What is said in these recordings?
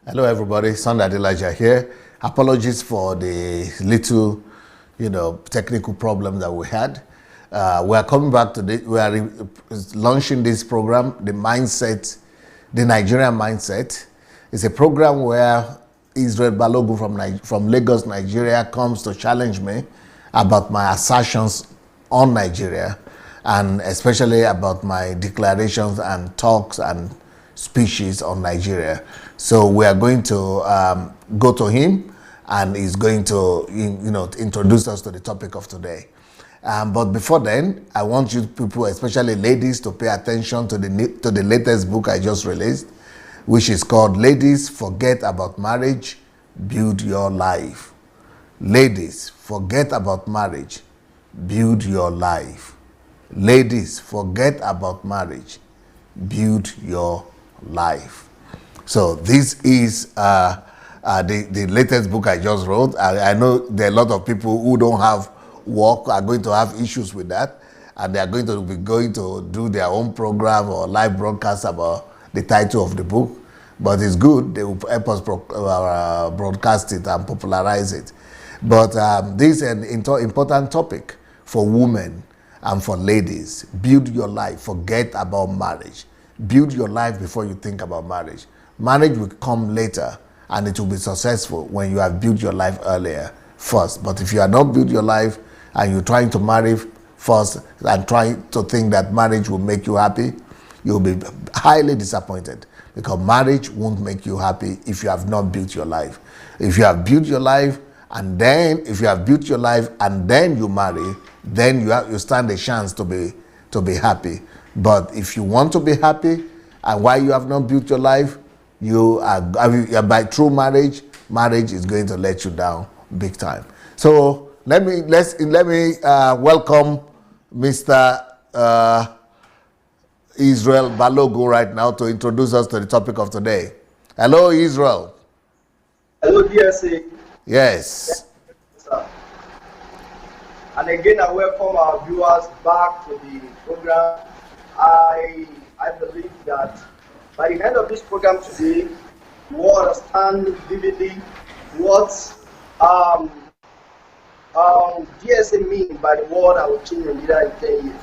Hello, everybody. Son Adelaja here. Apologies for the little, technical problem that we had. We are coming back to this. We are launching this program, the Nigerian mindset. It's a program where Israel Balogun from Lagos, Nigeria, comes to challenge me about my assertions on Nigeria, and especially about my declarations and talks and speeches on Nigeria. So we are going to go to him, and he's going to introduce us to the topic of today. But before then, I want you people, especially ladies, to pay attention to the latest book I just released, which is called Ladies, Forget About Marriage, Build Your Life. Ladies, forget about marriage, build your life. Ladies, forget about marriage, build your life. So this is the latest book I just wrote. I know there are a lot of people who don't have work are going to have issues with that, and they are going to do their own program or live broadcast about the title of the book. But it's good. They will help us broadcast it and popularize it. But this is an important topic for women and for ladies. Build your life. Forget about marriage. Build your life before you think about marriage. Marriage will come later, and it will be successful when you have built your life earlier first. But if you have not built your life and you're trying to marry first and trying to think that marriage will make you happy, you'll be highly disappointed, because marriage won't make you happy if you have not built your life. If you have built your life and then you marry, then you stand a chance to be happy. But if you want to be happy and why you have not built your life, by true marriage is going to let you down big time. So let me welcome Mr. Israel Balogun right now to introduce us to the topic of today. Hello, Israel. Hello, DSA. Yes. Sir. And again, I welcome our viewers back to the program. I believe that by the end of this program today, you will understand vividly what DSA means by the word I will change Nigeria in 10 years.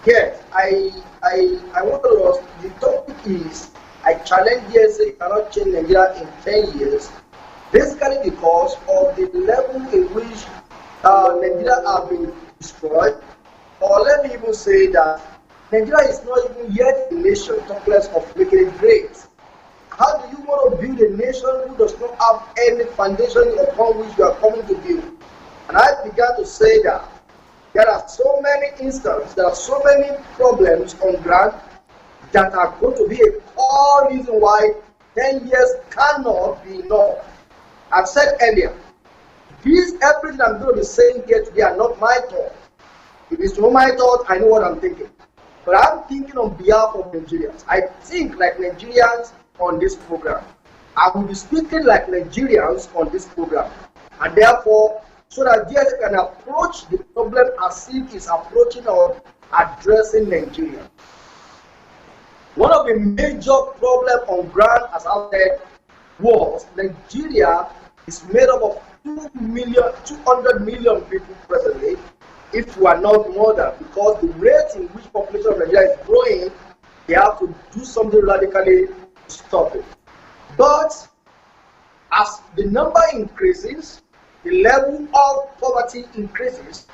Yes, I want to ask, the topic is, I challenge DSA cannot change Nigeria in 10 years, basically because of the level in which Nigeria has been destroyed. Or let me even say that Nigeria is not even yet a nation, talk less of making it great. How do you want to build a nation who does not have any foundation upon which you are coming to build? And I began to say that there are so many instances, there are so many problems on ground that are going to be a core reason why 10 years cannot be enough. I've said earlier, everything I'm going to be saying here today are not my thoughts. If it's not my thoughts, I know what I'm thinking. But I'm thinking on behalf of Nigerians. I think like Nigerians on this program. I will be speaking like Nigerians on this program. And therefore, so that DSA can approach the problem as if it's approaching or addressing Nigeria. One of the major problems on ground, as I said, was Nigeria is made up of 200 million people presently, if we are not more than, because the rate in which population of Nigeria is growing, they have to do something radically to stop it. But as the number increases, the level of poverty increases,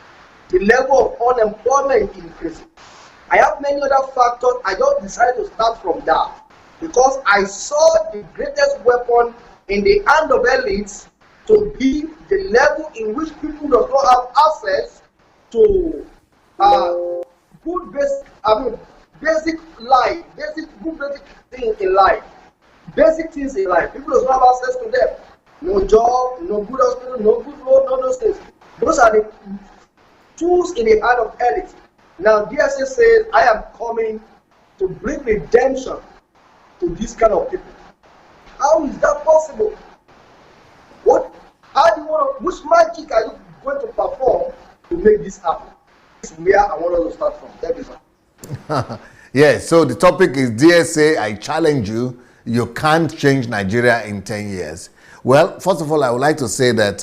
the level of unemployment increases. I have many other factors. I just decided to start from that because I saw the greatest weapon in the hand of elites to be the level in which people do not have access to good basic life, basic things in life. Basic things in life. People do not have access to them. No job, no good hospital, no good road, no those things. Those are the tools in the hand of elites. Now DSA says, I am coming to bring redemption to this kind of people. How is that possible? Which magic are you going to perform to make this happen? This is where I want us to start from. Thank you, sir. Yes, so the topic is DSA, I challenge you. you can't change Nigeria in 10 years. Well, first of all, I would like to say that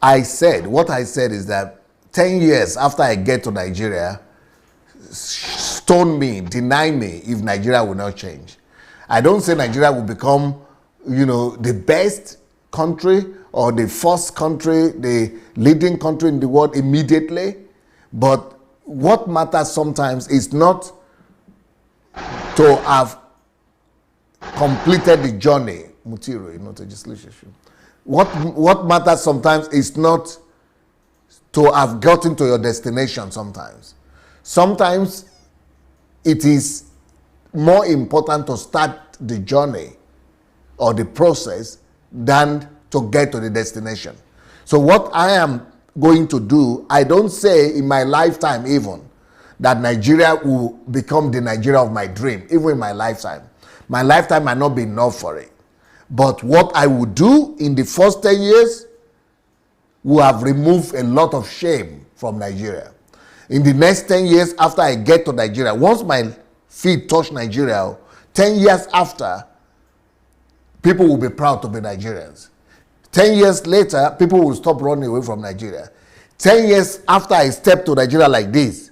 what I said is that 10 years after I get to Nigeria, stone me, deny me if Nigeria will not change. I don't say Nigeria will become, the best country or the first country, the leading country in the world immediately. But what matters sometimes is not to have completed the journey. What matters sometimes is not to have gotten to your destination sometimes. Sometimes it is more important to start the journey or the process than to get to the destination. So what I am going to do, I don't say in my lifetime even that Nigeria will become the Nigeria of my dream, even in my lifetime. My lifetime might not be enough for it. But what I will do in the first 10 years will have removed a lot of shame from Nigeria. In the next 10 years after I get to Nigeria, once my feet touch Nigeria, 10 years after, people will be proud to be Nigerians. 10 years later, people will stop running away from Nigeria. 10 years after I step to Nigeria like this,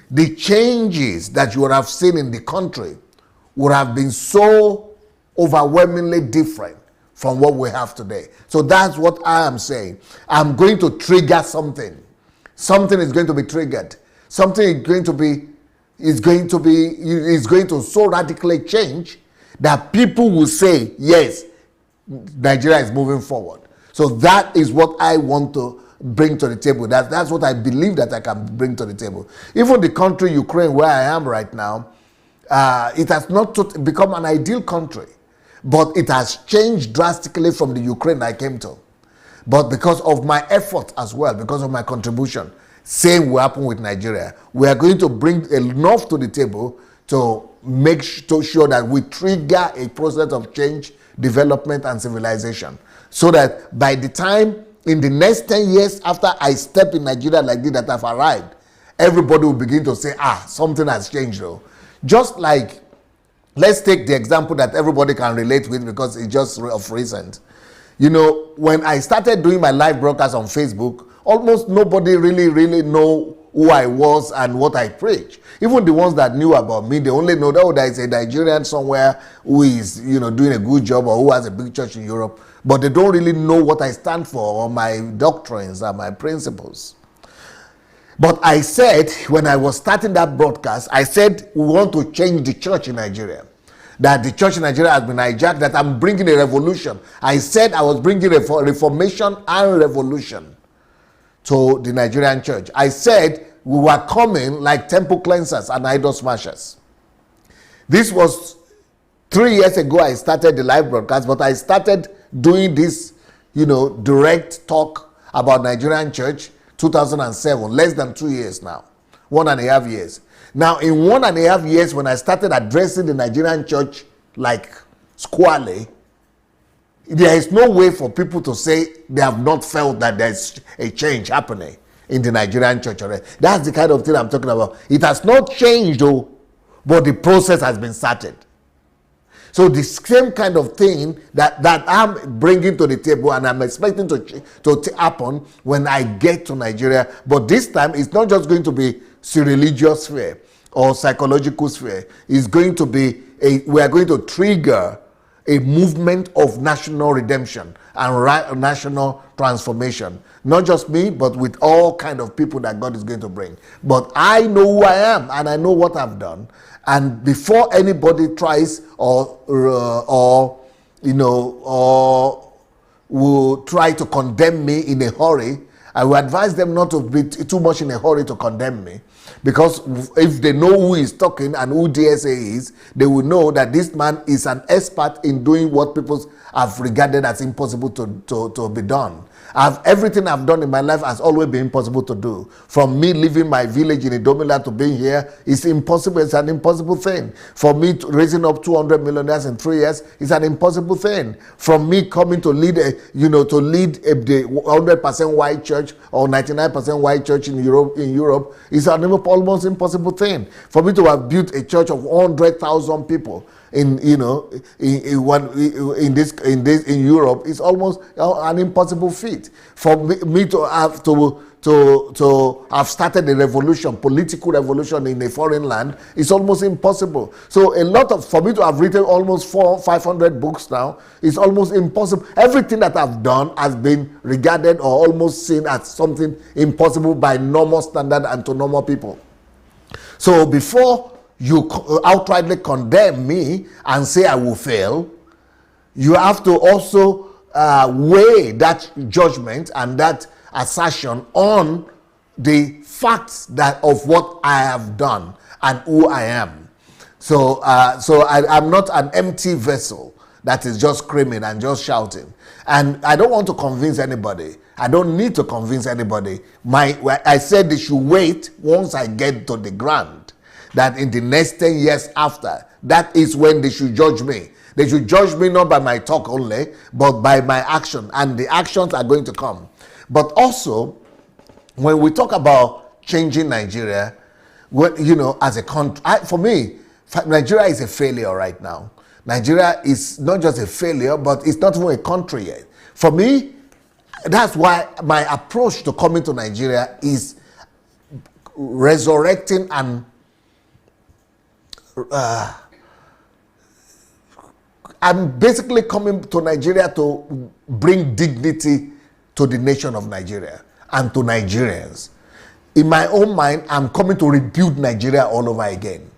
the changes that you would have seen in the country would have been so overwhelmingly different from what we have today. So that's what I am saying. I'm going to trigger something. Something is going to be triggered. Something is going to so radically change that people will say, yes, Nigeria is moving forward. So that is what I want to bring to the table. That's what I believe that I can bring to the table. Even the country, Ukraine, where I am right now, it has not become an ideal country, but it has changed drastically from the Ukraine I came to. But because of my effort as well, because of my contribution, same will happen with Nigeria. We are going to bring enough to the table to make sure that we trigger a process of change, development, and civilization. So that by the time in the next 10 years after I step in Nigeria like this that I've arrived, everybody will begin to say, something has changed though. Just like, let's take the example that everybody can relate with because it's just of recent. When I started doing my live broadcast on Facebook, almost nobody really know who I was and what I preach. Even the ones that knew about me, they only know that there is a Nigerian somewhere who is, doing a good job or who has a big church in Europe, but they don't really know what I stand for or my doctrines and my principles. But I said, when I was starting that broadcast, I said, we want to change the church in Nigeria. That the church in Nigeria has been hijacked, that I'm bringing a revolution. I said I was bringing a reformation and revolution to the Nigerian church. I said we were coming like temple cleansers and idol smashers. This was 3 years ago I started the live broadcast, but I started doing this, direct talk about Nigerian church 2007, less than 2 years now, 1.5 years. Now, in 1.5 years, when I started addressing the Nigerian church like squarely, there is no way for people to say they have not felt that there's a change happening in the Nigerian church already. That's the kind of thing I'm talking about. It has not changed though, but the process has been started. So the same kind of thing that I'm bringing to the table and I'm expecting to happen when I get to Nigeria. But this time, it's not just going to be religious sphere or psychological sphere. It's going to be we are going to trigger a movement of national redemption and national transformation. Not just me, but with all kind of people that God is going to bring. But I know who I am and I know what I've done. And before anybody tries or will try to condemn me in a hurry, I will advise them not to be too much in a hurry to condemn me. Because if they know who is talking and who DSA is, they will know that this man is an expert in doing what people have regarded as impossible to be done. Everything I've done in my life has always been impossible to do. From me leaving my village in Idomila to being here, it's impossible. It's an impossible thing. For me raising up 200 millionaires in 3 years, it's an impossible thing. From me coming to lead the 100% white church or 99% white church in Europe, it's an almost impossible thing. For me to have built a church of 100,000 people in Europe is almost an impossible feat. For me to have have started a revolution, political revolution in a foreign land is almost impossible. So for me to have written almost 500 books now is almost impossible. Everything that I've done has been regarded or almost seen as something impossible by normal standard and to normal people. So before you outrightly condemn me and say I will fail, you have to also weigh that judgment and that assertion on the facts of what I have done and who I am. So I'm not an empty vessel that is just screaming and just shouting. And I don't want to convince anybody. I don't need to convince anybody. I said they should wait once I get to the ground. That in the next 10 years after, that is when they should judge me. They should judge me not by my talk only, but by my action. And the actions are going to come. But also, when we talk about changing Nigeria, as a country, for me, Nigeria is a failure right now. Nigeria is not just a failure, but it's not even a country yet. For me, that's why my approach to coming to Nigeria is resurrecting and I'm basically coming to Nigeria to bring dignity to the nation of Nigeria and to Nigerians. In my own mind, I'm coming to rebuild Nigeria all over again.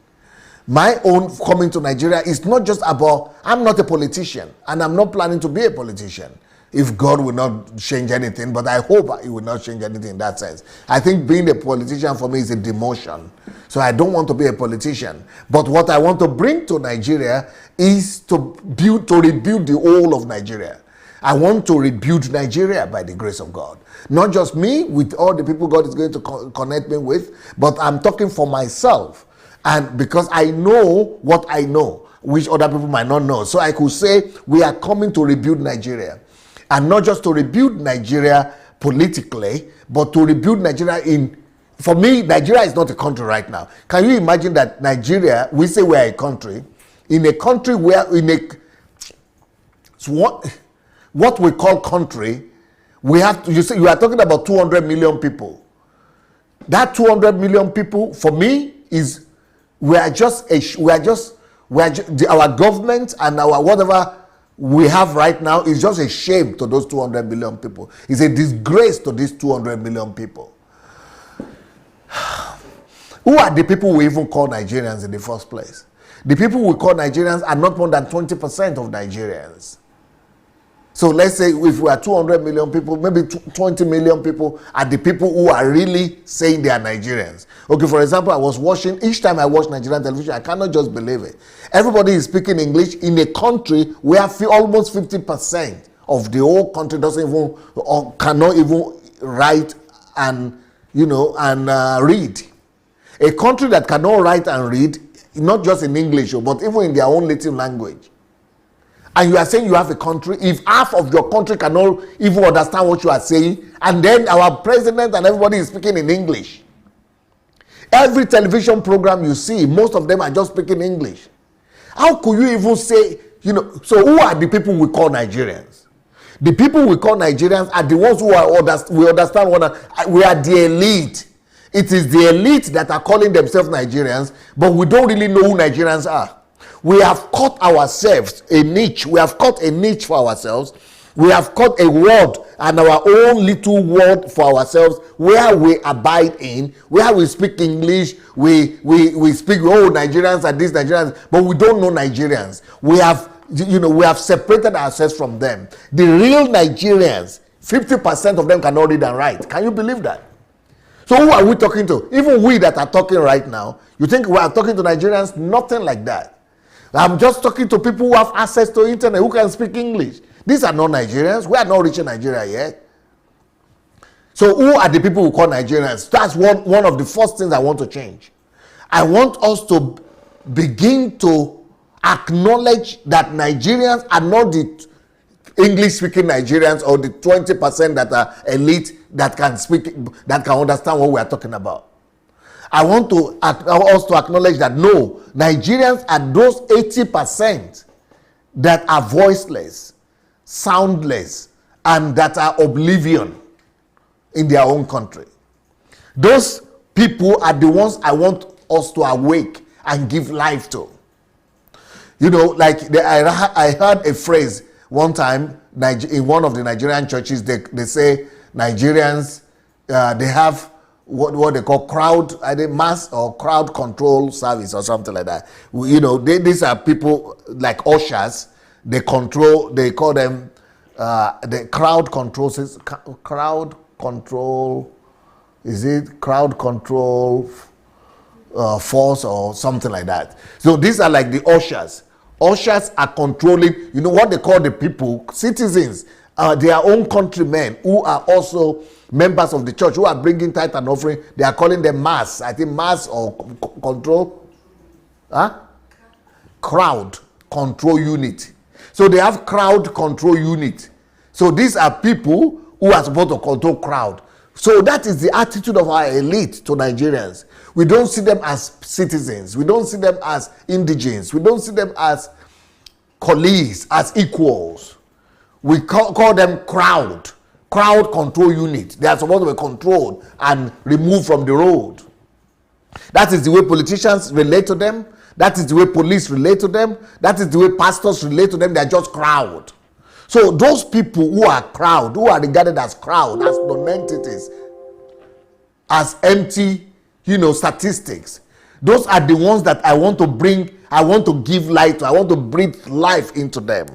My own coming to Nigeria is not just about, I'm not a politician and I'm not planning to be a politician. If God will not change anything, but I hope He will not change anything in that sense. I think being a politician for me is a demotion. So I don't want to be a politician. But what I want to bring to Nigeria is to rebuild the whole of Nigeria. I want to rebuild Nigeria by the grace of God. Not just me, with all the people God is going to connect me with, but I'm talking for myself. And because I know what I know, which other people might not know. So I could say, we are coming to rebuild Nigeria. And not just to rebuild Nigeria politically, but to rebuild Nigeria for me, Nigeria is not a country right now. Can you imagine that Nigeria, we say we're a country, in a country where, what we call country, we have to, you are talking about 200 million people. That 200 million people, for me, is, our government and our whatever we have right now is just a shame to those 200 million people. It's a disgrace to these 200 million people. Who are the people we even call Nigerians in the first place? The people we call Nigerians are not more than 20% of Nigerians. So let's say if we are 200 million people, maybe 20 million people are the people who are really saying they are Nigerians. Okay, for example, each time I watch Nigerian television, I cannot just believe it. Everybody is speaking English in a country where almost 50% of the whole country doesn't even, or cannot even write and, read. A country that cannot write and read, not just in English, but even in their own native language. And you are saying you have a country, if half of your country cannot even understand what you are saying, and then our president and everybody is speaking in English. Every television program you see, most of them are just speaking English. How could you even say, so who are the people we call Nigerians? The people we call Nigerians are the ones who we understand we are the elite. It is the elite that are calling themselves Nigerians, but we don't really know who Nigerians are. We have cut ourselves a niche. We have cut a niche for ourselves. We have cut a word and our own little word for ourselves where we abide in, where we speak English, we speak, Nigerians are these Nigerians, but we don't know Nigerians. We have separated ourselves from them. The real Nigerians, 50% of them cannot read and write. Can you believe that? So who are we talking to? Even we that are talking right now, you think we are talking to Nigerians? Nothing like that. I'm just talking to people who have access to internet, who can speak English. These are not Nigerians. We are not reaching Nigeria yet. So who are the people who call Nigerians? That's one of the first things I want to change. I want us to begin to acknowledge that Nigerians are not the English-speaking Nigerians or the 20% that are elite that can speak, that can understand what we are talking about. I want to us to acknowledge that no, Nigerians are those 80% that are voiceless, soundless, and that are oblivion in their own country. Those people are the ones I want us to awake and give life to. You know, like I heard a phrase one time in one of the Nigerian churches. They say Nigerians, they have what they call mass or crowd control service or something like that. You know, these are people like ushers. They call them the crowd control. Crowd control, is it crowd control force or something like that? So these are like the ushers. Ushers are controlling, you know what they call the people, citizens, their own countrymen who are also members of the church, who are bringing tithe and offering. They are calling them mass. I think mass or control, crowd control unit. So they have crowd control unit. So these are people who are supposed to control crowd. So that is the attitude of our elite to Nigerians. We don't see them as citizens. We don't see them as indigents. We don't see them as colleagues, as equals. We call them crowd control unit. They are supposed to be controlled and removed from the road. That is the way politicians relate to them. That is the way police relate to them. That is the way pastors relate to them. They are just crowd. So those people who are crowd, who are regarded as crowd, as non-entities, as empty, statistics, those are the ones that I want to give light to. I want to breathe life into them.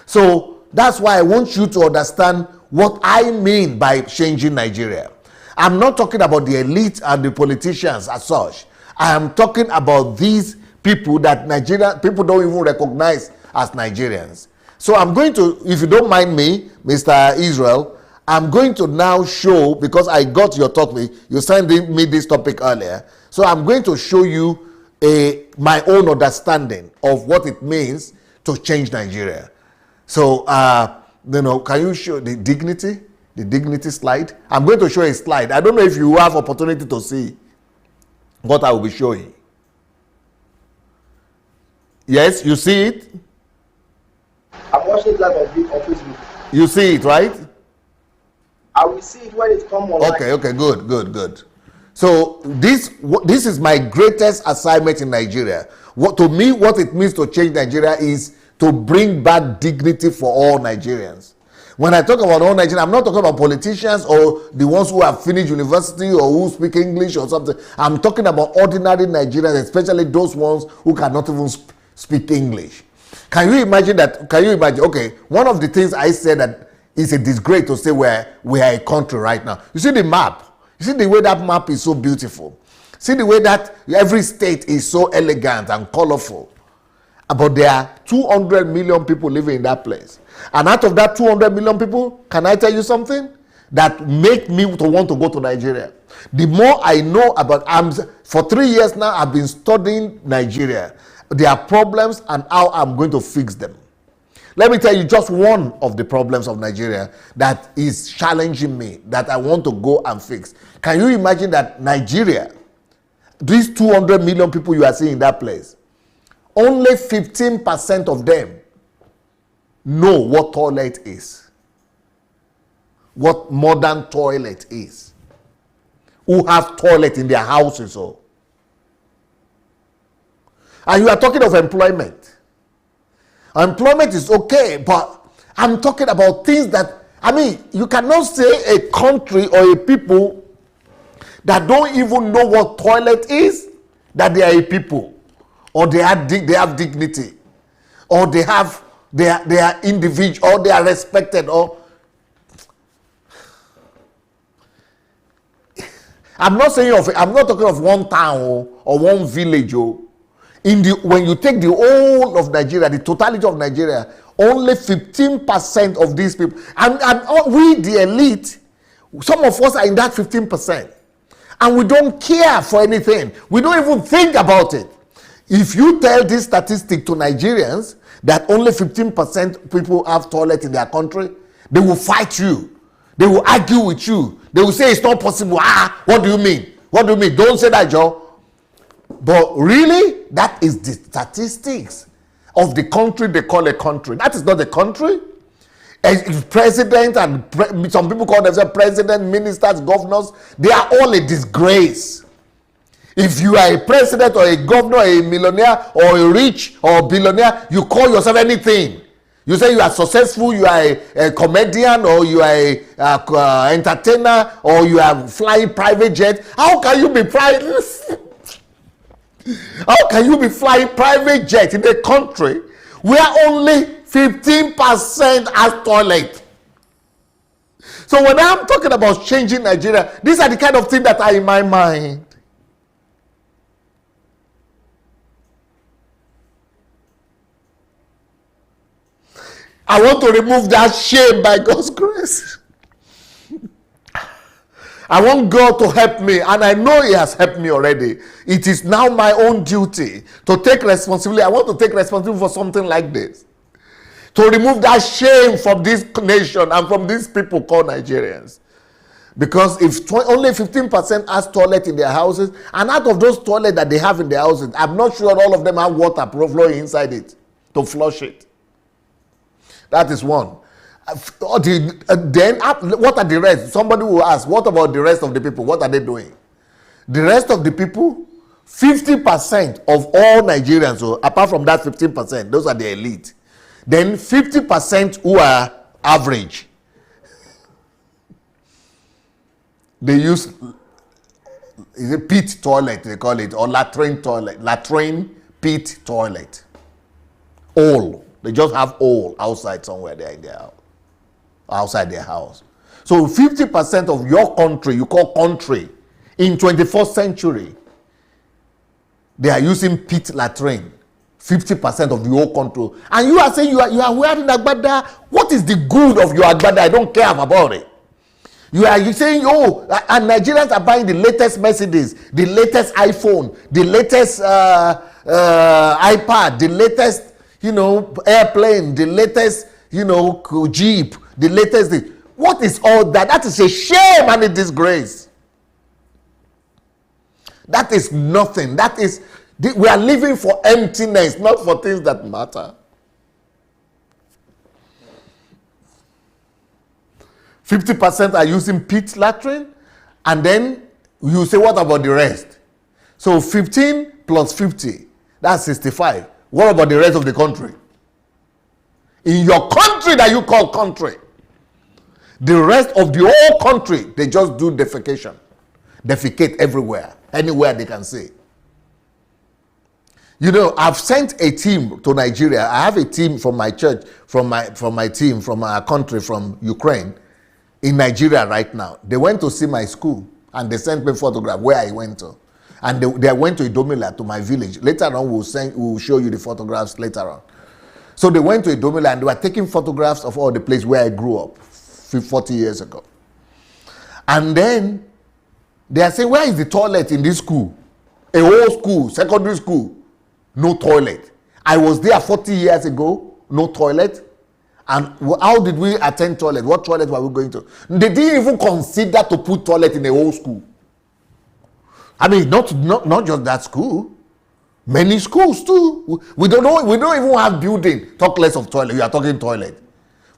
So that's why I want you to understand what I mean by changing Nigeria. I'm not talking about the elite and the politicians as such. I am talking about these people that people don't even recognize as Nigerians. So I'm going to, if you don't mind me, Mr. Israel, I'm going to now show, because I got your topic, you sent me this topic earlier. So I'm going to show you my own understanding of what it means to change Nigeria. So, can you show the dignity slide? I'm going to show a slide. I don't know if you have opportunity to see what I will be showing. Yes, you see it? I'm watching it live on Facebook. You see it, right? I will see it when it comes online. Okay, good. So this is my greatest assignment in Nigeria. To me, what it means to change Nigeria is to bring back dignity for all Nigerians. When I talk about all Nigerians, I'm not talking about politicians or the ones who have finished university or who speak English or something. I'm talking about ordinary Nigerians, especially those ones who cannot even speak English. Can you imagine? Okay, one of the things I said that is a disgrace to say we are a country right now. You see the map. You see the way that map is so beautiful. See the way that every state is so elegant and colorful. But there are 200 million people living in that place. And out of that 200 million people, can I tell you something that make me to want to go to Nigeria? The more I know about, for 3 years now, I've been studying Nigeria, their problems and how I'm going to fix them. Let me tell you just one of the problems of Nigeria that is challenging me, that I want to go and fix. Can you imagine that Nigeria, these 200 million people you are seeing in that place, only 15% of them know what toilet is, what modern toilet is, who have toilet in their houses. And you are talking of employment. Employment is okay, but I'm talking about things that, you cannot say a country or a people that don't even know what toilet is, that they are a people, or they have dignity, or they are individual, or they are respected, or I'm not talking of one town or one village. When you take the whole of Nigeria, the totality of Nigeria, only 15% of these people, and we, the elite, some of us are in that 15%, and we don't care for anything. We don't even think about it. If you tell this statistic to Nigerians that only 15% people have toilet in their country, they will fight you. They will argue with you. They will say it's not possible. What do you mean? What do you mean? Don't say that, Joe. But really, that is the statistics of the country they call a country. That is not a country. A president and some people call themselves president, ministers, governors, they are all a disgrace. If you are a president or a governor, a millionaire or a rich or billionaire, you call yourself anything. You say you are successful, you are a comedian, or you are a entertainer, or you are flying private jet. How can you be private? How can you be flying private jet in a country where only 15% has toilet? So when I'm talking about changing Nigeria, these are the kind of things that are in my mind. I want to remove that shame by God's grace. I want God to help me, and I know He has helped me already. It is now my own duty to take responsibility. I want to take responsibility for something like this. To remove that shame from this nation and from these people called Nigerians. Because if only 15% has toilet in their houses, and out of those toilets that they have in their houses, I'm not sure all of them have water flowing inside it to flush it. That is one. Then what are the rest? Somebody will ask, what about the rest of the people? What are they doing? The rest of the people, 50% of all Nigerians, so apart from that 15%, those are the elite. Then 50% who are average. They use is a pit toilet, they call it, or latrine toilet. Latrine pit toilet. All. They just have all outside somewhere there in their house. Outside their house. So 50% of your country, you call country, in 21st century, they are using pit latrine. 50% of the whole country. And you are saying you are wearing agbada. What is the good of your agbada? I don't care about it. You are saying, oh, and Nigerians are buying the latest Mercedes, the latest iPhone, the latest iPad, the latest, airplane, the latest, Jeep, the latest thing. What is all that? That is a shame and a disgrace. That is nothing. That is, we are living for emptiness, not for things that matter. 50% are using pit latrine, and then you say, what about the rest? So 15 plus 50, that's 65. What about the rest of the country? In your country that you call country, the rest of the whole country, they just do defecation. Defecate everywhere, anywhere they can see. I've sent a team to Nigeria. I have a team from my church, from my team, from our country, from Ukraine, in Nigeria right now. They went to see my school, and they sent me a photograph where I went to. And they went to Idomila, to my village. Later on, we'll show you the photographs later on. So they went to Idomila, and they were taking photographs of all the place where I grew up 40 years ago. And then they are saying, where is the toilet in this school? A whole school, secondary school, no toilet. I was there 40 years ago, no toilet. And how did we attend toilet? What toilet were we going to? They didn't even consider to put toilet in a whole school. I mean, not just that school. Many schools too. We don't even have building. Talk less of toilet. You are talking toilet.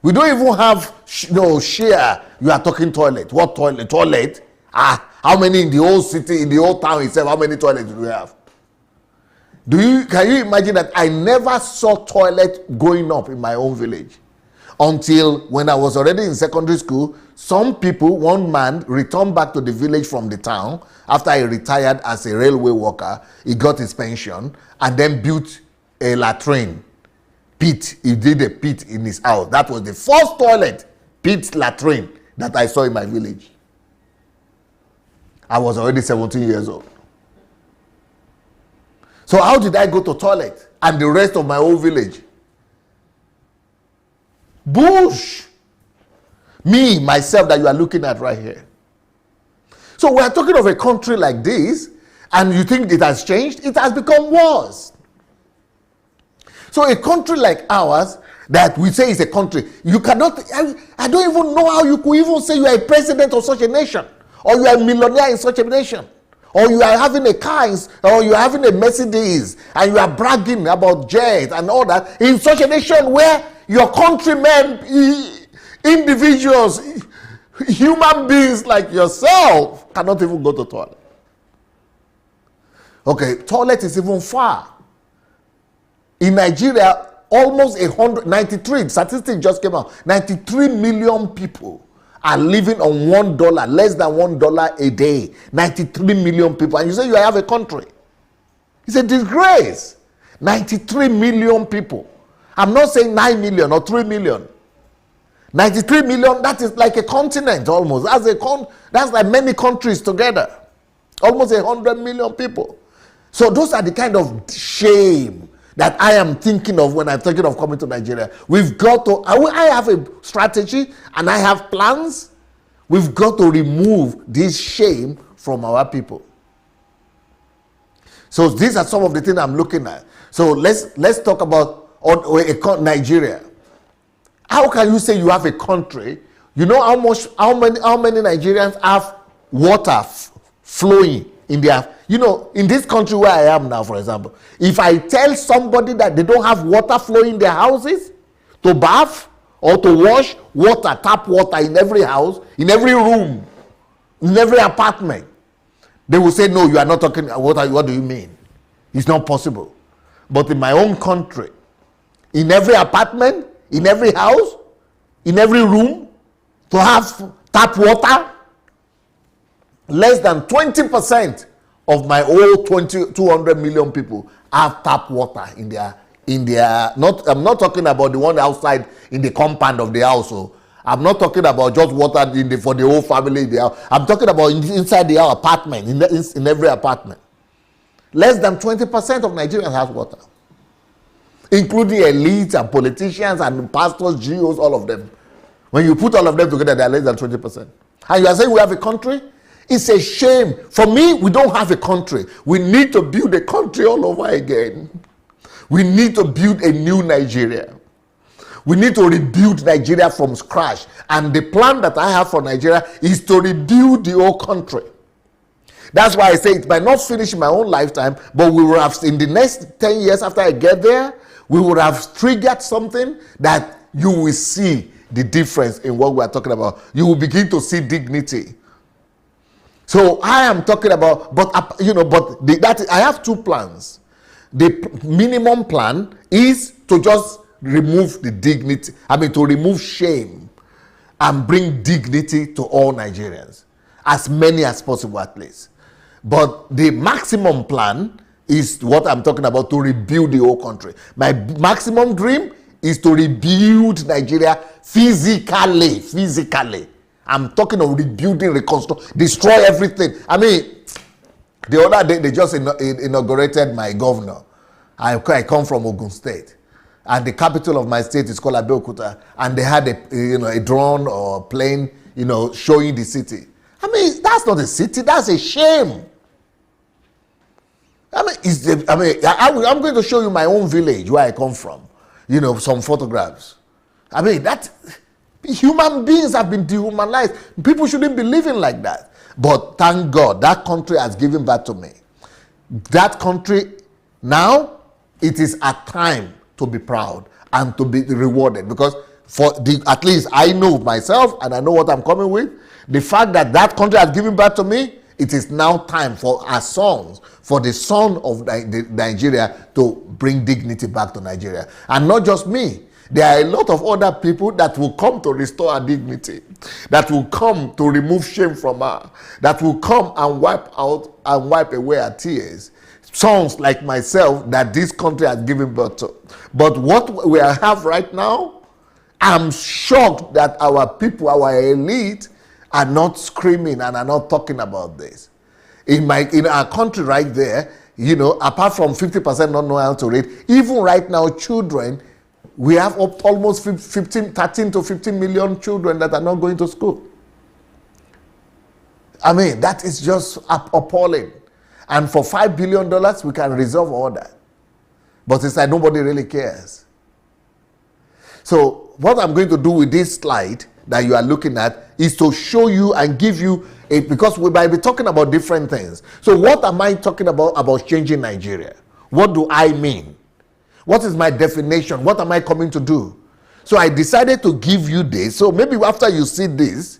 We don't even have share. You are talking toilet. What toilet? Toilet? How many in the whole city, in the whole town itself? How many toilets do we have? Can you imagine that I never saw toilet going up in my own village until when I was already in secondary school? One man returned back to the village from the town after he retired as a railway worker. He got his pension and then built a latrine pit. He did a pit in his house. That was the first toilet pit latrine that I saw in my village. I was already 17 years old. So how did I go to toilet and the rest of my whole village? Bush. Me, myself, that you are looking at right here. So we are talking of a country like this, and you think it has changed? It has become worse. So a country like ours, that we say is a country, you cannot, I don't even know how you could even say you are a president of such a nation, or you are a millionaire in such a nation, or you are having a car, or you are having a Mercedes, and you are bragging about jet and all that, in such a nation where your countrymen, individuals, human beings like yourself cannot even go to toilet. Okay, toilet is even far. In Nigeria, almost 193, statistics just came out, 93 million people are living on $1, less than $1 a day. 93 million people. And you say you have a country. It's a disgrace. 93 million people. I'm not saying 9 million or 3 million. 93 million, that is like a continent almost. That's like many countries together. Almost 100 million people. So those are the kind of shame that I am thinking of when I'm thinking of coming to Nigeria. We've got to, I have a strategy and I have plans. We've got to remove this shame from our people. So these are some of the things I'm looking at. So let's talk about Nigeria. How can you say you have a country? You know how many Nigerians have water flowing in their, in this country where I am now, for example, if I tell somebody that they don't have water flowing in their houses to bath or to wash, tap water in every house, in every room, in every apartment, they will say, no, you are not talking water. What do you mean? It's not possible. But in my own country, in every apartment, in every house, in every room, to have tap water, less than 20% of my whole 200 million people have tap water in their I'm not talking about the one outside in the compound of the house. So I'm not talking about just water for the whole family in the house. I'm talking about inside the apartment, in every apartment. Less than 20% of Nigerians have water, including elites and politicians and pastors, GOs, all of them. When you put all of them together, they are less than 20%. And you are saying we have a country? It's a shame. For me, we don't have a country. We need to build a country all over again. We need to build a new Nigeria. We need to rebuild Nigeria from scratch. And the plan that I have for Nigeria is to rebuild the whole country. That's why I say it might not finish in my own lifetime, but we will have, in the next 10 years after I get there, we will have triggered something that you will see the difference in what we are talking about. You will begin to see dignity. So I am talking about, I have two plans. The minimum plan is to just remove the dignity, to remove shame and bring dignity to all Nigerians, as many as possible at least. But the maximum plan is what I'm talking about, to rebuild the whole country. My maximum dream is to rebuild Nigeria physically. I'm talking of rebuilding, reconstruct, destroy everything. The other day they just inaugurated my governor. I come from Ogun State, and the capital of my state is called Abeokuta, and they had a drone or plane, showing the city. That's not a city. That's a shame. I'm going to show you my own village where I come from. Some photographs. Human beings have been dehumanized. People shouldn't be living like that. But thank God, that country has given back to me. That country, now, it is a time to be proud and to be rewarded. Because at least I know myself and I know what I'm coming with. The fact that that country has given back to me, it is now time for our sons, for the son of Nigeria to bring dignity back to Nigeria. And not just me. There are a lot of other people that will come to restore our dignity, that will come to remove shame from her, that will come and wipe away our tears. Sons like myself that this country has given birth to. But what we have right now, I'm shocked that our people, our elite, are not screaming and are not talking about this. In our country right there, apart from 50% not know how to read, even right now, children, we have almost 13 to 15 million children that are not going to school. That is just appalling. And for $5 billion, we can resolve all that. But it's like nobody really cares. So what I'm going to do with this slide, that you are looking at is to show you and give you it, because we might be talking about different things. So what am I talking about changing Nigeria? What do I mean? What is my definition? What am I coming to do? So I decided to give you this. So maybe after you see this,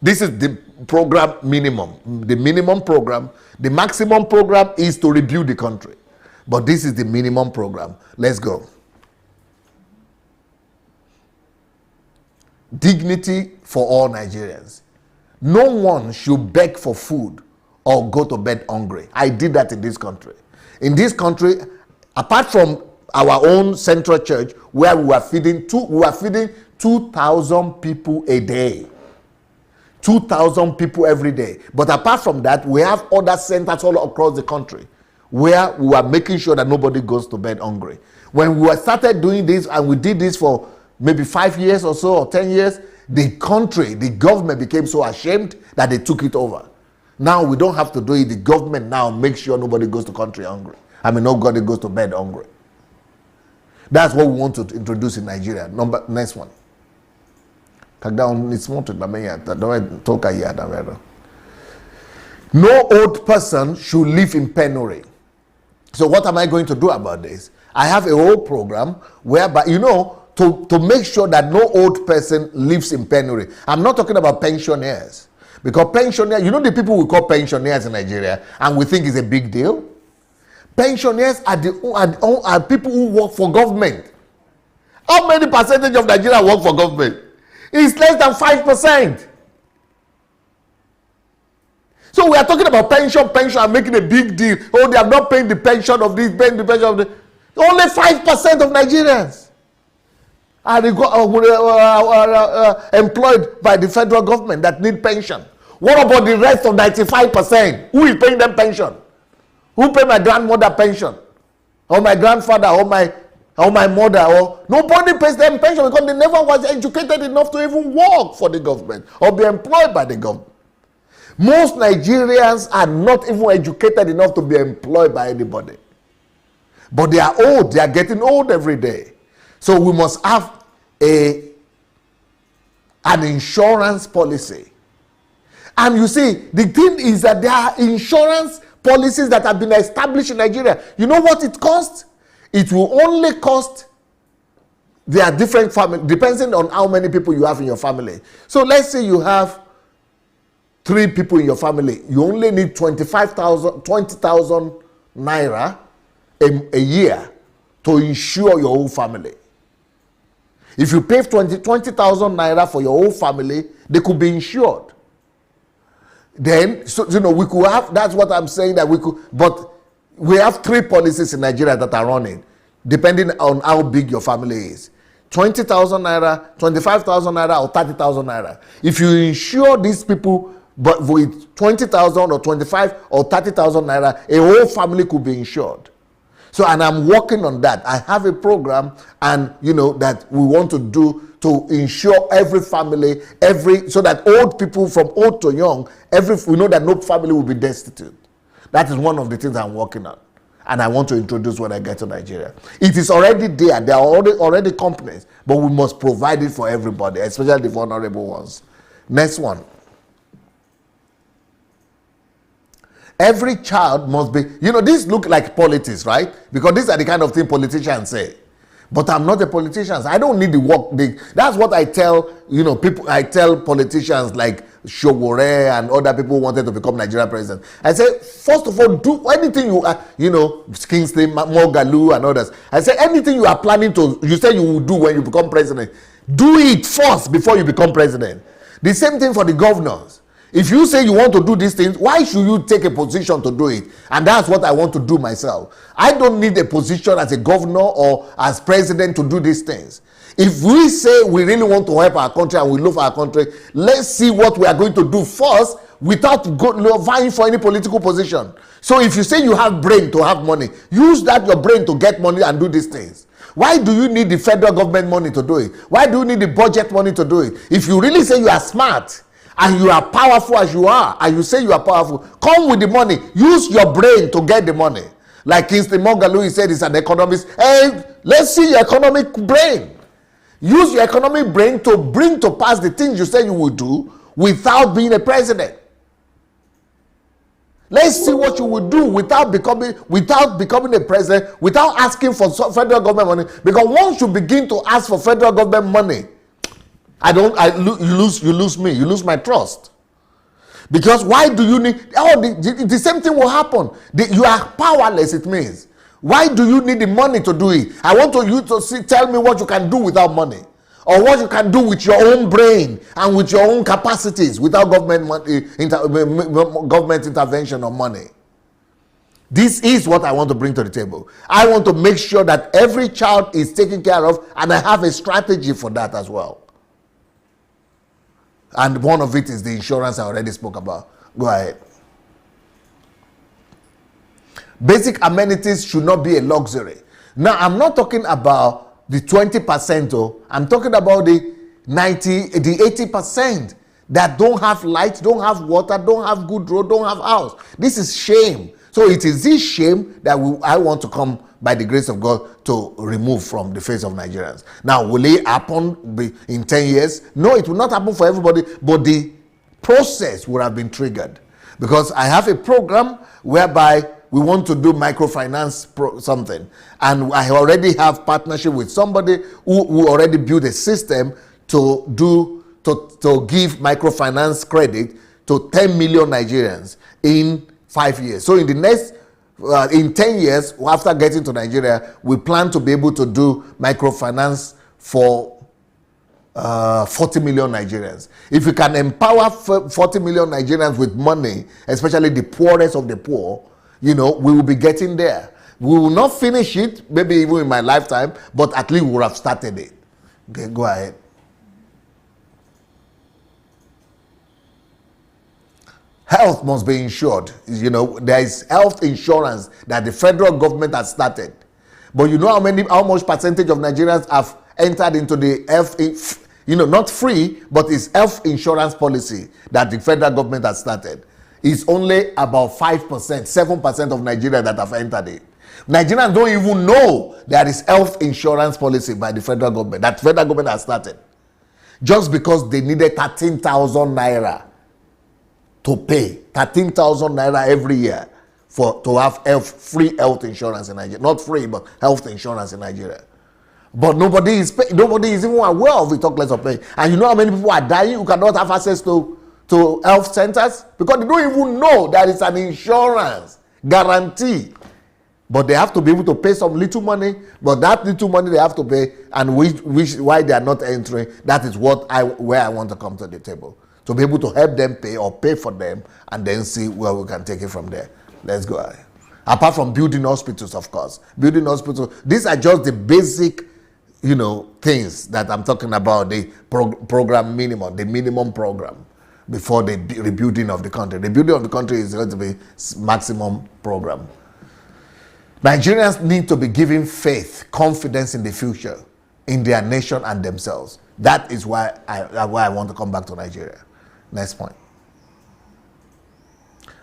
this is the program minimum. The minimum program. The maximum program is to rebuild the country. But this is the minimum program. Let's go. Dignity for all Nigerians. No one should beg for food or go to bed hungry. I did that in this country. In this country, apart from our own central church, where we were feeding 2,000 people a day. 2,000 people every day. But apart from that, we have other centers all across the country where we are making sure that nobody goes to bed hungry. When we started doing this, and we did this for maybe 5 years or so, or 10 years, the country, the government became so ashamed that they took it over. Now we don't have to do it. The government now makes sure nobody goes to country hungry. Nobody goes to bed hungry. That's what we want to introduce in Nigeria. Next one. No old person should live in penury. So what am I going to do about this? I have a whole program whereby, to make sure that no old person lives in penury. I'm not talking about pensioners. Because pensioners, the people we call pensioners in Nigeria, and we think it's a big deal. Pensioners are people who work for government. How many percentage of Nigeria work for government? It's less than 5%. So we are talking about pension and making a big deal. Oh, they have not paid the pension of this, paying the pension of this. Only 5% of Nigerians are employed by the federal government that need pension. What about the rest of 95%? Who is paying them pension? Who pay my grandmother pension? Or my grandfather, or my mother? Or nobody pays them pension because they never was educated enough to even work for the government or be employed by the government. Most Nigerians are not even educated enough to be employed by anybody. But they are old. They are getting old every day. So we must have an insurance policy. And you see, the thing is that there are insurance policies that have been established in Nigeria. You know what it costs? It will only cost, there are different families, depending on how many people you have in your family. So let's say you have 3 people in your family. You only need 20,000 naira a year to insure your whole family. If you pay 20,000 naira for your whole family, they could be insured. Then, so we could have, that's what I'm saying, that we could, but we have 3 policies in Nigeria that are running, depending on how big your family is. 20,000 naira, 25,000 naira, or 30,000 naira. If you insure these people, but with 20,000 or 25 or 30,000 naira, a whole family could be insured. So, and I'm working on that. I have a program, and that we want to do to insure every family, so that old people, from old to young, we know that no family will be destitute. That is one of the things I'm working on, and I want to introduce when I get to Nigeria. It is already there. There are already companies, but we must provide it for everybody, especially the vulnerable ones. Next one. Every child must be, this look like politics, right? Because these are the kind of thing politicians say. But I'm not a politician. I don't need the work. That's what I tell, people. I tell politicians like Shogore and other people who wanted to become Nigerian president. I say, first of all, do anything you are, Kingsley, Mogalu and others. I say, anything you are planning to, you say you will do when you become president, do it first before you become president. The same thing for the governors. If you say you want to do these things, why should you take a position to do it? And that's what I want to do myself. I don't need a position as a governor or as president to do these things. If we say we really want to help our country and we love our country, let's see what we are going to do first without vying for any political position. So if you say you have brain to have money, use your brain to get money and do these things. Why do you need the federal government money to do it? Why do you need the budget money to do it? If you really say you are smart, and you are powerful as you are, and you say you are powerful, come with the money. Use your brain to get the money. Like Kingsley Mogalu, he said he's an economist. Hey, let's see your economic brain. Use your economic brain to bring to pass the things you said you would do without being a president. Let's see what you will do without becoming a president, without asking for federal government money. Because once you begin to ask for federal government money, you lose me, you lose my trust. Because why do you need? The same thing will happen. You are powerless. It means. Why do you need the money to do it? I want you to tell me what you can do without money, or what you can do with your own brain and with your own capacities without government intervention or money. This is what I want to bring to the table. I want to make sure that every child is taken care of, and I have a strategy for that as well. And one of it is the insurance I already spoke about. Go ahead. Basic amenities should not be a luxury. Now, I'm not talking about the 20%, I'm talking about the 80% that don't have light, don't have water, don't have good road, don't have house. This is shame. So it is this shame that I want to come, by the grace of God, to remove from the face of Nigerians. Now, will it happen in 10 years? No, it will not happen for everybody, but the process would have been triggered. Because I have a program whereby we want to do microfinance something. And I already have partnership with somebody who already built a system to give microfinance credit to 10 million Nigerians in 5 years. So in the next, in 10 years, after getting to Nigeria, we plan to be able to do microfinance for 40 million Nigerians. If we can empower 40 million Nigerians with money, especially the poorest of the poor, we will be getting there. We will not finish it, maybe even in my lifetime, but at least we will have started it. Okay, go ahead. Health must be insured. There is health insurance that the federal government has started. But you know how much percentage of Nigerians have entered into the health, not free, but it's health insurance policy that the federal government has started. It's only about 5%, 7% of Nigeria that have entered it. Nigerians don't even know there is health insurance policy by the federal government, that federal government has started. Just because they needed 13,000 naira to pay, 13,000 naira every year to have free health insurance in Nigeria. Not free, but health insurance in Nigeria. But nobody is even aware of it, talk less of paying. And you know how many people are dying who cannot have access to health centers? Because they don't even know there is an insurance guarantee. But they have to be able to pay some little money, but that little money they have to pay, and why they are not entering, that is where I want to come to the table. To be able to help them pay or pay for them, and then see where we can take it from there. Let's go ahead. Apart from building hospitals, of course. Building hospitals, these are just the basic, things that I'm talking about, the program minimum, the minimum program before the rebuilding of the country. The building of the country is going to be maximum program. Nigerians need to be given faith, confidence in the future, in their nation and themselves. That is why I want to come back to Nigeria. Next point.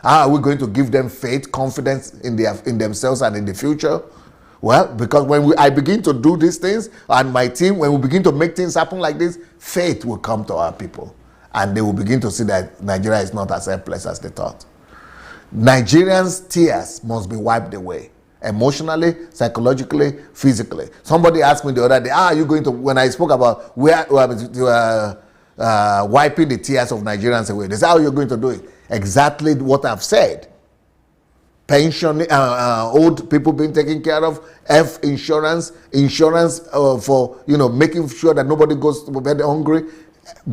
How are we going to give them faith, confidence in themselves and in the future? Well, because when I begin to do these things, and my team, when we begin to make things happen like this, faith will come to our people. And they will begin to see that Nigeria is not as helpless as they thought. Nigerians' tears must be wiped away. Emotionally, psychologically, physically. Somebody asked me the other day, are you going to, when I spoke about wiping the tears of Nigerians away, they said, how are you going to do it? Exactly what I've said. Pension, old people being taken care of, health insurance for, making sure that nobody goes to bed hungry,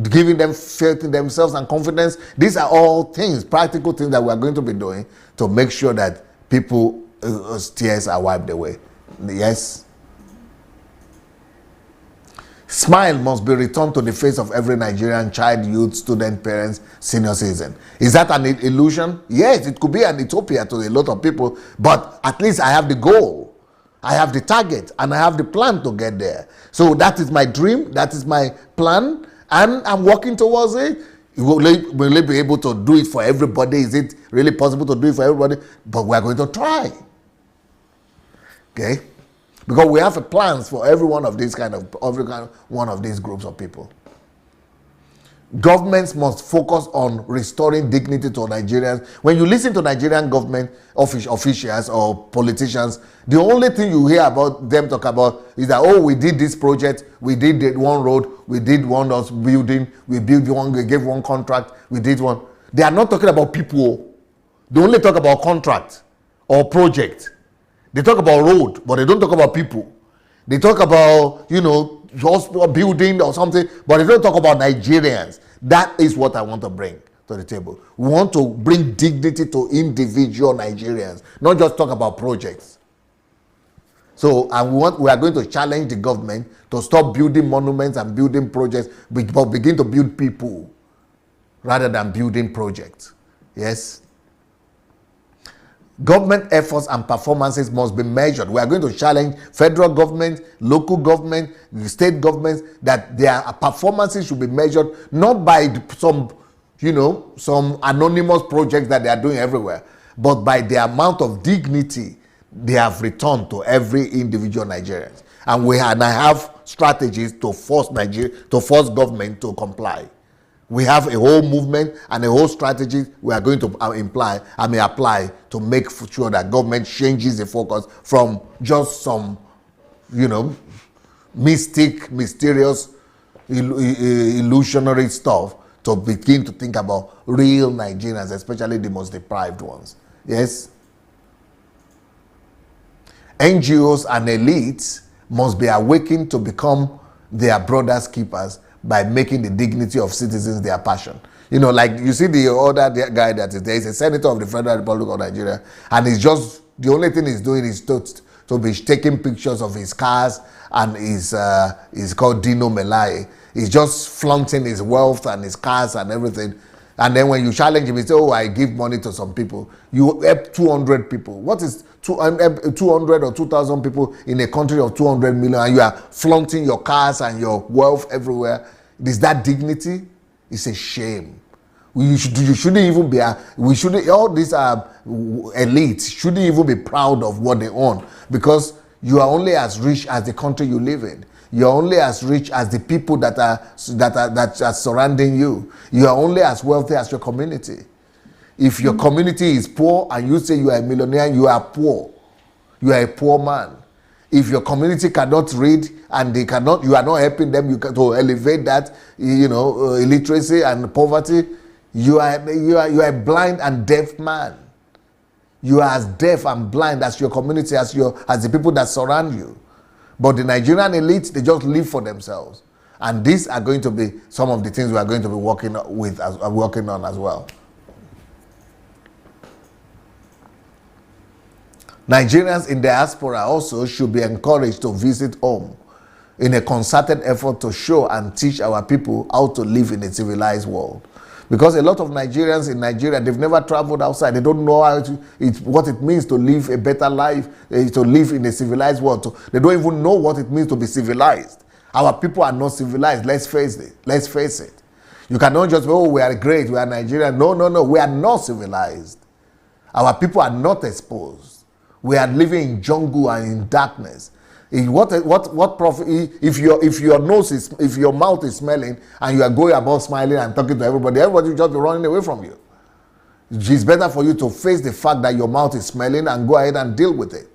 giving them faith in themselves and confidence. These are all things, practical things that we are going to be doing to make sure that people tears are wiped away. Yes. Smile must be returned to the face of every Nigerian child, youth, student, parents, senior citizen. Is that an illusion? Yes, it could be an utopia to a lot of people, but at least I have the goal, I have the target, and I have the plan to get there. So that is my dream, that is my plan, and I'm working towards it. Will we be able to do it for everybody? Is it really possible to do it for everybody? But we're going to try. Okay? Because we have plans for every one of these one of these groups of people. Governments must focus on restoring dignity to Nigerians. When you listen to Nigerian government officials or politicians, the only thing you hear about them talk about is that, oh, we did this project, we did one road, we did one building, we built one, we gave one contract, we did one. They are not talking about people. They only talk about contract or project. They talk about road, but they don't talk about people. They talk about, hospital building or something, but they don't talk about Nigerians. That is what I want to bring to the table. We want to bring dignity to individual Nigerians, not just talk about projects. So, and we are going to challenge the government to stop building monuments and building projects, but begin to build people rather than building projects. Yes. Government efforts and performances must be measured. We are going to challenge federal government, local government, state governments, that their performances should be measured not by some anonymous projects that they are doing everywhere, but by the amount of dignity they have returned to every individual Nigerian. And I have strategies to force government to comply. We have a whole movement and a whole strategy we are going to apply to make sure that government changes the focus from just some, mysterious, illusionary stuff to begin to think about real Nigerians, especially the most deprived ones. Yes? NGOs and elites must be awakened to become their brother's keepers by making the dignity of citizens their passion. Like you see the other guy that is there, he's a senator of the Federal Republic of Nigeria, and he's just, the only thing he's doing is to be taking pictures of his cars, and he's called Dino Melai. He's just flaunting his wealth and his cars and everything. And then when you challenge him, he says, oh, I give money to some people. You help 200 people. What is 200 or 2,000 people in a country of 200 million, and you are flaunting your cars and your wealth everywhere? Is that dignity? It's a shame. All these elites shouldn't even be proud of what they own, because you are only as rich as the country you live in. You're only as rich as the people that are surrounding you. You are only as wealthy as your community. If your community is poor and you say you are a millionaire, you are poor. You are a poor man. If your community cannot read and you are not helping them to elevate that, illiteracy and poverty, you are a blind and deaf man. You are as deaf and blind as your community, as the people that surround you. But the Nigerian elite, they just live for themselves. And these are going to be some of the things we are going to be working on as well. Nigerians in diaspora also should be encouraged to visit home in a concerted effort to show and teach our people how to live in a civilized world. Because a lot of Nigerians in Nigeria, they've never traveled outside. They don't know what it means to live a better life, to live in a civilized world. They don't even know what it means to be civilized. Our people are not civilized. Let's face it. You cannot just say, oh, we are great, we are Nigerian. No. We are not civilized. Our people are not exposed. We are living in jungle and in darkness. What profit if your mouth is smelling and you are going about smiling and talking to everybody will just be running away from you. It's better for you to face the fact that your mouth is smelling and go ahead and deal with it.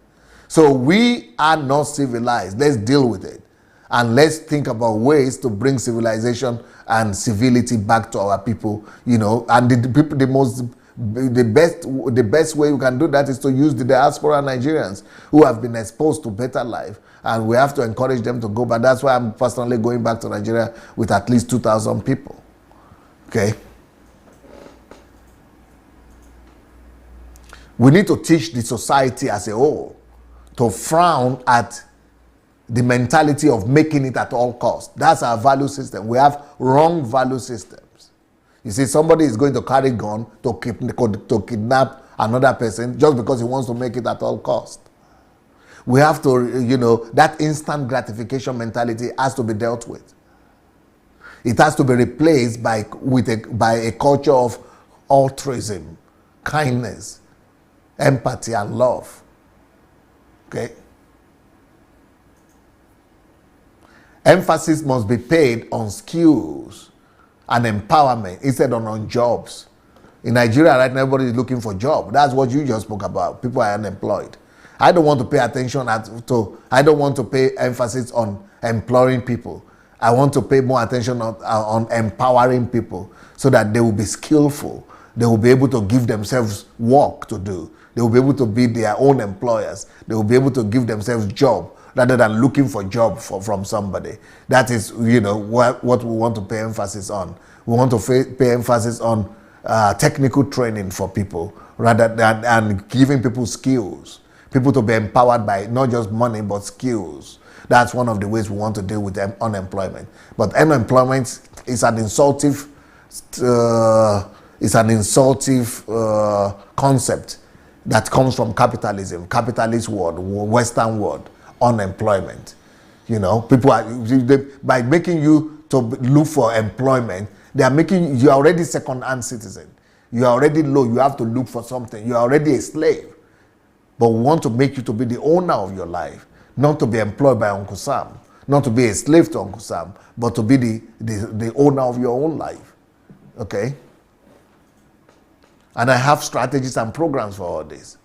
So we are not civilized. Let's deal with it, and let's think about ways to bring civilization and civility back to our people. And the best way we can do that is to use the diaspora Nigerians who have been exposed to better life, and we have to encourage them to go back. That's why I'm personally going back to Nigeria with at least 2,000 people. Okay. We need to teach the society as a whole to frown at the mentality of making it at all costs. That's our value system. We have wrong value systems. You see, somebody is going to carry a gun to kidnap another person just because he wants to make it at all costs. We have to, that instant gratification mentality has to be dealt with. It has to be replaced by a culture of altruism, kindness, empathy, and love. Okay? Emphasis must be paid on skills and empowerment instead of on jobs. In Nigeria right now, everybody is looking for a job. That's what you just spoke about. People are unemployed. I don't want to pay attention I don't want to pay emphasis on employing people. I want to pay more attention on empowering people so that they will be skillful. They will be able to give themselves work to do. They will be able to be their own employers. They will be able to give themselves job rather than looking for job from somebody. That is, what we want to pay emphasis on. We want to pay emphasis on technical training for people rather than and giving people skills. People to be empowered by not just money but skills. That's one of the ways we want to deal with unemployment. But unemployment is an insultive concept that comes from capitalism, capitalist world, Western world, unemployment. People are, by making you to look for employment, they are making you already second-hand citizen. You are already low. You have to look for something. You are already a slave. But we want to make you to be the owner of your life, not to be employed by Uncle Sam, not to be a slave to Uncle Sam, but to be the owner of your own life. Okay? And I have strategies and programs for all this.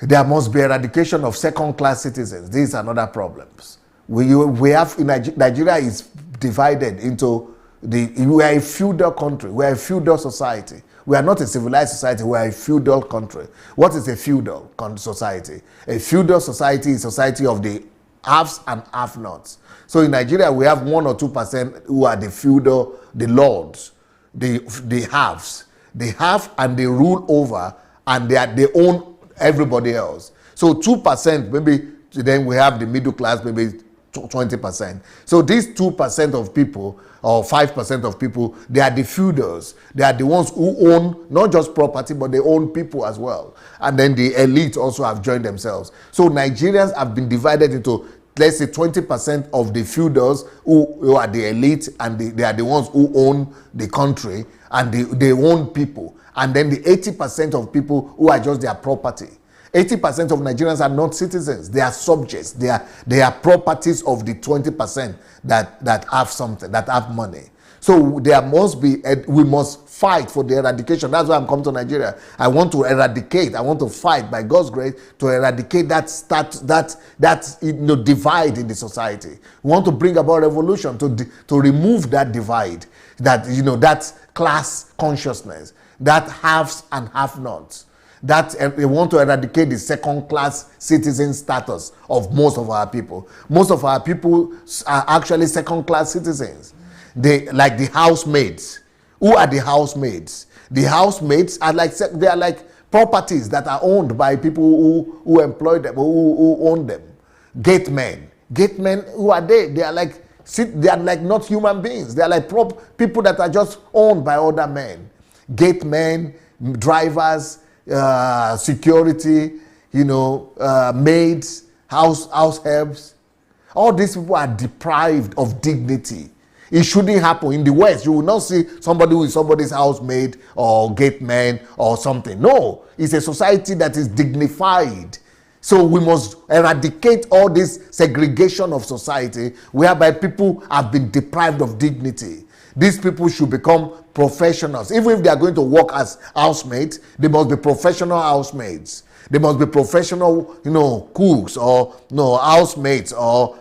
There must be eradication of second-class citizens. These are other problems. We have Nigeria is divided into we are a feudal country. We are a feudal society. We are not a civilized society. We are a feudal country. What is a feudal society? A feudal society is a society of the haves and have-nots. So in Nigeria, we have 1 or 2% who are the feudal, the lords, the haves. They have and they rule over, and they own everybody else. So 2%, maybe then we have the middle class, maybe 20%. So these 2% of people or 5% of people, they are the feudals. They are the ones who own not just property, but they own people as well. And then the elite also have joined themselves. So Nigerians have been divided into, let's say, 20% of the feudals who are the elite, and they are the ones who own the country, and they own people. And then the 80% of people who are just their property. 80% of Nigerians are not citizens. They are subjects. They are properties of the 20% that have something, that have money. So there must be, we must fight for the eradication. That's why I'm coming to Nigeria. I want to eradicate. I want to fight by God's grace to eradicate that divide in the society. We want to bring about revolution to remove that divide, that class consciousness, that haves and have-nots. That they want to eradicate the second-class citizen status of most of our people. Most of our people are actually second-class citizens. Like the housemaids. Who are the housemaids? The housemaids are like properties that are owned by people who employ them, who own them. Gate men. Gate men, who are they? They are like not human beings. They are like people that are just owned by other men. Gate men, drivers, security, maids, house helps. All these people are deprived of dignity. It shouldn't happen. In the West, you will not see somebody who is somebody's housemaid or gate man or something. No, it's a society that is dignified. So we must eradicate all this segregation of society whereby people have been deprived of dignity. These people should become professionals. Even if they are going to work as housemaids, they must be professional housemaids. They must be professional, cooks or housemaids or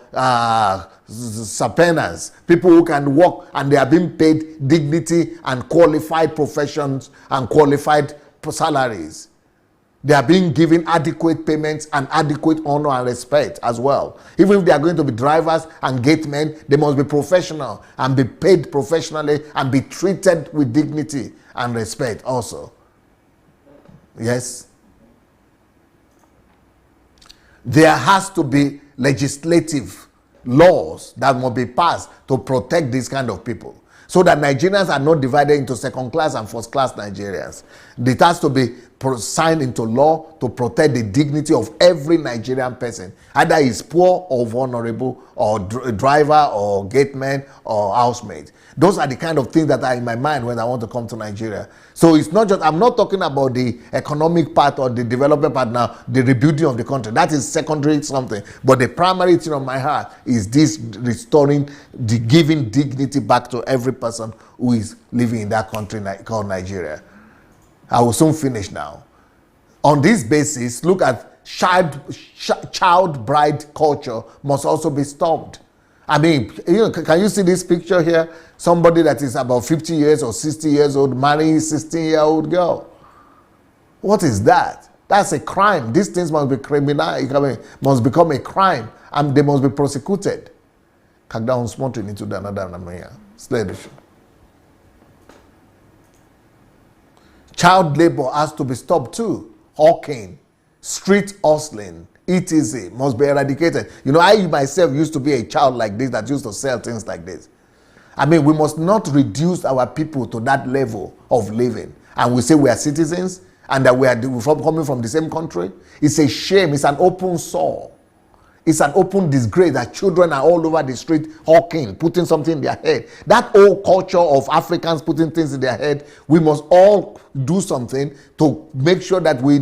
sapenas, people who can work and they are being paid dignity and qualified professions and qualified salaries. They are being given adequate payments and adequate honor and respect as well. Even if they are going to be drivers and gatemen, they must be professional and be paid professionally and be treated with dignity and respect also. Yes? There has to be legislative laws that must be passed to protect these kind of people, so that Nigerians are not divided into second class and first class Nigerians. It has to be signed into law to protect the dignity of every Nigerian person, either he's poor or vulnerable, or driver or gateman or housemaid. Those are the kind of things that are in my mind when I want to come to Nigeria. So it's not just, I'm not talking about the economic part or the development part now, the rebuilding of the country. That is secondary something. But the primary thing on my heart is this restoring, giving dignity back to every person who is living in that country called Nigeria. I will soon finish now. On this basis, look at child bride culture must also be stopped. I mean, can you see this picture here? Somebody that is about 50 years or 60 years old marrying a 16-year-old girl. What is that? That's a crime. These things must be criminal, must become a crime, and they must be prosecuted. Into another child labor has to be stopped too. Hawking, street hustling, etc. must be eradicated. You know, I myself used to be a child like this that used to sell things like this. I mean, we must not reduce our people to that level of living. And we say we are citizens and that we are coming from the same country. It's a shame. It's an open sore. It's an open disgrace that children are all over the street hawking, putting something in their head. That old culture of Africans putting things in their head, we must all do something to make sure that we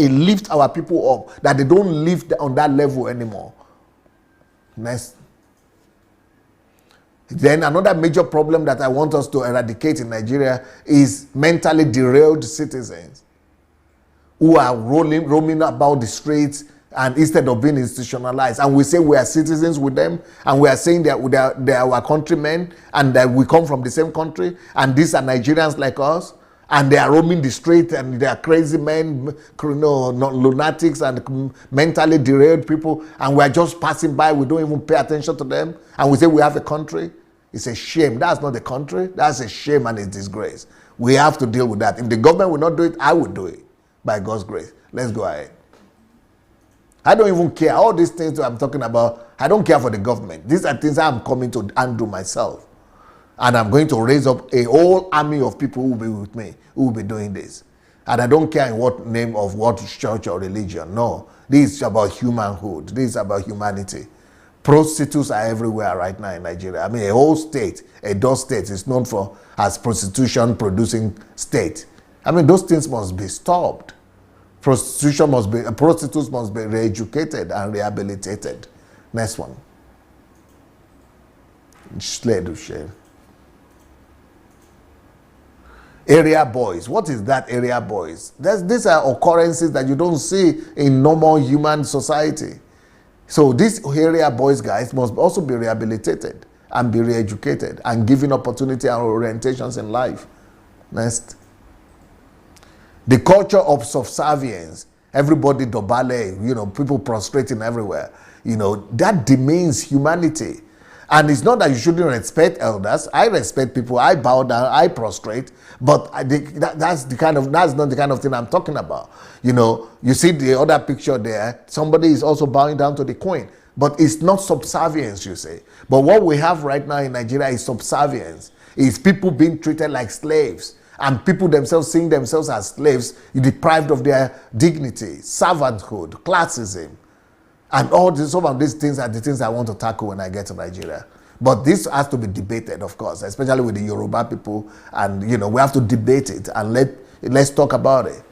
lift our people up, that they don't live on that level anymore. Next. Then another major problem that I want us to eradicate in Nigeria is mentally derailed citizens who are roaming about the streets, and instead of being institutionalized, and we say we are citizens with them, and we are saying that they are our countrymen, and that we come from the same country, and these are Nigerians like us, and they are roaming the street, and they are crazy men, lunatics, and mentally derailed people, and we are just passing by. We don't even pay attention to them, and we say we have a country. It's a shame. That's not a country. That's a shame and a disgrace. We have to deal with that. If the government will not do it, I will do it by God's grace. Let's go ahead. I don't even care. All these things that I'm talking about, I don't care for the government. These are things I'm coming to undo myself. And I'm going to raise up a whole army of people who will be with me, who will be doing this. And I don't care in what name of what church or religion. No. This is about humanhood. This is about humanity. Prostitutes are everywhere right now in Nigeria. I mean, a whole state, Edo State, is known for as prostitution-producing state. I mean, those things must be stopped. Prostitutes must be re-educated and rehabilitated. Next one. Area boys. What is that, area boys? These are occurrences that you don't see in normal human society. So these area boys, guys, must also be rehabilitated and be re-educated and given opportunity and orientations in life. Next. The culture of subservience, everybody dobale, people prostrating everywhere, that demeans humanity. And it's not that you shouldn't respect elders. I respect people. I bow down. I prostrate. But that's not the kind of thing I'm talking about. You see the other picture there. Somebody is also bowing down to the queen. But it's not subservience, you say. But what we have right now in Nigeria is subservience. It's people being treated like slaves. And people themselves seeing themselves as slaves, deprived of their dignity, servanthood, classism. And some of these things are the things I want to tackle when I get to Nigeria. But this has to be debated, of course, especially with the Yoruba people. And, we have to debate it and let's talk about it.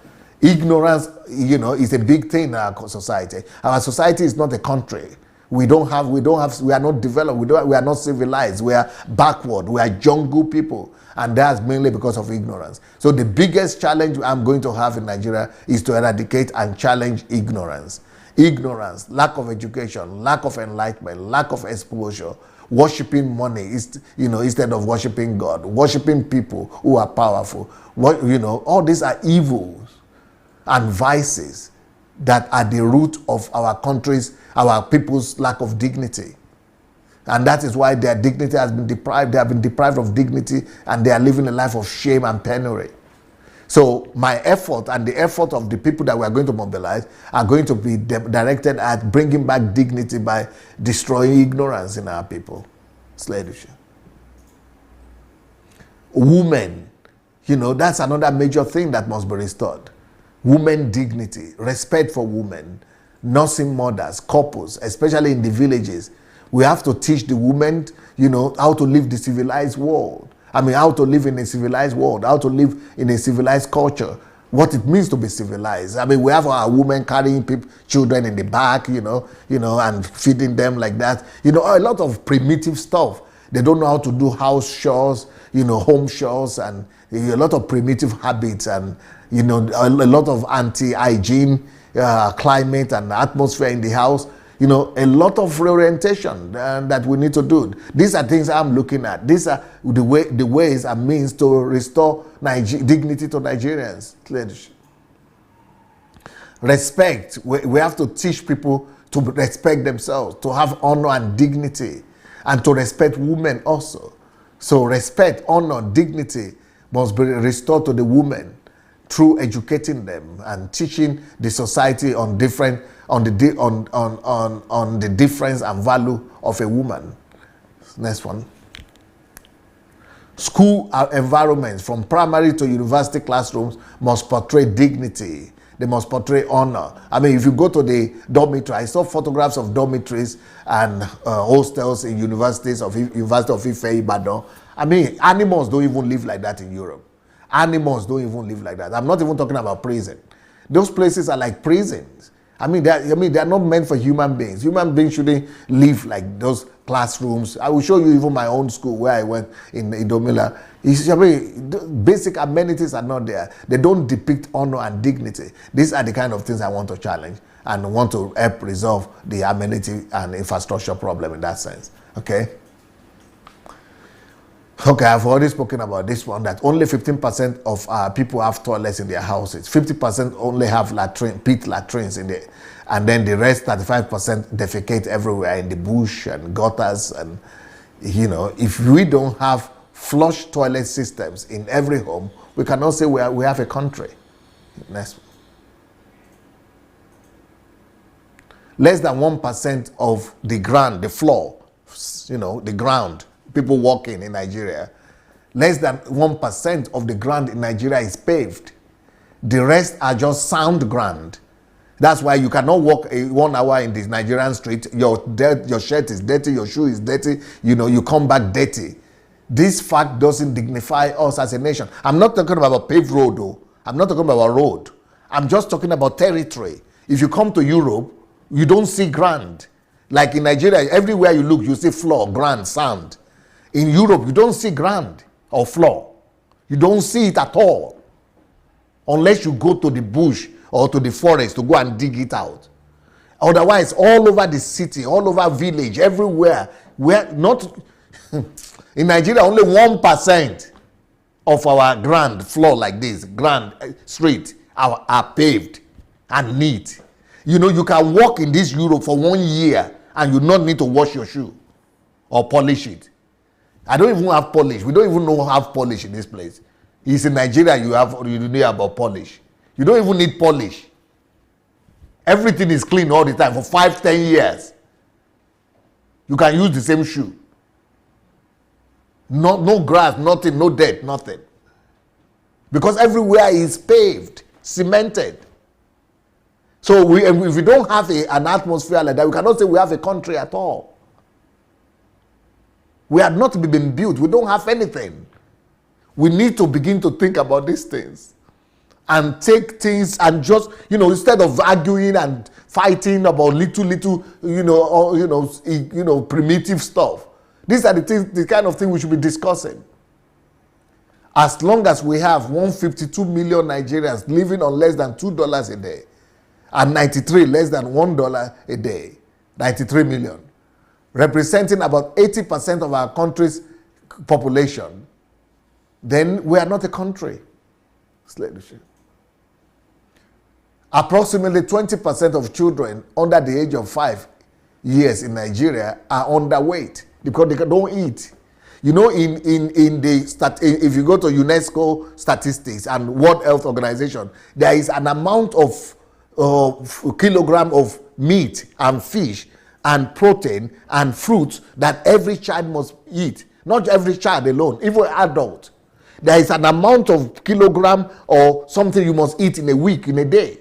Ignorance, is a big thing in our society. Our society is not a country. We are not developed. We are not civilized. We are backward. We are jungle people. And that's mainly because of ignorance. So the biggest challenge I'm going to have in Nigeria is to eradicate and challenge ignorance. Ignorance, lack of education, lack of enlightenment, lack of exposure, worshiping money instead of worshiping God, worshiping people who are powerful. All these are evils and vices that are the root of our people's lack of dignity. And that is why their dignity has been deprived. They have been deprived of dignity, and they are living a life of shame and penury. So my effort and the effort of the people that we are going to mobilize are going to be directed at bringing back dignity by destroying ignorance in our people. Slavery. Women, You know, that's another major thing that must be restored. Women dignity, respect for women, nursing mothers, couples, especially in the villages. We have to teach the women, you know, how to live the civilized world. I mean, how to live in a civilized world, how to live in a civilized culture, what it means to be civilized. I mean, we have our women carrying children in the back, you know, and feeding them like that. You know, a lot of primitive stuff. They don't know how to do house chores, you know, home chores, and a lot of primitive habits, and, you know, a lot of anti-hygiene, climate and atmosphere in the house. You know, a lot of reorientation that we need to do. These are things I'm looking at. These are the ways and means to restore dignity to Nigerians. Respect. We have to teach people to respect themselves, to have honor and dignity, and to respect women also. So respect, honor, dignity must be restored to the women through educating them and teaching the society on the difference and value of a woman. Next one. School environments from primary to university classrooms must portray dignity. They must portray honor. I mean, if you go to the dormitory, I saw photographs of dormitories and hostels in universities of University of Ife, Ibadan. I mean, animals don't even live like that in Europe. Animals don't even live like that. I'm not even talking about prison. Those places are like prisons. I mean, they're not meant for human beings. Human beings shouldn't live like those classrooms. I will show you even my own school where I went in Idomila. I mean, basic amenities are not there. They don't depict honor and dignity. These are the kind of things I want to challenge and want to help resolve the amenity and infrastructure problem in that sense. Okay? Okay, I've already spoken about this one, that only 15% of people have toilets in their houses. 50% only have pit latrines in there. And then the rest, 35%, defecate everywhere in the bush and gutters. And, you know, if we don't have flush toilet systems in every home, we cannot say we have a country. Next one. Less than 1% of the ground, the floor, you know, the ground, people walking in Nigeria, less than 1% of the ground in Nigeria is paved. The rest are just sound ground. That's why you cannot walk 1 hour in this Nigerian street. Your shirt is dirty, your shoe is dirty, you know, you come back dirty. This fact doesn't dignify us as a nation. I'm not talking about a paved road, though. I'm not talking about a road. I'm just talking about territory. If you come to Europe, you don't see ground. Like in Nigeria, everywhere you look, you see floor, ground, sand. In Europe, you don't see ground or floor. You don't see it at all. Unless you go to the bush or to the forest to go and dig it out. Otherwise, all over the city, all over village, everywhere, we're not... In Nigeria, only 1% of our ground floor like this, ground street, are paved and neat. You know, you can walk in this Europe for 1 year and you not need to wash your shoe or polish it. I don't even have polish. We don't even know how to have polish in this place. It's in Nigeria you know about polish. You don't even need polish. Everything is clean all the time for 5-10 years. You can use the same shoe. No grass, nothing, no dirt, nothing. Because everywhere is paved, cemented. So if we don't have an atmosphere like that, we cannot say we have a country at all. We have not been built. We don't have anything. We need to begin to think about these things and take things and just, you know, instead of arguing and fighting about little, primitive stuff. These are the things, the kind of thing we should be discussing. As long as we have 152 million Nigerians living on less than $2 a day, and 93 less than $1 a day, 93 million, representing about 80% of our country's population, then we are not a country. Approximately 20% of children under the age of 5 years in Nigeria are underweight because they don't eat. You know, if you go to UNESCO statistics and World Health Organization, there is an amount of kilogram of meat and fish and protein and fruits that every child must eat. Not every child alone, even adult. There is an amount of kilogram or something you must eat in a week, in a day.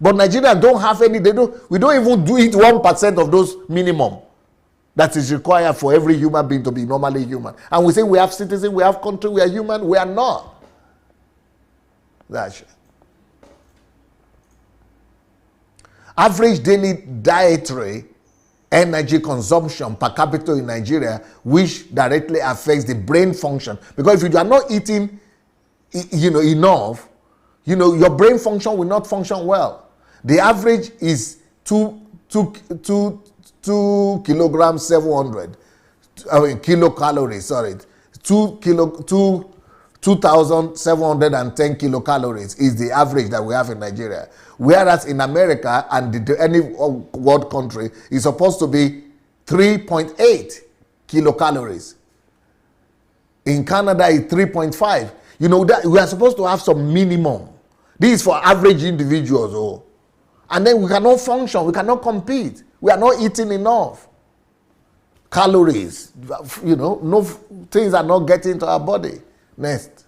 But Nigerians don't have any, we don't even do it 1% of those minimum that is required for every human being to be normally human. And we say we have citizens, we have country, we are human. We are not. That's it. Average daily dietary energy consumption per capita in Nigeria, which directly affects the brain function. Because if you are not eating, enough, your brain function will not function well. The average is 2 kilograms 700. Kilocalories. Sorry, 2,710 kilocalories is the average that we have in Nigeria. Whereas in America and any world country is supposed to be 3.8 kilocalories. In Canada, it's 3.5. That we are supposed to have some minimum. This is for average individuals. Oh. And then we cannot function. We cannot compete. We are not eating enough calories. No things are not getting to our body. Next.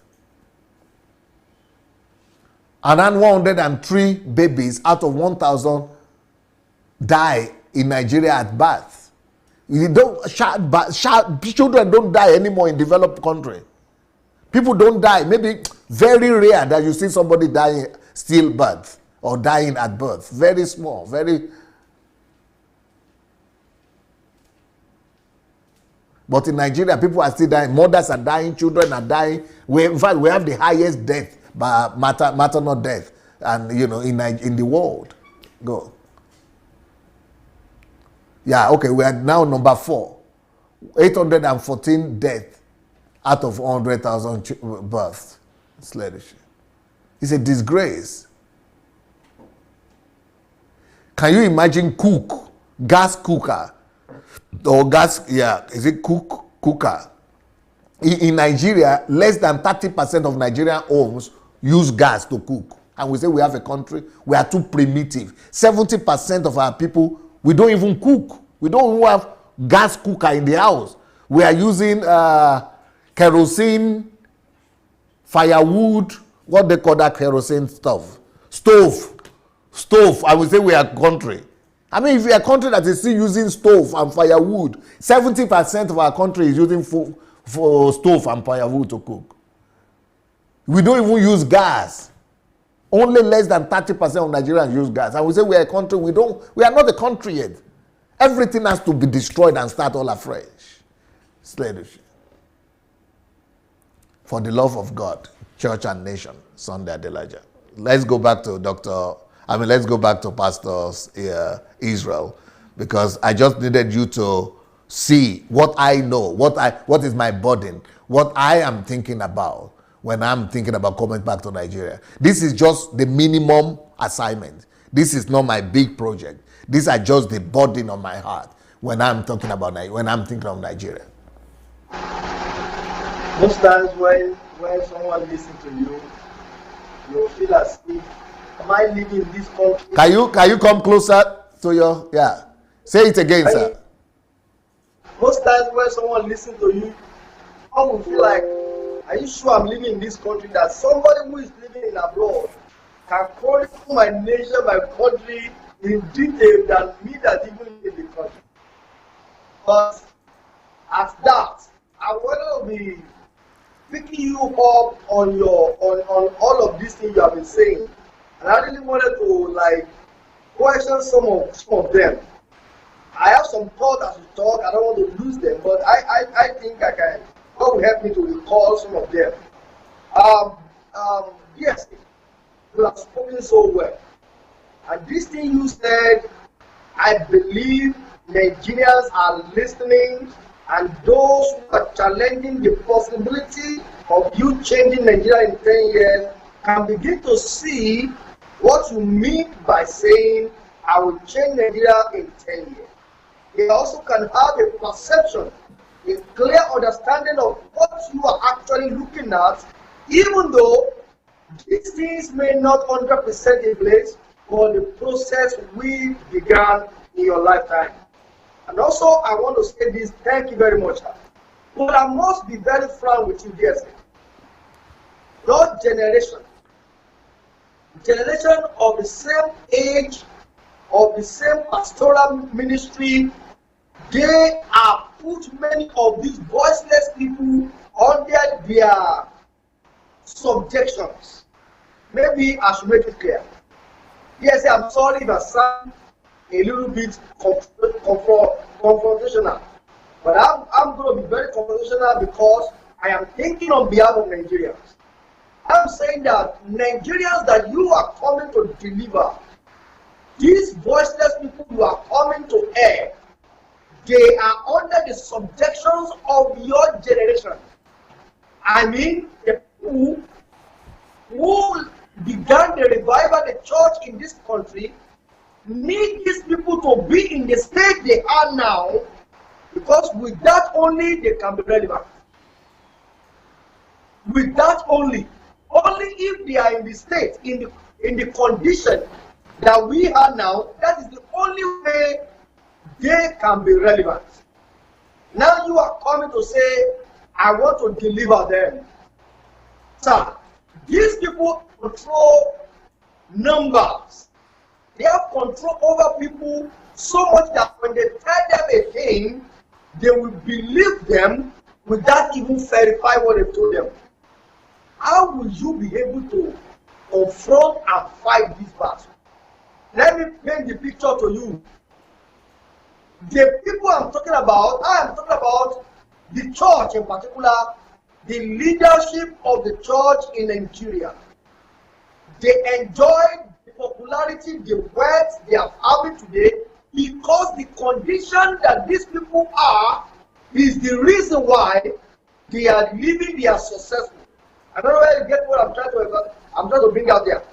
Around 103 babies out of 1,000 die in Nigeria at birth. Children don't die anymore in developed country. People don't die. Maybe very rare that you see somebody dying stillbirth or dying at birth. Very small. But in Nigeria, people are still dying. Mothers are dying. Children are dying. In fact, we have the highest death by maternal death, and in the world. Go. Yeah. Okay. We are now number 4. 814 deaths out of 100,000 births. It's a disgrace. Can you imagine gas cooker? Or gas, is it cooker? In Nigeria, less than 30% of Nigerian homes use gas to cook. And we say we have a country, we are too primitive. 70% of our people, we don't even cook. We don't even have gas cooker in the house. We are using kerosene, firewood, what they call that kerosene stuff? Stove. I would say we are a country. I mean, if we are a country that is still using stove and firewood, 70% of our country is using for stove and firewood to cook. We don't even use gas. Only less than 30% of Nigerians use gas. And we say we are a country, we are not a country yet. Everything has to be destroyed and start all afresh. Slavery. For the love of God, church and nation, Sunday Adelaja. Let's go back to Pastor Israel, because I just needed you to see what I know, what is my burden, what I am thinking about when I'm thinking about coming back to Nigeria. This is just the minimum assignment. This is not my big project. These are just the burden on my heart when I'm thinking of Nigeria. Most times when someone listens to you, you feel as if, am I living in this country? Can you come closer to your, say it again, sir. Most times when someone listens to you, I will feel like, are you sure I'm living in this country? That somebody who is living in abroad can chronicle my nation, my country in detail than me that even live in the country. But at that, I want to be picking you up on all of these things you have been saying. And I really wanted to question some of them. I have some thoughts as we talk. I don't want to lose them, but I think I can. God will help me to recall some of them. Yes, you have spoken so well. And this thing you said, I believe Nigerians are listening, and those who are challenging the possibility of you changing Nigeria in 10 years can begin to see what you mean by saying, I will change Nigeria in 10 years. They also can have a perception, a clear understanding of what you are actually looking at, even though these things may not 100% in place for the process we began in your lifetime. And also, I want to say this, thank you very much. But I must be very frank with you, dear. Your generation of the same age, of the same pastoral ministry, they have put many of these voiceless people under their subjections. Maybe I should make it clear. Yes, I'm sorry if I sound a little bit confrontational, but I'm going to be very confrontational because I am thinking on behalf of Nigerians. I'm saying that Nigerians that you are coming to deliver, these voiceless people you are coming to air, they are under the subjections of your generation. I mean, the people who began the revival, the church in this country, need these people to be in the state they are now, because with that only they can be relevant. With that only if they are in the state, in the condition that we are now, that is the only way they can be relevant. Now you are coming to say, I want to deliver them. Sir, these people control numbers. They have control over people so much that when they tell them a thing, they will believe them without even verify what they told them. How will you be able to confront and fight this battle? Let me paint the picture to you. The people I am talking about the church in particular, the leadership of the church in Nigeria. They enjoy the popularity, the wealth they are having today because the condition that these people are is the reason why they are living, they are successful. I don't know where you get what I'm trying to bring out there.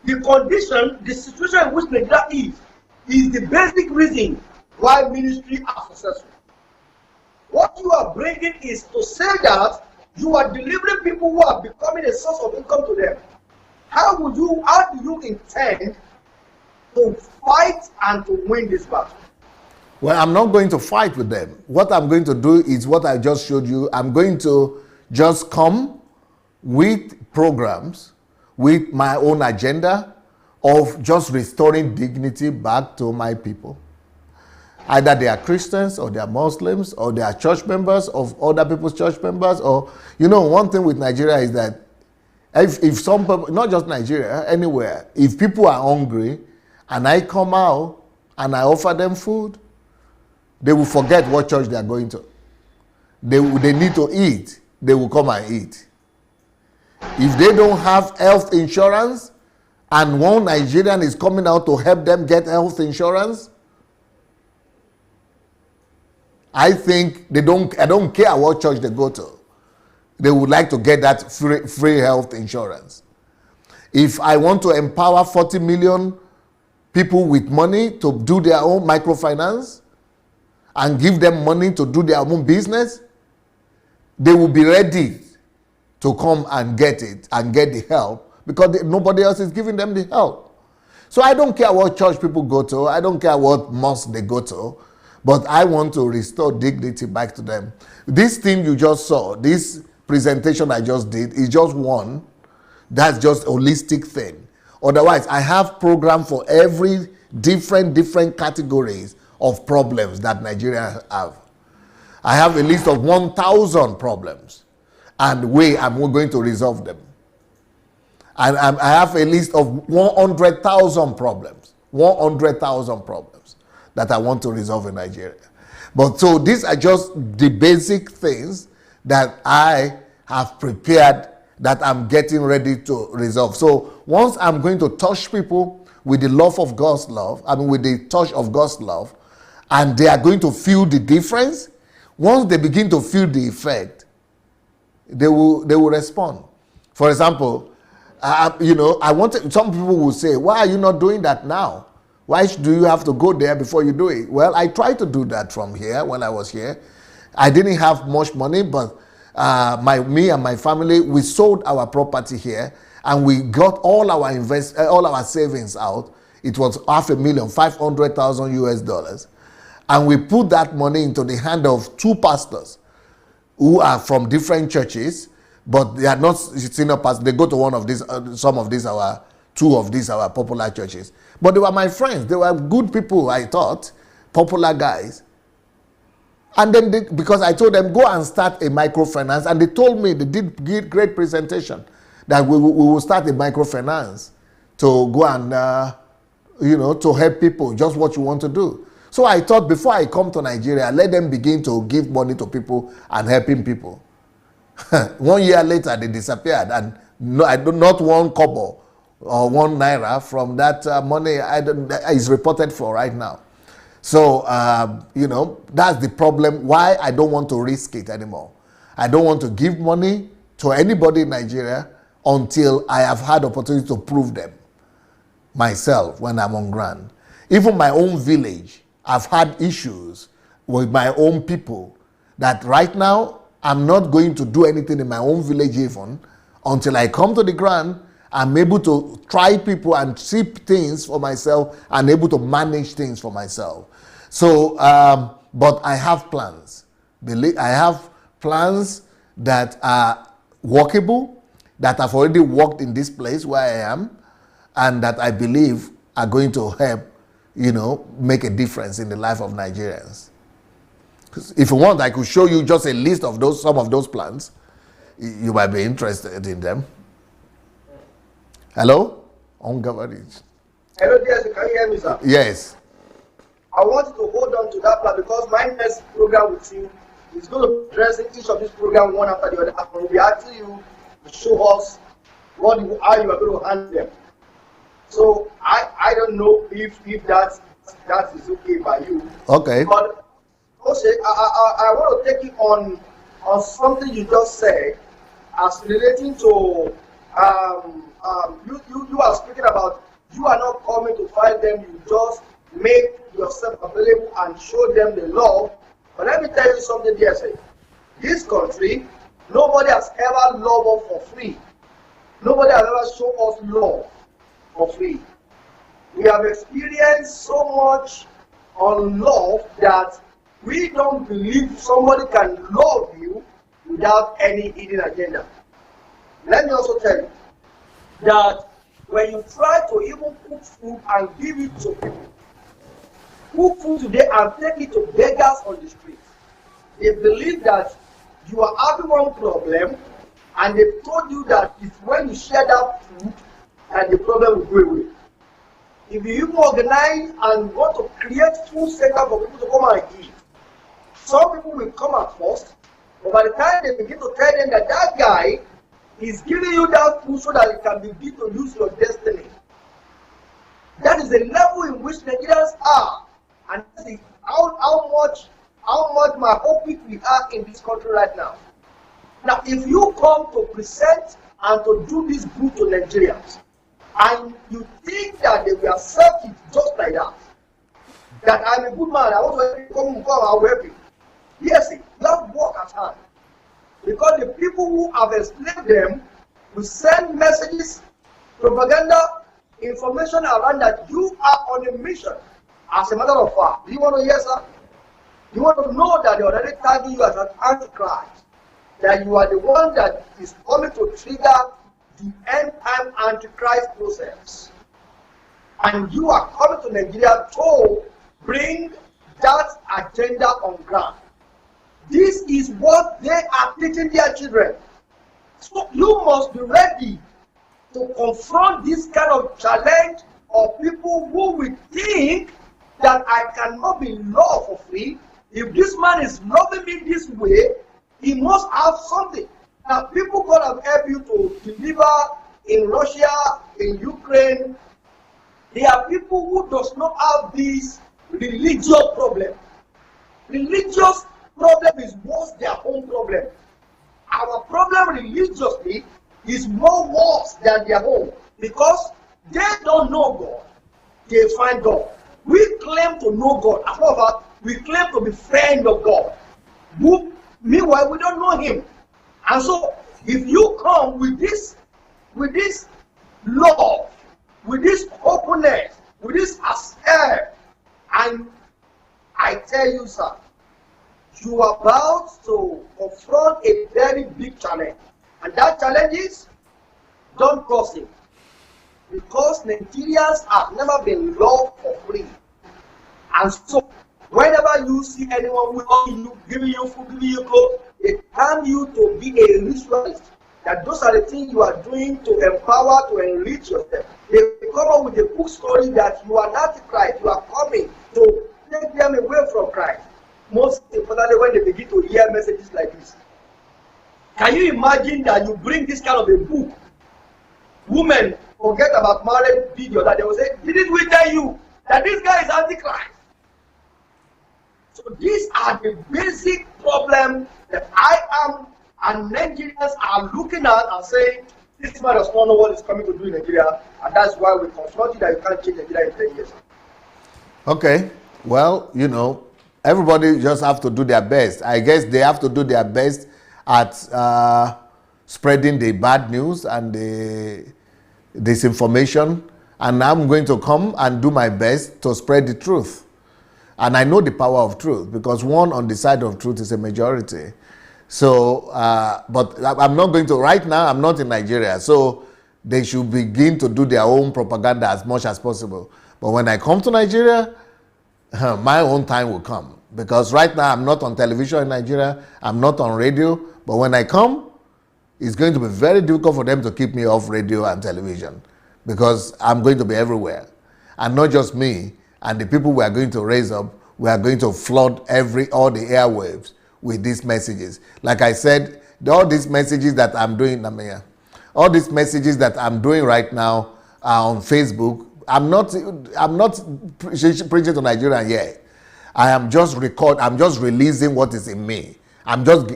The condition, the situation in which Nigeria is the basic reason why ministry are successful. What you are bringing is to say that you are delivering people who are becoming a source of income to them. How do you intend to fight and to win this battle? Well, I'm not going to fight with them. What I'm going to do is what I just showed you. I'm going to just come with programs, with my own agenda of just restoring dignity back to my people. Either they are Christians or they are Muslims or they are church members of other people's church members. Or, you know, one thing with Nigeria is that if some people, not just Nigeria, anywhere, if people are hungry and I come out and I offer them food, they will forget what church they are going to. They need to eat, they will come and eat. If they don't have health insurance and one Nigerian is coming out to help them get health insurance, I think I don't care what church they go to. They would like to get that free health insurance. If I want to empower 40 million people with money to do their own microfinance and give them money to do their own business, they will be ready to come and get it and get the help because nobody else is giving them the help. So I don't care what church people go to. I don't care what mosque they go to. But I want to restore dignity back to them. This thing you just saw, this presentation I just did, is just one. That's just a holistic thing. Otherwise, I have program for every different categories of problems that Nigeria have. I have a list of 1,000 problems and way I'm going to resolve them. And I have a list of 100,000 problems. 100,000 problems that I want to resolve in Nigeria. But so these are just the basic things that I have prepared that I'm getting ready to resolve. So once I'm going to touch people with the love of God's love, with the touch of God's love, and they are going to feel the difference, once they begin to feel the effect, they will respond. For example, I wanted, some people will say, why are you not doing that now? Why do you have to go there before you do it? Well, I tried to do that from here when I was here. I didn't have much money, but me and my family, we sold our property here and we got all our savings out. It was $500,000, 500,000 US dollars. And we put that money into the hand of two pastors who are from different churches, but they are not senior pastors. They go to one of these, some of these two of these our popular churches. But they were my friends. They were good people, I thought, popular guys. And then because I told them, go and start a microfinance, and they told me, they did great presentation, that we will start a microfinance to go and, to help people, just what you want to do. So I thought before I come to Nigeria, let them begin to give money to people and helping people. 1 year later, they disappeared, and not one kobo or 1 naira from that money is reported for right now. So, that's the problem, why I don't want to risk it anymore. I don't want to give money to anybody in Nigeria until I have had opportunity to prove them myself when I'm on ground. Even my own village, I've had issues with my own people that right now I'm not going to do anything in my own village even until I come to the ground. I'm able to try people and see things for myself and able to manage things for myself. So, but I have plans. I have plans that are workable, that have already worked in this place where I am, and that I believe are going to help, make a difference in the life of Nigerians. If you want, I could show you just a list of some of those plans. You might be interested in them. Hello? Hello, yes, can you hear me, sir? Yes. I want you to hold on to that plan because my next program with you is going to be addressing each of these programs one after the other. And we'll be asking you to show us how you are going to handle them. So I don't know if that is okay by you. Okay. But also, I want to take you on something you just said as relating to you are speaking about you are not coming to fight them, you just make yourself available and show them the love. But let me tell you something, dear sir. This country, nobody has ever loved us for free. Nobody has ever shown us love for free. We have experienced so much unlove that we don't believe somebody can love you without any hidden agenda. Let me also tell you that when you try to even cook food and give it to people, cook food today and take it to beggars on the street, they believe that you are having one problem, and they told you that it's when you share that food that the problem will go away. If you even organize and want to create food center for people to come and eat, some people will come at first, but by the time they begin to tell them that that guy is giving you that food so that it can begin to use your destiny. That is the level in which Nigerians are, and this is how much my hope we are in this country right now. Now, if you come to present and to do this good to Nigerians, and you think that they will accept it just like that I'm a good man, I want to come and help you. Yes, you have work at hand. Because the people who have enslaved them will send messages, propaganda, information around that you are on a mission. As a matter of fact, do you want to hear, sir? You want to know that they already tagging you as an antichrist, that you are the one that is coming to trigger the end time antichrist process. And you are coming to Nigeria to bring that agenda on ground. This is what they are teaching their children. So you must be ready to confront this kind of challenge of people who will think that I cannot be loved for free. If this man is loving me this way, he must have something. Now, people could have helped you to deliver in Russia, in Ukraine. There are people who does not have this religious problem. Religious problem is worse their own problem. Our problem religiously is more worse than their own because they don't know God. They find God. We claim to know God. As a matter of fact, we claim to be friend of God. Meanwhile, we don't know Him. And so, if you come with this love, with this openness, with this accept, and I tell you, sir, you are about to confront a very big challenge. And that challenge is, don't gossip. Because Nigerians have never been loved for free. And so, whenever you see anyone who you, giving you food, giving you clothes, they term you to be a ritualist. That those are the things you are doing to empower, to enrich yourself. They come up with a book story that you are not Christ, you are coming to take them away from Christ. Most importantly, when they begin to hear messages like this. Can you imagine that you bring this kind of a book? Women forget about marriage video that they will say, didn't we tell you that this guy is antichrist? So these are the basic problems that I am and Nigerians are looking at and saying, this man does not know what is coming to do in Nigeria, and that's why we confront you that you can't change Nigeria in 10 years. Okay, well, you know, everybody just have to do their best. I guess they have to do their best at spreading the bad news and the disinformation, and I'm going to come and do my best to spread the truth. And I know the power of truth, because one on the side of truth is a majority. So, but I'm not going to, right now, I'm not in Nigeria, so they should begin to do their own propaganda as much as possible. But when I come to Nigeria, my own time will come. Because right now, I'm not on television in Nigeria, I'm not on radio, but when I come, it's going to be very difficult for them to keep me off radio and television, because I'm going to be everywhere. And not just me, and the people we are going to raise up, we are going to flood all the airwaves with these messages. Like I said, all these messages that I'm doing, all these messages that I'm doing right now are on Facebook. I'm not preaching to Nigerians yet. I'm just releasing what is in me. I'm just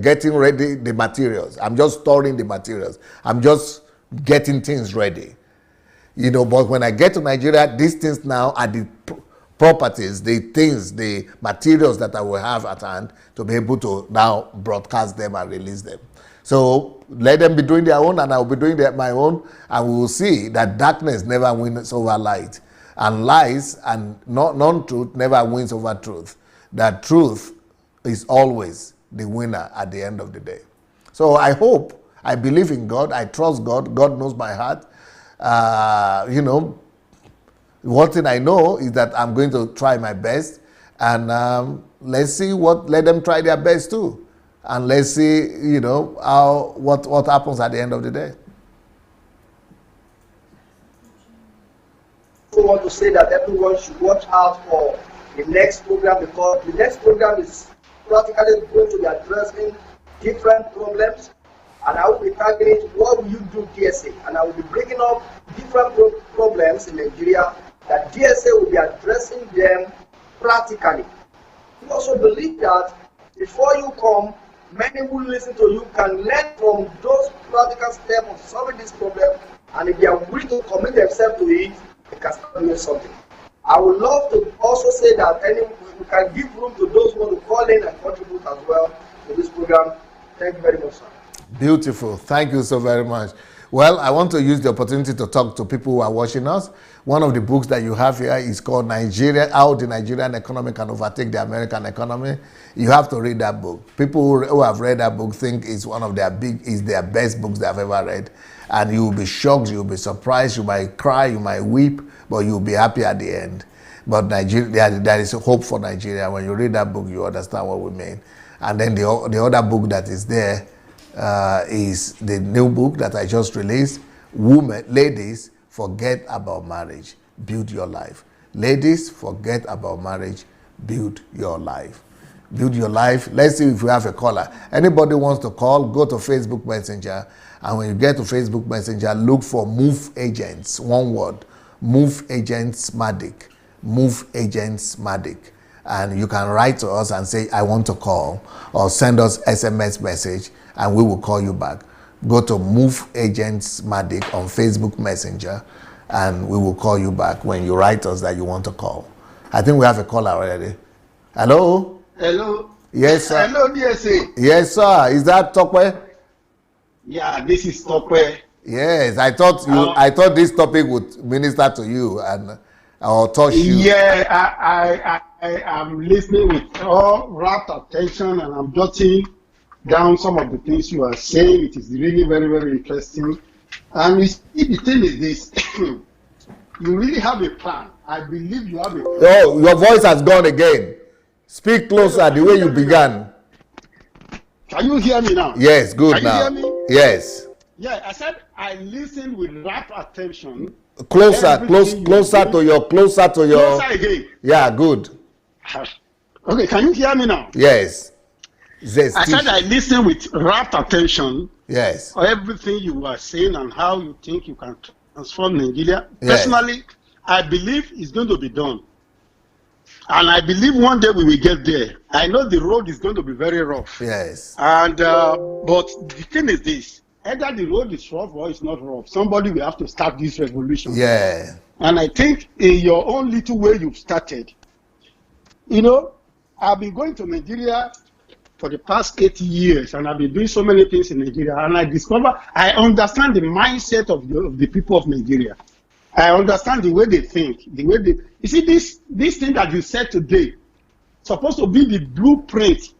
getting ready the materials. I'm just storing the materials. I'm just getting things ready. You know, but when I get to Nigeria, these things now are the properties, the things, the materials that I will have at hand to be able to now broadcast them and release them. So let them be doing their own, and I will be doing my own, and we will see that darkness never wins over light, and lies and non-truth never wins over truth. That truth is always the winner at the end of the day. So I believe in God, I trust God, God knows my heart. You know, one thing I know is that I'm going to try my best, and let's see let them try their best too. And let's see, you know, what happens at the end of the day. I want to say that everyone should watch out for the next program, because the next program is practically going to be addressing different problems, and I will be targeting what will you do DSA, and I will be bringing up different problems in Nigeria that DSA will be addressing them practically. We also believe that before you come, many who listen to you can learn from those practical steps of solving this problem, and if they are willing to commit themselves to it, they can start doing something. I would love to also say that we can give room to those who want to call in and contribute as well to this program. Thank you very much, sir. Beautiful. Thank you so very much. Well, I want to use the opportunity to talk to people who are watching us. One of the books that you have here is called How the Nigerian Economy Can Overtake the American Economy. You have to read that book. People who have read that book think it's one of their best books they've ever read. And you will be shocked, you will be surprised, you might cry, you might weep, but you'll be happy at the end. But Nigeria, there is hope for Nigeria. When you read that book, you understand what we mean. And then the other book that is there is the new book that I just released, Ladies, Forget About Marriage, Build Your Life. Ladies, forget about marriage, build your life. Build your life. Let's see if we have a caller. Anybody wants to call, go to Facebook Messenger, and when you get to Facebook Messenger, look for Move Agents, one word, Move Agents Matic, Move Agents Matic. And you can write to us and say, I want to call, or send us SMS message, and we will call you back. Go to Move Agents Matic on Facebook Messenger, and we will call you back when you write us that you want to call. I think we have a caller already. Hello? Hello? Yes, sir. Hello, DSA. Yes, sir. Is that Tokwe? Yeah, this is Tokwe. Yes, I thought this topic would minister to you, and or touch you? Yeah, I am listening with all rapt attention, and I'm jotting down some of the things you are saying. It is really very, very interesting. And you see, the thing is this: you really have a plan. I believe you have a plan. Oh, your voice has gone again. Speak closer the way you began. Can you hear me now? Yes, good Can now. you hear me? Yes. Yeah, I said I listened with rapt attention. Closer to your. Closer again. Yeah, good. Okay, can you hear me now? Yes. I said I listened with rapt attention. Yes. Everything you were saying and how you think you can transform Nigeria. Yes. Personally, I believe it's going to be done. And I believe one day we will get there. I know the road is going to be very rough. Yes. And but the thing is this: either the road is rough or it's not rough. Somebody will have to start this revolution. Yeah. And I think in your own little way you've started. You know, I've been going to Nigeria for the past 80 years, and I've been doing so many things in Nigeria, and I understand the mindset of the people of Nigeria. I understand the way they think, you see, this thing that you said today, supposed to be the blueprint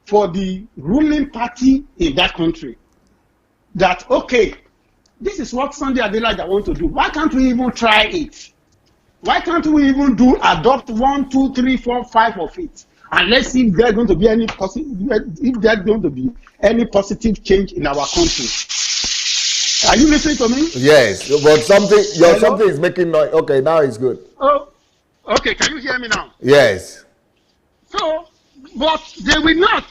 for the ruling party in that country. That, okay, this is what Sunday Adelaja want to do. Why can't we even try it? Why can't we even adopt 1, 2, 3, 4, 5 of it? And let's see if there's going to be any positive change in our country. Are you listening to me? Yes, but something is making noise. Okay, now it's good. Oh, okay. Can you hear me now? Yes. So, but they will not.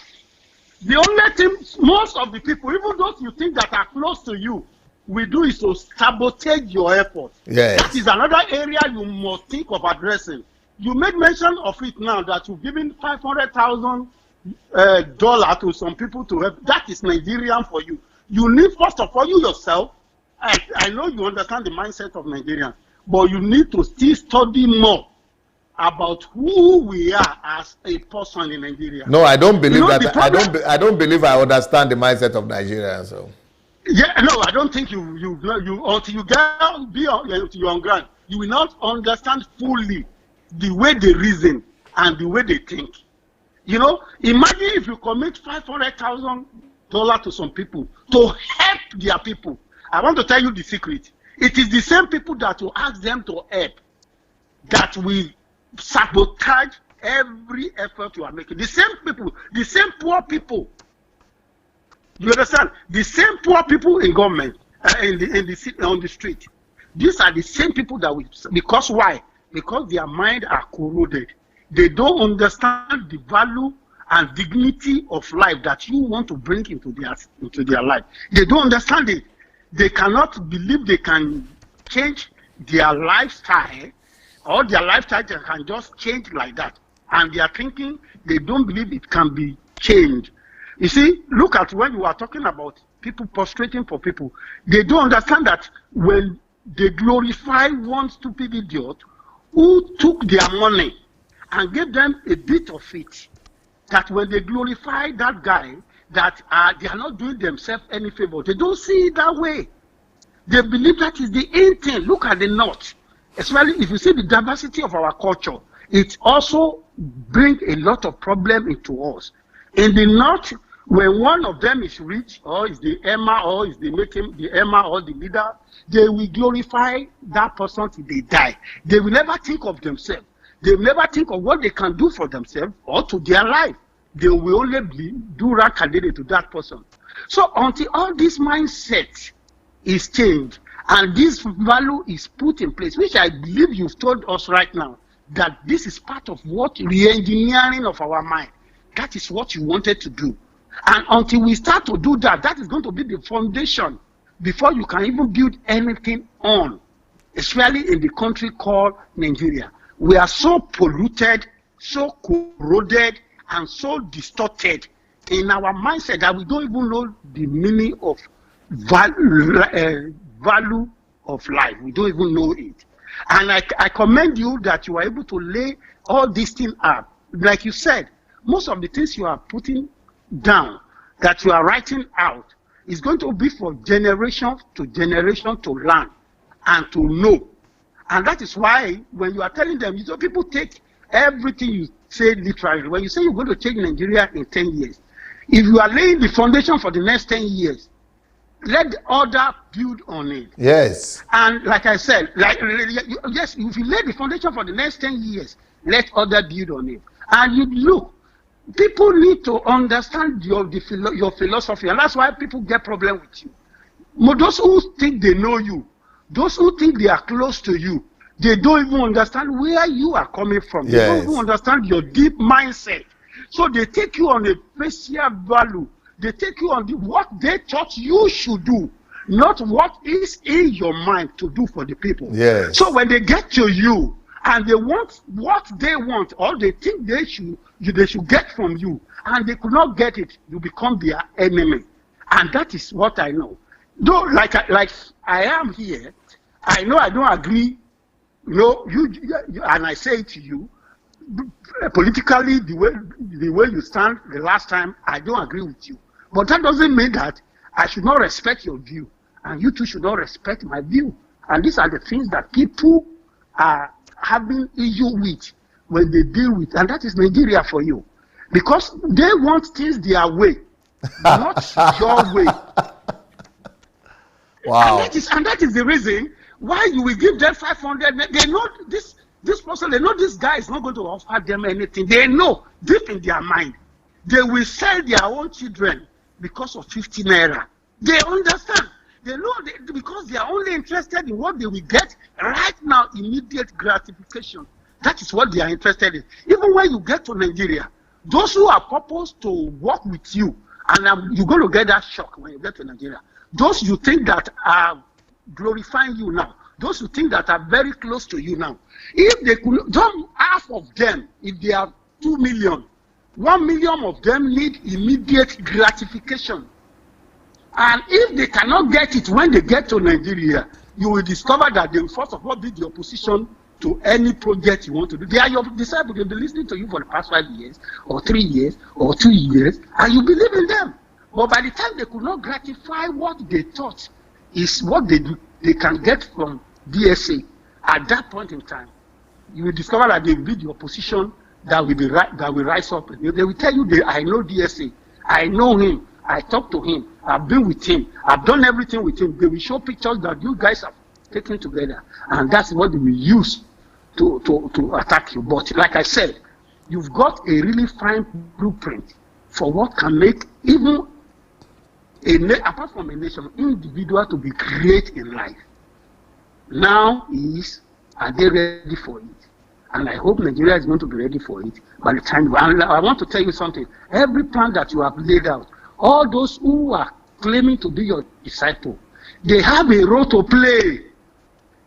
The only thing most of the people, even those you think that are close to you, will do is to sabotage your effort. Yes. That is another area you must think of addressing. You made mention of it now that you've given $500,000 to some people to help. That is Nigerian for you. You need, first of all, you yourself. I know you understand the mindset of Nigerians, but you need to still study more about who we are as a person in Nigeria. No, I don't believe that. I don't believe I understand the mindset of Nigerians. So. Yeah, no, I don't think you until you get you're on ground, you will not understand fully the way they reason and the way they think. You know, imagine if you commit $500,000 to some people to help their people. I want to tell you the secret. It is the same people that will ask them to help that will sabotage every effort you are making. The same people, the same poor people. You understand? The same poor people in government, on the street. These are the same people that will, because why? Because their mind are corroded. They don't understand the value and dignity of life that you want to bring into their life. They don't understand it. They cannot believe they can change their lifestyle, or their lifestyle can just change like that. And they are thinking, they don't believe it can be changed. You see, look at when you are talking about people prostrating for people. They don't understand that when they glorify one stupid idiot who took their money and gave them a bit of it, that when they glorify that guy, that they are not doing themselves any favor. They don't see it that way. They believe that is the end thing. Look at the North. Especially if you see the diversity of our culture, it also brings a lot of problem into us. In the North, when one of them is rich, or is the Emma, or is the Emma or the leader, they will glorify that person till they die. They will never think of themselves. They will never think of what they can do for themselves or to their life. They will only do right candidate to that person. So until all this mindset is changed and this value is put in place, which I believe you've told us right now, that this is part of what re-engineering of our mind. That is what you wanted to do. And until we start to do that, that is going to be the foundation before you can even build anything on, especially in the country called Nigeria. We are so polluted, so corroded, and so distorted in our mindset that we don't even know the meaning of value of life. We don't even know it. And I commend you that you are able to lay all these things up. Like you said, most of the things you are putting down, that you are writing out, is going to be for generation to learn and to know. And that is why when you are telling them, you know, people take everything you say literally. When you say you're going to change Nigeria in 10 years, if you are laying the foundation for the next 10 years, let the other build on it. Yes. And like I said, yes, if you lay the foundation for the next 10 years, let other build on it. And you look, people need to understand your philosophy, and that's why people get problem with you. Those who think they know you, those who think they are close to you, they don't even understand where you are coming from. They don't even understand your deep mindset. So they take you on a facial value. They take you on what they thought you should do, not what is in your mind to do for the people. Yes. So when they get to you and they want what they want, or they think they should get from you, and they could not get it, you become their enemy. And that is what I know. Though, like I am here, I know I don't agree. You know, and I say it to you, politically, the way you stand the last time, I don't agree with you. But that doesn't mean that I should not respect your view, and you too should not respect my view. And these are the things that people are having issue with when they deal with, and that is Nigeria for you, because they want things their way, not your way. Wow. And that is the reason why you will give them 500. They know this person. They know this guy is not going to offer them anything. They know deep in their mind they will sell their own children because of 50 naira. They understand. They know because they are only interested in what they will get right now, immediate gratification. That is what they are interested in. Even when you get to Nigeria, those who are purposed to work with you, and you're going to get that shock when you get to Nigeria. Those you think that are glorifying you now, those who think that are very close to you now, if they could, half of them, if they are 2 million, 1 million of them need immediate gratification. And if they cannot get it when they get to Nigeria, you will discover that they will first of all be the opposition to any project you want to do. They are your disciples. They've been listening to you for the past 5 years, or 3 years, or 2 years, and you believe in them. But by the time they could not gratify what they thought is what they do, they can get from DSA, at that point in time, you will discover that they will be the opposition that will rise up. They will tell you, I know DSA, I know him, I talk to him, I've been with him, I've done everything with him. They will show pictures that you guys have taken together, and that's what they will use to attack you. But like I said, you've got a really fine blueprint for what can make even apart from a nation, individual to be great in life. Now are they ready for it? And I hope Nigeria is going to be ready for it by the time. And I want to tell you something. Every plan that you have laid out, all those who are claiming to be your disciple, they have a role to play.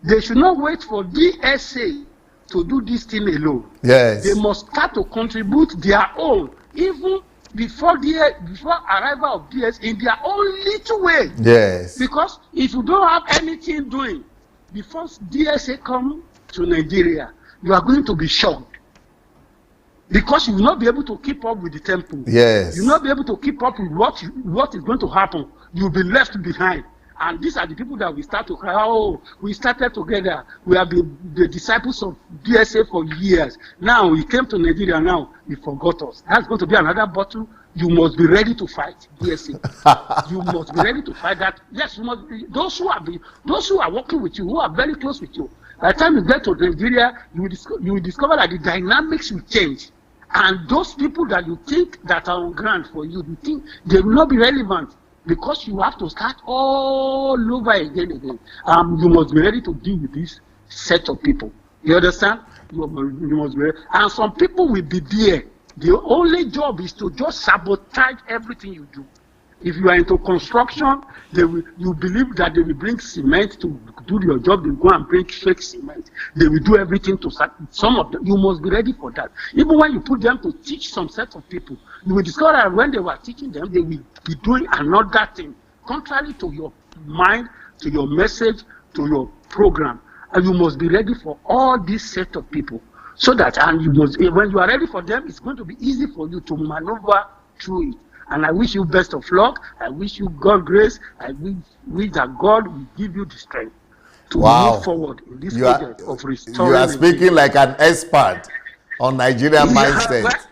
They should not wait for DSA to do this thing alone. Yes. They must start to contribute their own, even before arrival of DS, in their own little way. Yes. Because if you don't have anything doing before DSA come to Nigeria, you are going to be shocked. Because you will not be able to keep up with the tempo. Yes. You will not be able to keep up with what is going to happen. You will be left behind. And these are the people that we start to cry, oh, we started together. We have been the disciples of DSA for years. Now we came to Nigeria, now he forgot us. That's going to be another battle. You must be ready to fight DSA. You must be ready to fight that. Yes, you must be, those who are working with you, who are very close with you. By the time you get to Nigeria, you will discover that the dynamics will change. And those people that you think that are on ground for you, you think they will not be relevant. Because you have to start all over again. You must be ready to deal with this set of people. You understand? You must be ready. And some people will be there. The only job is to just sabotage everything you do. If you are into construction, you believe that they will bring cement to do your job. They go and bring fake cement. They will do everything to some of them. You must be ready for that. Even when you put them to teach some set of people, you will discover that when they were teaching them, they will be doing another thing, contrary to your mind, to your message, to your program. And you must be ready for all this set of people. So that, and you must, when you are ready for them, it's going to be easy for you to maneuver through it. And I wish you best of luck. I wish you God grace. I wish that God will give you the strength. to move Wow. forward in this You are project of you restoring are speaking Nigeria. like an expert on Nigerian Yeah, well, mindset.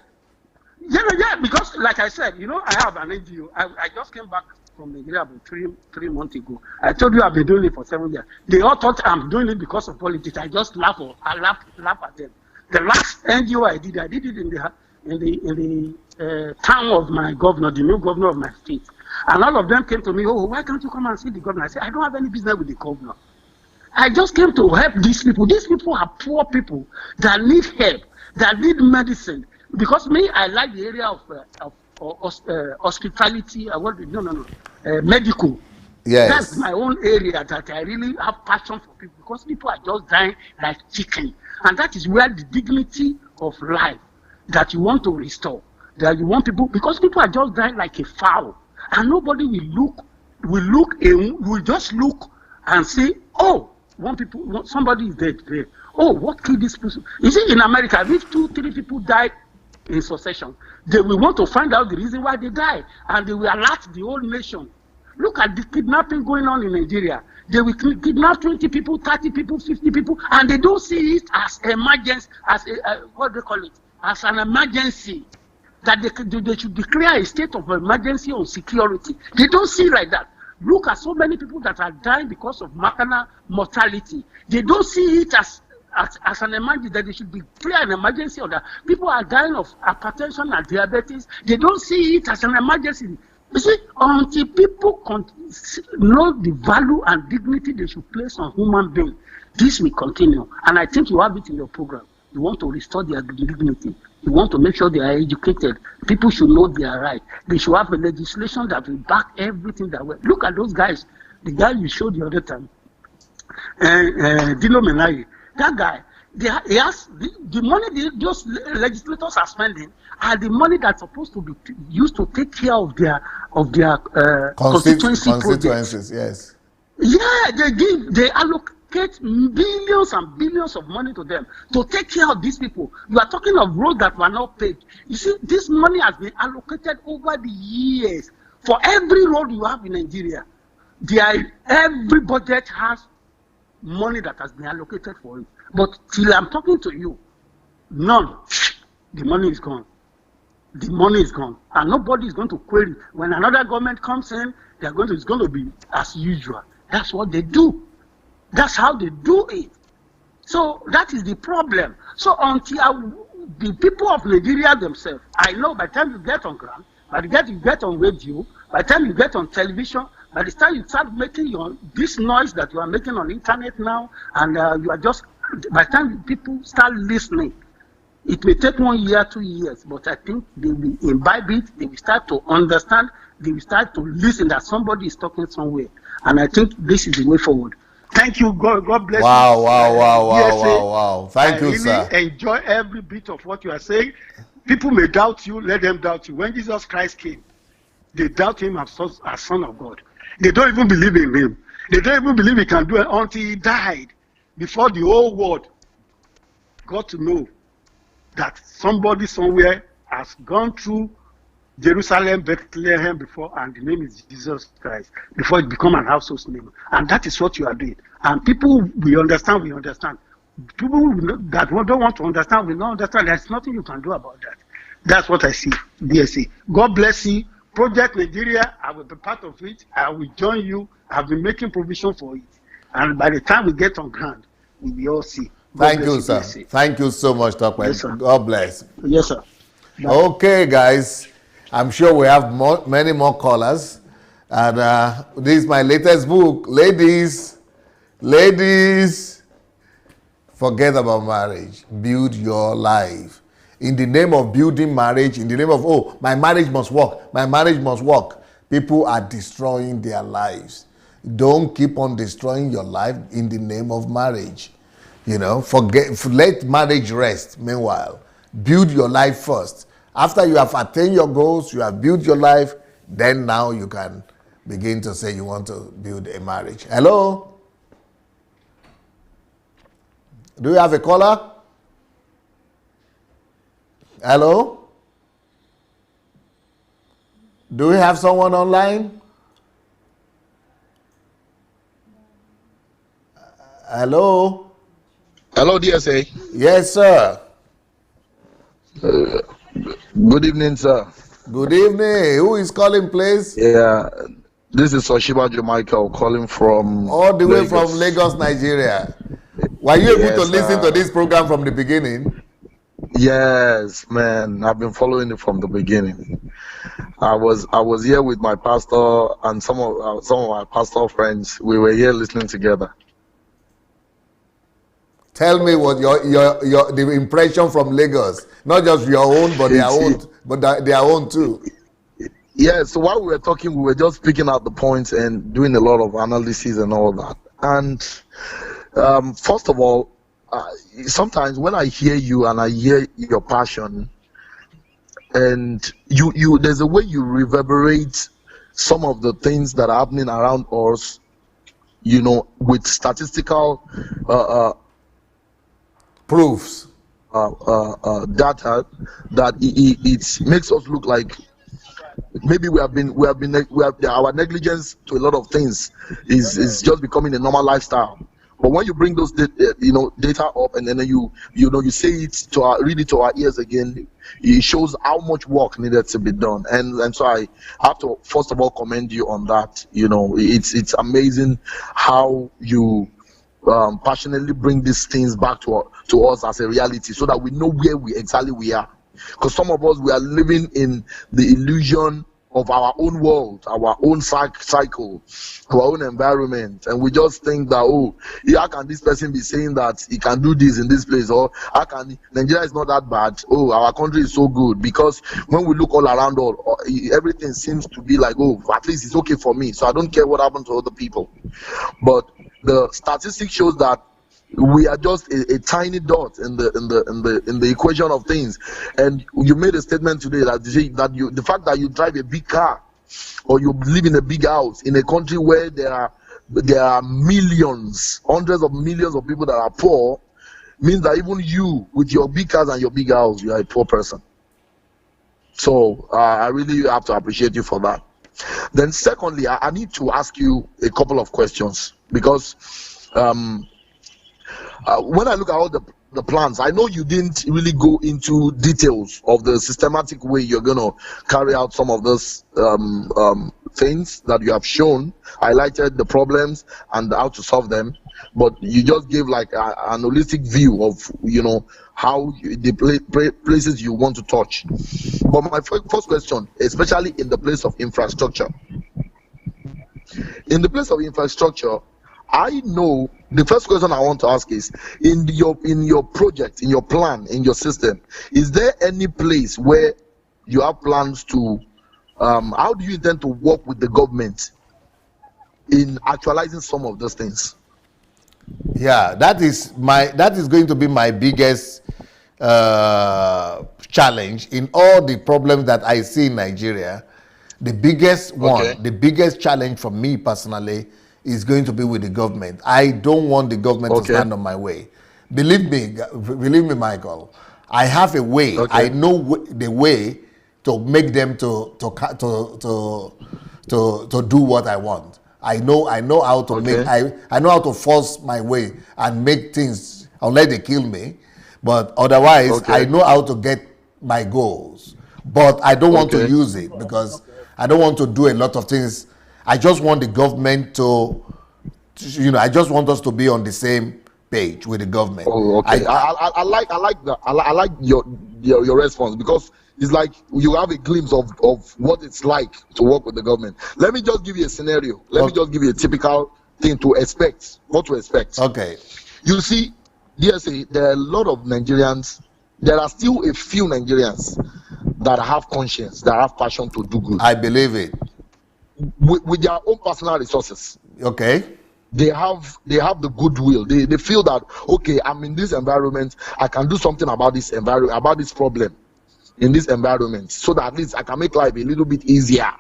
yeah, because like I said, I have an NGO. I just came back from Nigeria about three months ago. I told you I've been doing it for 7 years. They all thought I'm doing it because of politics. I just laugh at them. The last NGO I did it in the town of my governor, the new governor of my state. And all of them came to me, oh, why can't you come and see the governor? I said, I don't have any business with the governor. I just came to help these people. These people are poor people that need help, that need medicine. Because me, I like the area of hospitality. Medical. That's Yes. my own area that I really have passion for people, because people are just dying like chicken. And that is where the dignity of life that you want to restore, that you want people, because people are just dying like a fowl. And nobody will just look and say, oh, somebody is dead there. Oh, what killed this person? You see, in America, if 2-3 people die in succession, they will want to find out the reason why they died, and they will alert the whole nation. Look at the kidnapping going on in Nigeria. They will kidnap 20 people, 30 people, 50 people, and they don't see it as emergency, as what they call it, as an emergency, that they should declare a state of emergency on security. They don't see it like that. Look at so many people that are dying because of maternal mortality. They don't see it as an emergency, that they should declare an emergency or that people are dying of hypertension and diabetes. They don't see it as an emergency. You see, until people know the value and dignity they should place on human beings, this will continue. And I think you have it in your program. You want to restore their dignity. You want to make sure they are educated. People should know their right. They should have a legislation that will back everything that way. Look at those guys. The guy you showed the other time, Dino Menai. That guy, he has the money those legislators are spending are the money that's supposed to be used to take care of their constituencies. Yes. Yeah, they allocate billions and billions of money to them to take care of these people. You are talking of roads that were not paid. You see, this money has been allocated over the years for every road you have in Nigeria. Every budget has money that has been allocated for it. But till I'm talking to you, none. The money is gone. The money is gone. And nobody is going to query. When another government comes in, it's going to be as usual. That's what they do. That's how they do it. So that is the problem. So until the people of Nigeria themselves, I know by the time you get on ground, by the time you get on radio, by the time you get on television, by the time you start making this noise that you are making on internet now, and you are just, by the time people start listening, it may take 1 year, 2 years, but I think they will imbibe it, they will start to understand, they will start to listen that somebody is talking somewhere. And I think this is the way forward. Thank you. God bless you. Wow. Thank you, sir. I really enjoy every bit of what you are saying. People may doubt you, let them doubt you. When Jesus Christ came, they doubt him as Son of God. They don't even believe in him. They don't even believe he can do it until he died. Before the whole world got to know that somebody somewhere has gone through Jerusalem, Bethlehem before, and the name is Jesus Christ, before it become an household name. And that is what you are doing. And people will understand. People that don't want to understand will not understand. There's nothing you can do about that. That's what I see, DSA. God bless you. Project Nigeria, I will be part of it. I will join you. I've been making provision for it. And by the time we get on ground, we will all see. Thank you, sir. DSA. Thank you so much, Dr. Yes, sir. God bless. Yes, sir. Bye. Okay, guys. I'm sure we have many more callers. And this is my latest book. Ladies, forget about marriage. Build your life. In the name of building marriage, in the name of, oh, my marriage must work. People are destroying their lives. Don't keep on destroying your life in the name of marriage. Let marriage rest. Meanwhile, build your life first. After you have attained your goals, you have built your life, then now you can begin to say you want to build a marriage. Hello? Do you have a caller? Hello? Do we have someone online? Hello? Hello, DSA. Yes, sir. Good evening, sir. Good evening. Who is calling, please? Yeah, this is Oshibajo Michael calling from All the way Lagos. from Lagos, Nigeria. Were you able to listen to this program from the beginning? Yes, man. I've been following it from the beginning. I was here with my pastor and some of my pastor friends. We were here listening together. Tell me what the impression from Lagos, not just your own, but their own too. Yeah, so while we were talking, we were just picking out the points and doing a lot of analysis and all that. And first of all, sometimes when I hear you and I hear your passion, and you there's a way you reverberate some of the things that are happening around us, with statistical proofs, data that it makes us look like maybe our negligence to a lot of things is just becoming a normal lifestyle. But when you bring those data up and then you say it read it to our ears again, it shows how much work needed to be done. And so I have to first of all commend you on that. It's amazing how you passionately bring these things back to us as a reality, so that we know where we are. Because some of us, we are living in the illusion of our own world, our own cycle, our own environment, and we just think that, how can this person be saying that he can do this in this place, or how can Nigeria is not that bad, our country is so good? Because when we look all around, everything seems to be like, at least it's okay for me, so I don't care what happens to other people. But the statistics shows that we are just a tiny dot in the equation of things. And you made a statement today that the fact that you drive a big car or you live in a big house in a country where there are millions, hundreds of millions of people that are poor, means that even you with your big cars and your big house, you are a poor person. So I really have to appreciate you for that. Then secondly, I need to ask you a couple of questions, because when I look at all the plans, I know you didn't really go into details of the systematic way you're going to carry out some of those things that you have shown, highlighted the problems and how to solve them, but you just gave like an holistic view of how the places you want to touch. But my first question, especially in the place of infrastructure, I know the first question I want to ask is, in your project, in your plan, in your system, is there any place where you have plans to, how do you intend to work with the government in actualizing some of those things? Yeah, that is going to be my biggest challenge in all the problems that I see in Nigeria. The biggest one, the biggest challenge for me personally, is going to be with the government. I don't want the government to stand on my way. Believe me, Michael. I have a way. I know the way to make them to do what I want. I know how to make. I know how to force my way and make things, unless they kill me. But otherwise, I know how to get my goals. But I don't want to use it, because I don't want to do a lot of things. I just want the government I just want us to be on the same page with the government. I like that. I like your response, because it's like you have a glimpse of what it's like to work with the government. Let me just give you a scenario. Let me just give you a typical thing to expect. What to expect. Okay. You see, DSA, there are a lot of Nigerians. There are still a few Nigerians that have conscience, that have passion to do good. I believe it. With their own personal resources. Okay. They have the goodwill. They feel that, okay, I'm in this environment, I can do something about this environment, about this problem in this environment, so that at least I can make life a little bit easier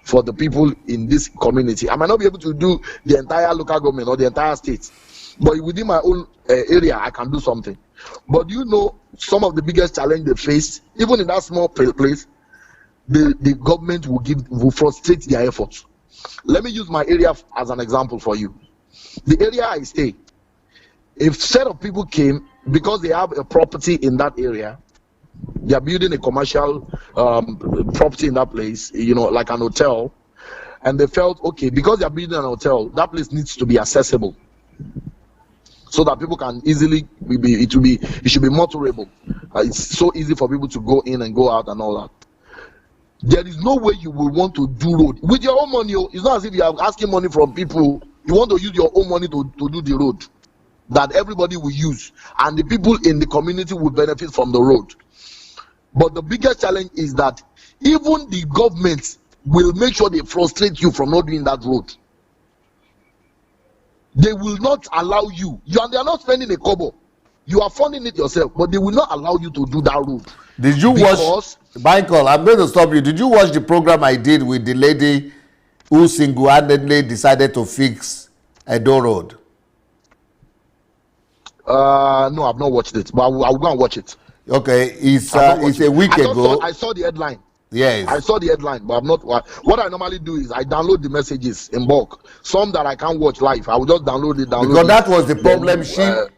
for the people in this community. I might not be able to do the entire local government or the entire state, but within my own area, I can do something. But some of the biggest challenge they faced, even in that small place, the government will frustrate their efforts. Let me use my area as an example for you. The area I stay, if set of people came because they have a property in that area, they are building a commercial property in that place, like an hotel, and they felt, okay, because they are building an hotel, that place needs to be accessible so that people can easily it should be motorable. It's so easy for people to go in and go out and all that. There is no way you will want to do road with your own money. It's not as if you are asking money from people. You want to use your own money to do the road that everybody will use, and the people in the community will benefit from the road. But the biggest challenge is that even the government will make sure they frustrate you from not doing that road. They will not allow you. They are not spending a kobo. You are funding it yourself, but they will not allow you to do that road. Did you watch, Michael? I'm going to stop you. Did you watch the program I did with the lady who single-handedly decided to fix Edo Road? No, I've not watched it, but I'll go and watch it. Okay, it's a week ago. I saw the headline. Yes, I saw the headline, but I'm not. What I normally do is I download the messages in bulk. Some that I can't watch live, I will just download it. Because that was the problem.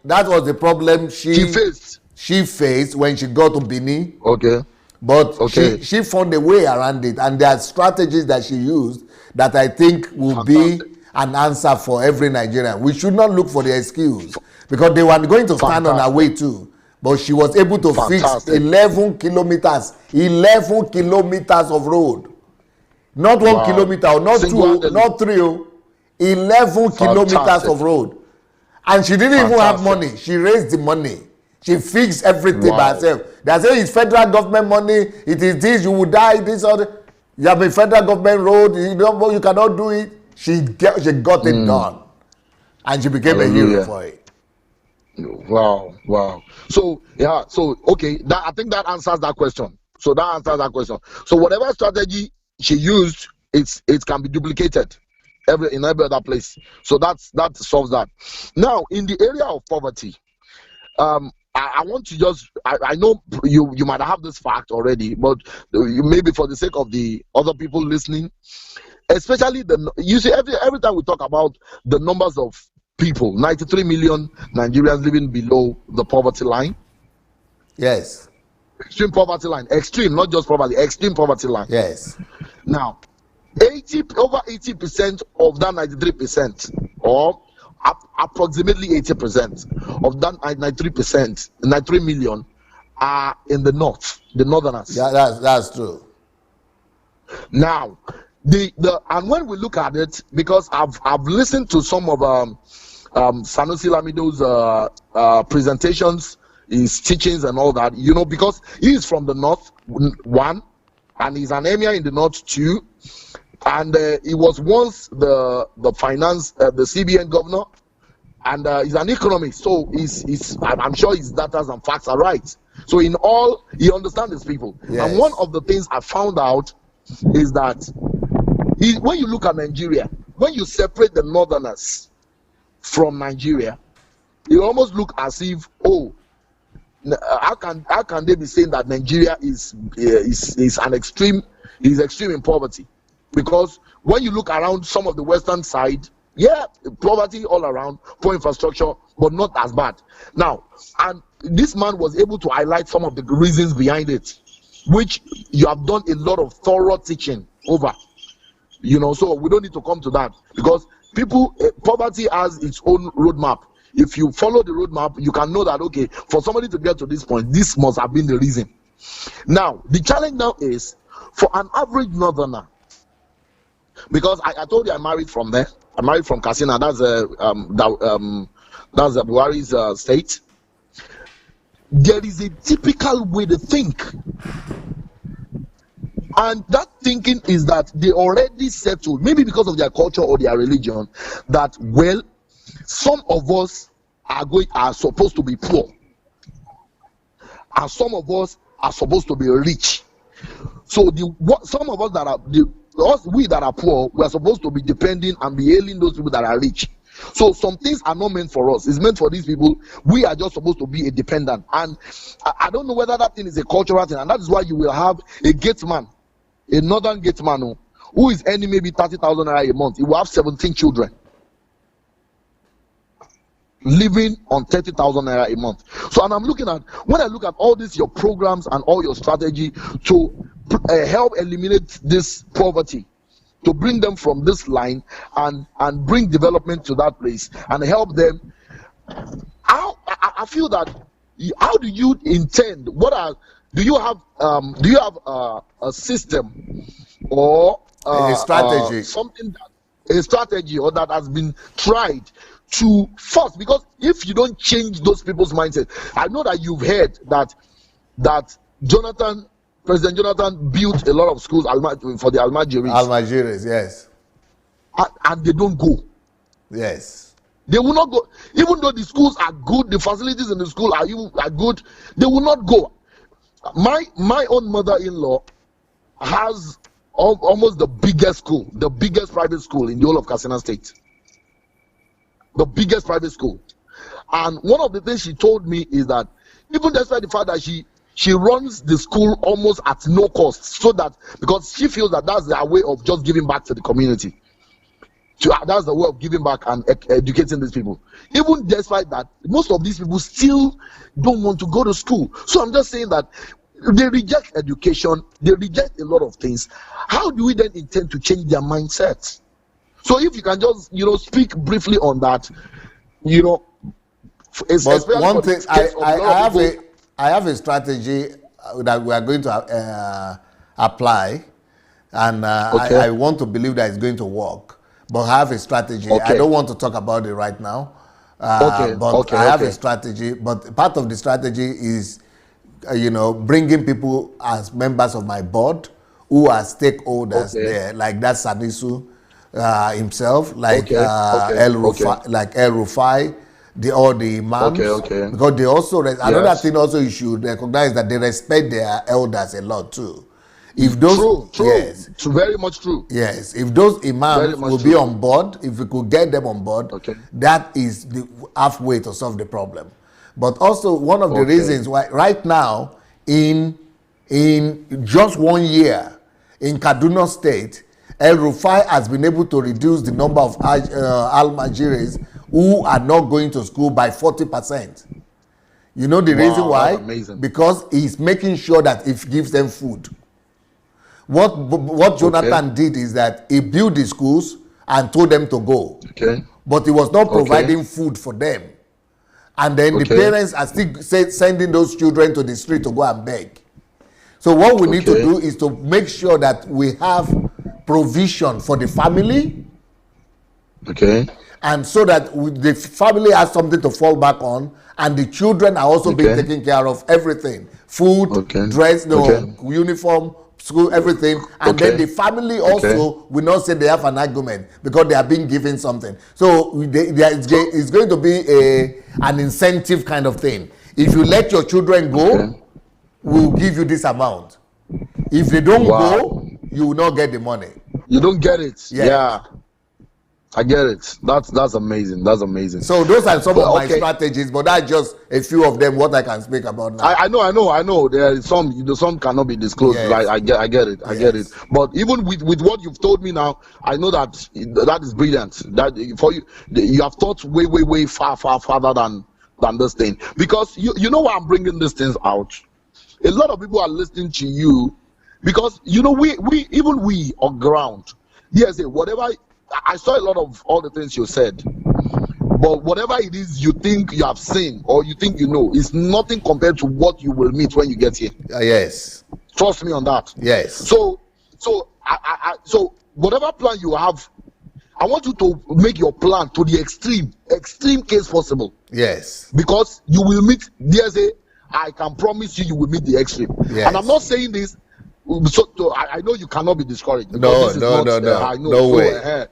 That was the problem she faced. She faced when she got to Benin. Okay. But she found a way around it, and there are strategies that she used that I think will be an answer for every Nigerian. We should not look for the excuse, because they were going to stand on her way too. But she was able to fix 11 kilometers of road. Not 1 kilometer, or not 2, not 3, 11 kilometers of road. And she didn't even have money. She raised the money. She fixed everything by herself. They say it's federal government money. It is this, you will die, this or that. You have a federal government road, you cannot do it. She got it done. And she became a hero for it. Wow. So okay, I think that answers that question. So whatever strategy she used, it can be duplicated in every other place. So that solves that. Now, in the area of poverty, I want to just I know you might have this fact already, but maybe for the sake of the other people listening, especially you see every time we talk about the numbers of people, 93 million Nigerians living below the poverty line. Yes. Extreme poverty line. Extreme, not just poverty, extreme poverty line. Yes. Now, over 80% of that 93%, or approximately 80% of that 93 million are in the north, the northerners. Yeah, that's true. Now, and when we look at it, because I've listened to some of Sanusi Lamido's presentations, his teachings and all that, because he is from the north, one, and he's an emir in the north, two, and he was once the finance, the CBN governor, and he's an economist, so I'm sure his data and facts are right. So in all, he understands his people. Yes. And one of the things I found out is that when you look at Nigeria, when you separate the northerners from Nigeria, you almost look as if, how can they be saying that Nigeria is extreme in poverty? Because when you look around some of the western side, poverty all around, poor infrastructure, but not as bad. Now, and this man was able to highlight some of the reasons behind it, which you have done a lot of thorough teaching over. So we don't need to come to that, because poverty has its own roadmap. If you follow the roadmap, you can know that, okay, for somebody to get to this point, this must have been the reason. Now, the challenge now is for an average northerner, because I told you I married from there. I married from Katsina. That's Buhari's state. There is a typical way to think. And that thinking is that they already settled, maybe because of their culture or their religion, that, well, some of us are supposed to be poor, and some of us are supposed to be rich. So some of us we that are poor, we are supposed to be depending and be hailing those people that are rich. So some things are not meant for us. It's meant for these people. We are just supposed to be a dependent. And I don't know whether that thing is a cultural thing, and that is why you will have a gateman, a northern gateman who is earning maybe 30,000 naira a month. He will have 17 children. living on 30,000 naira a month. So, and I'm looking at, when I look at all this, your programs and all your strategy to help eliminate this poverty, to bring them from this line and bring development to that place and help them. I feel that, how do you intend? Do you have a system or a strategy, a strategy or that has been tried to first? Because if you don't change those people's mindset, I know that you've heard that President Jonathan built a lot of schools for the Almajiris. Almajiris, yes. And they don't go. Yes. They will not go. Even though the schools are good, the facilities in the school are good, they will not go. My own mother-in-law has almost the biggest school, the biggest private school in the whole of Katsina State. The biggest private school. And one of the things she told me is that even despite the fact that she runs the school almost at no cost, so that, because she feels that that's their way of just giving back to the community. That's the way of giving back and educating these people. Even despite that, most of these people still don't want to go to school. So I'm just saying that they reject education, they reject a lot of things. How do we then intend to change their mindsets? So if you can just, speak briefly on that, But one thing, I have a strategy that we are going to apply, and I want to believe that it's going to work. But I have a strategy. I don't want to talk about it right now. But I have a strategy. But part of the strategy is, bringing people as members of my board who are stakeholders there, like that Sanisu himself, like El Rufai, all the imams, because they also another thing also you should recognize that they respect their elders a lot too. If those true. Yes, it's very much true. Yes, if those imams will be on board, if we could get them on board, that is the halfway to solve the problem. But also one of the reasons why right now in just 1 year in Kaduna State, El Rufai has been able to reduce the number of Almajiris who are not going to school by 40%. You know the reason why? Because he's making sure that he gives them food. What Jonathan did is that he built the schools and told them to go. But he was not providing food for them. And then the parents are still sending those children to the street to go and beg. So what we need to do is to make sure that we have provision for the family. And so that the family has something to fall back on, and the children are also being taken care of, everything. Food, dress, uniform, school, everything. And then the family also will not say they have an argument because they are being given something. So it's going to be an incentive kind of thing. If you let your children go, we'll give you this amount. If they don't go, you will not get the money. You don't get it. Yeah. I get it. That's amazing. That's amazing. So those are some of my strategies, but that's just a few of them what I can speak about now. I know. There is some cannot be disclosed. I get it. I get it. But even with what you've told me now, I know that is brilliant. That for you have thought way farther than this thing. Because you know why I'm bringing these things out. A lot of people are listening to you because we on ground. Yes, whatever. I saw a lot of all the things you said, but whatever it is you think you have seen or you think you know is nothing compared to what you will meet when you get here. Yes, trust me on that. Yes. So whatever plan you have, I want you to make your plan to the extreme case possible. Yes. Because you will meet. I can promise you will meet the extreme. Yes. And I'm not saying this. So I know you cannot be discouraged. No way.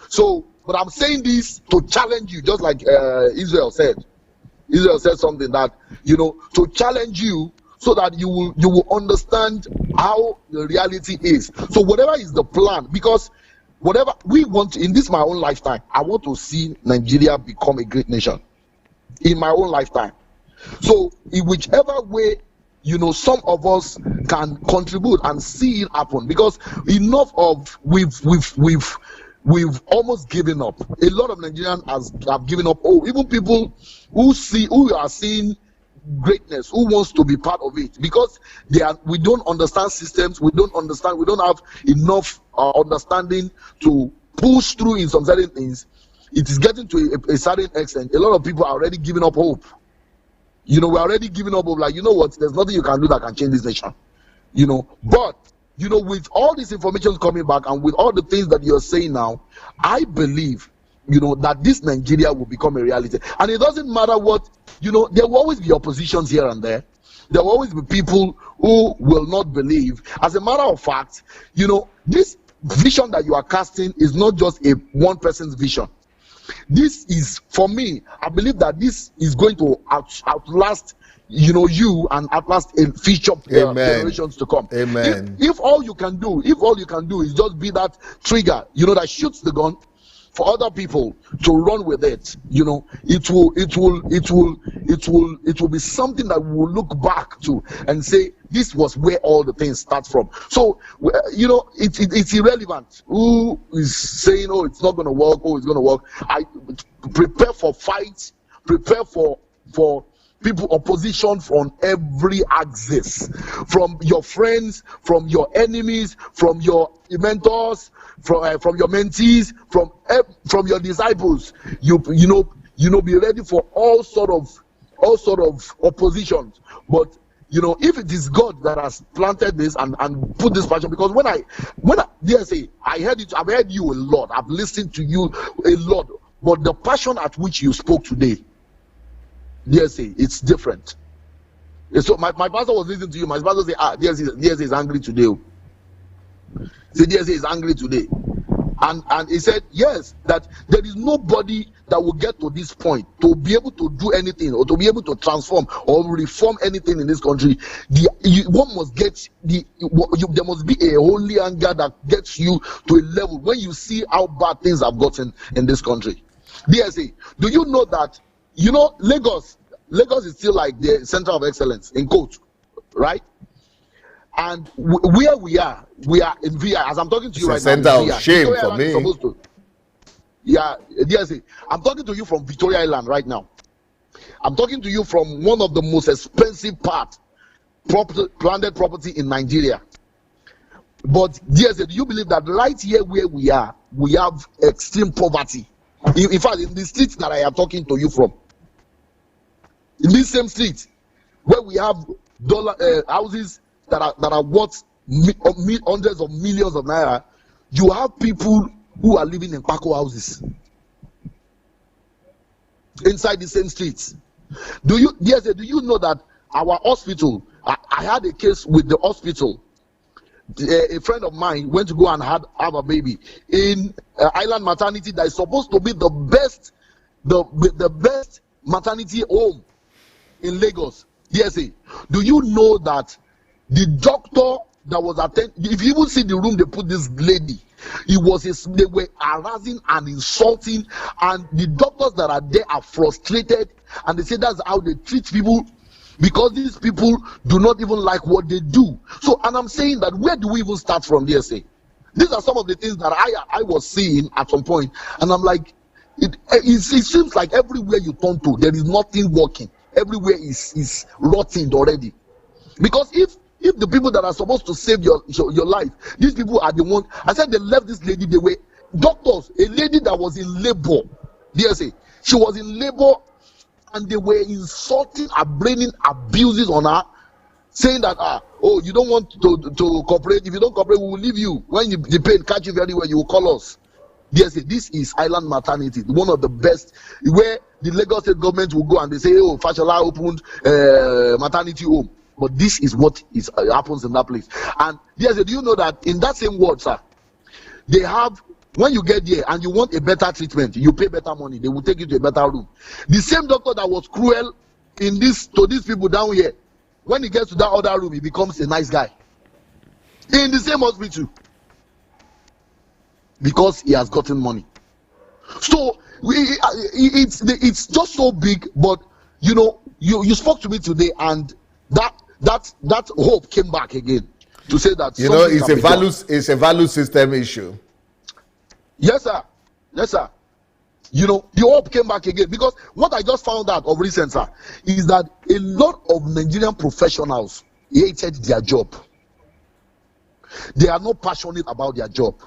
So, but I'm saying this to challenge you, just like Israel said. Israel said something that to challenge you, so that you will understand how the reality is. So whatever is the plan, because whatever we want in this my own lifetime, I want to see Nigeria become a great nation in my own lifetime. So in whichever way some of us can contribute and see it happen, because enough of we've we've almost given up. A lot of Nigerians have given up. Oh, even people who are seeing greatness, who wants to be part of it, because we don't understand systems, we don't have enough understanding to push through in some certain things. It is getting to a certain extent. A lot of people are already giving up hope. We're already giving up hope, like, you know what, there's nothing you can do that can change this nation. But with all this information coming back and with all the things that you're saying now, I believe that this Nigeria will become a reality. And it doesn't matter what, there will always be oppositions here and there. There will always be people who will not believe. As a matter of fact, this vision that you are casting is not just a one person's vision. This is, for me, I believe that this is going to outlast you and outlast in future generations to come. Amen. If all you can do is just be that trigger, that shoots the gun for other people to run with it, it will be something that we will look back to and say, this was where all the things start from. So, it's irrelevant who is saying, oh, it's not going to work, oh, it's going to work. I prepare for fights, prepare for people, opposition from every axis, from your friends, from your enemies, from your mentors, from your mentees, from your disciples. Be ready for all sort of oppositions. But if it is God that has planted this and put this passion, because when I dare say, I've heard you a lot, I've listened to you a lot, but the passion at which you spoke today, dare say, it's different. So my pastor was listening to you. My pastor said, dare say is angry today. Say, dare say is angry today. And he said, yes, that there is nobody that will get to this point to be able to do anything or to be able to transform or reform anything in this country. There must be a holy anger that gets you to a level when you see how bad things have gotten in this country. DSA, do you know that, Lagos is still like the center of excellence in quote, right? And where we are in VI. As I'm talking to you right now, center of shame for me. DSA, I'm talking to you from Victoria Island right now. I'm talking to you from one of the most expensive landed property in Nigeria. But DSA, do you believe that right here where we are, we have extreme poverty? In fact, in the streets that I am talking to you from, in this same street, where we have houses that are worth hundreds of millions of naira, you have people who are living in Paco houses inside the same streets. Do you know that our hospital? I had a case with the hospital. A friend of mine went to go and have a baby in Island Maternity that is supposed to be the best maternity home in Lagos. DSA, do you know that the doctor that was attending, if you even see the room they put this lady, they were harassing and insulting, and the doctors that are there are frustrated, and they say that's how they treat people, because these people do not even like what they do. So, and I'm saying that, where do we even start from, DSA? These are some of the things that I was seeing at some point, and I'm like, it seems like everywhere you turn to, there is nothing working. Everywhere is rotting already. Because if the people that are supposed to save your life, these people are the ones. I said they left this lady. They were doctors. A lady that was in labor. DSA, she was in labor, and they were insulting her, blaming abuses on her, saying that you don't want to cooperate. If you don't cooperate, we will leave you. When the pain catch you very well, you will call us. DSA, this is Island Maternity, one of the best, where the Lagos state government will go and they say, oh, Fashola opened maternity home. But this is what happens in that place. And DSA, do you know that in that same ward, sir, they have, when you get there and you want a better treatment, you pay better money, they will take you to a better room. The same doctor that was cruel to these people down here, when he gets to that other room, he becomes a nice guy. In the same hospital. Because he has gotten money. So it's just so big, but you spoke to me today, and that hope came back again to say that it's a value system issue. Yes, sir. Yes, sir. You know, the hope came back again, because what I just found out of recent, sir, is that a lot of Nigerian professionals hated their job. They are not passionate about their job.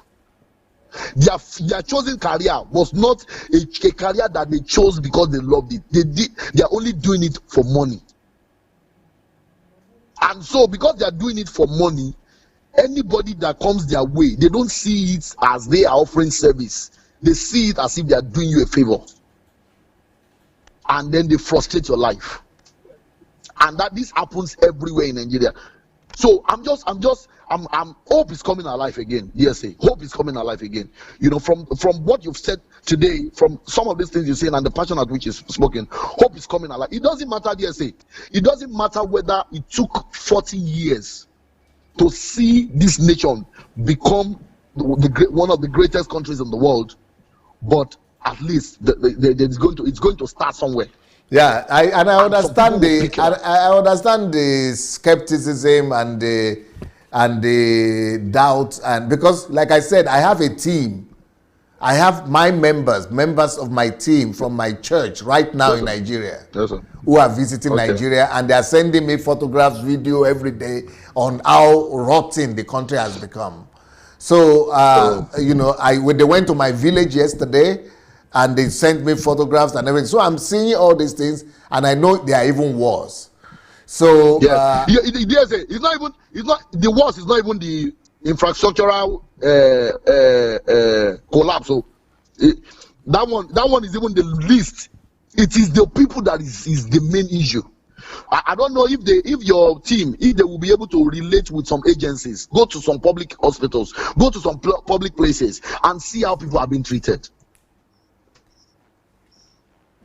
Their chosen career was not a career that they chose because they loved it. They are only doing it for money. And so, because they are doing it for money, anybody that comes their way, they don't see it as they are offering service. They see it as if they are doing you a favor. And then they frustrate your life. And that this happens everywhere in Nigeria. So I'm hope is coming alive again. Yes, hope is coming alive again. You know, from what you've said today, from some of these things you're saying and the passion at which is spoken, hope is coming alive. It doesn't matter, DSA. It doesn't matter whether it took 40 years to see this nation become one of the greatest countries in the world, but at least it's going to start somewhere. Yeah, I understand the skepticism and the doubt, and because, like I said, I have a team. I have my members of my team from my church right now in Nigeria, who are visiting Nigeria, and they are sending me photographs, video every day on how rotten the country has become. So, you know, they went to my village yesterday, and they sent me photographs and everything. So I'm seeing all these things, and I know they are even worse. So it's not the worst. It's not even the infrastructural collapse. So that one is even the least. It is the people that is the main issue. I don't know if your team, if they will be able to relate with some agencies, go to some public hospitals, go to some public places, and see how people are being treated.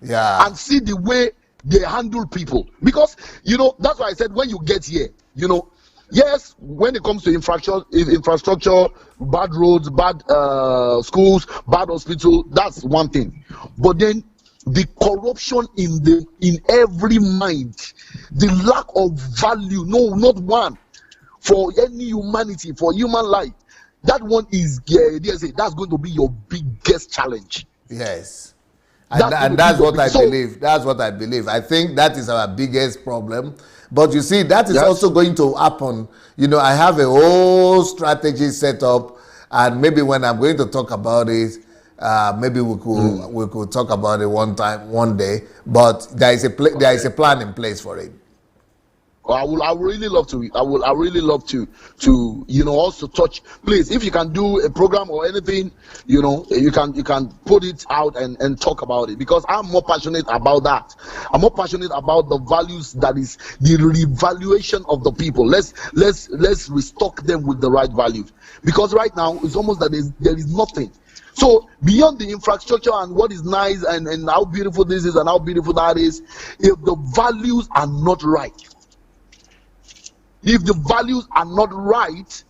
Yeah. And see the way they handle people. Because, you know, that's why I said when you get here, you know, yes, when it comes to infrastructure, bad roads, bad schools, bad hospital, that's one thing. But then the corruption in every mind, the lack of value, no, not one, for any humanity, for human life, that one is, that's going to be your biggest challenge. Yes. And that's what I believe. That's what I believe. I think that is our biggest problem. But you see, that is also going to happen. You know, I have a whole strategy set up, and maybe when I'm going to talk about it, maybe we could talk about it one day. But there is a plan in place for it. I would really love to. I really love to you know, also touch. Please, if you can do a program or anything, you know, you can put it out and talk about it, because I'm more passionate about that. I'm more passionate about the values, that is the revaluation of the people. Let's restock them with the right values, because right now it's almost that there is nothing. So beyond the infrastructure and what is nice and how beautiful this is and how beautiful that is, if the values are not right. If the values are not right,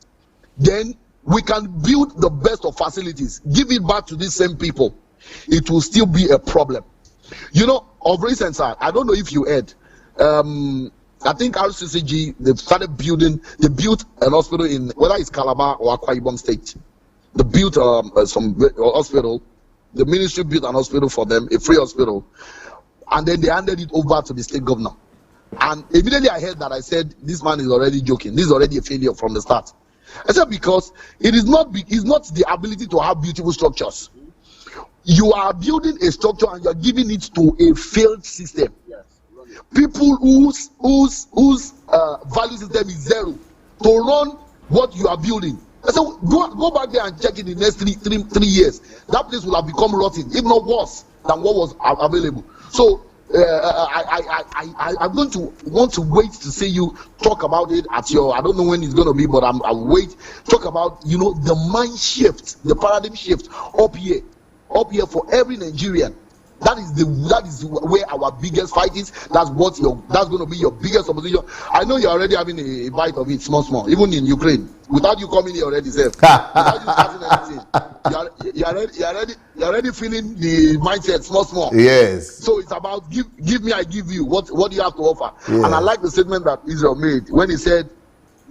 then we can build the best of facilities, give it back to these same people. It will still be a problem. You know, of recent, sir, I don't know if you heard, I think RCCG, they built an hospital in, whether it's Calabar or Akwa Ibom State. They built some hospital. The ministry built an hospital for them, a free hospital, and then they handed it over to the state governor. And immediately I heard that, I said, this man is already joking. This is already a failure from the start. I said, because it's not the ability to have beautiful structures. You are building a structure and you are giving it to a failed system. People whose value system is zero to run what you are building. I said, go back there and check it in the next three years. That place will have become rotten, if not worse than what was available. So I'm going to want to wait to see you talk about it at your, I don't know when it's going to be, but I'll wait. Talk about, you know, the mind shift, the paradigm shift up here for every Nigerian. That is where our biggest fight is. That's going to be your biggest opposition. I know you're already having a bite of it, small, even in Ukraine. Without you coming here already, sir. Without you starting anything, you're already feeling the mindset, small. Yes. So it's about give me, I give you. What do you have to offer? Yeah. And I like the statement that Israel made when he said,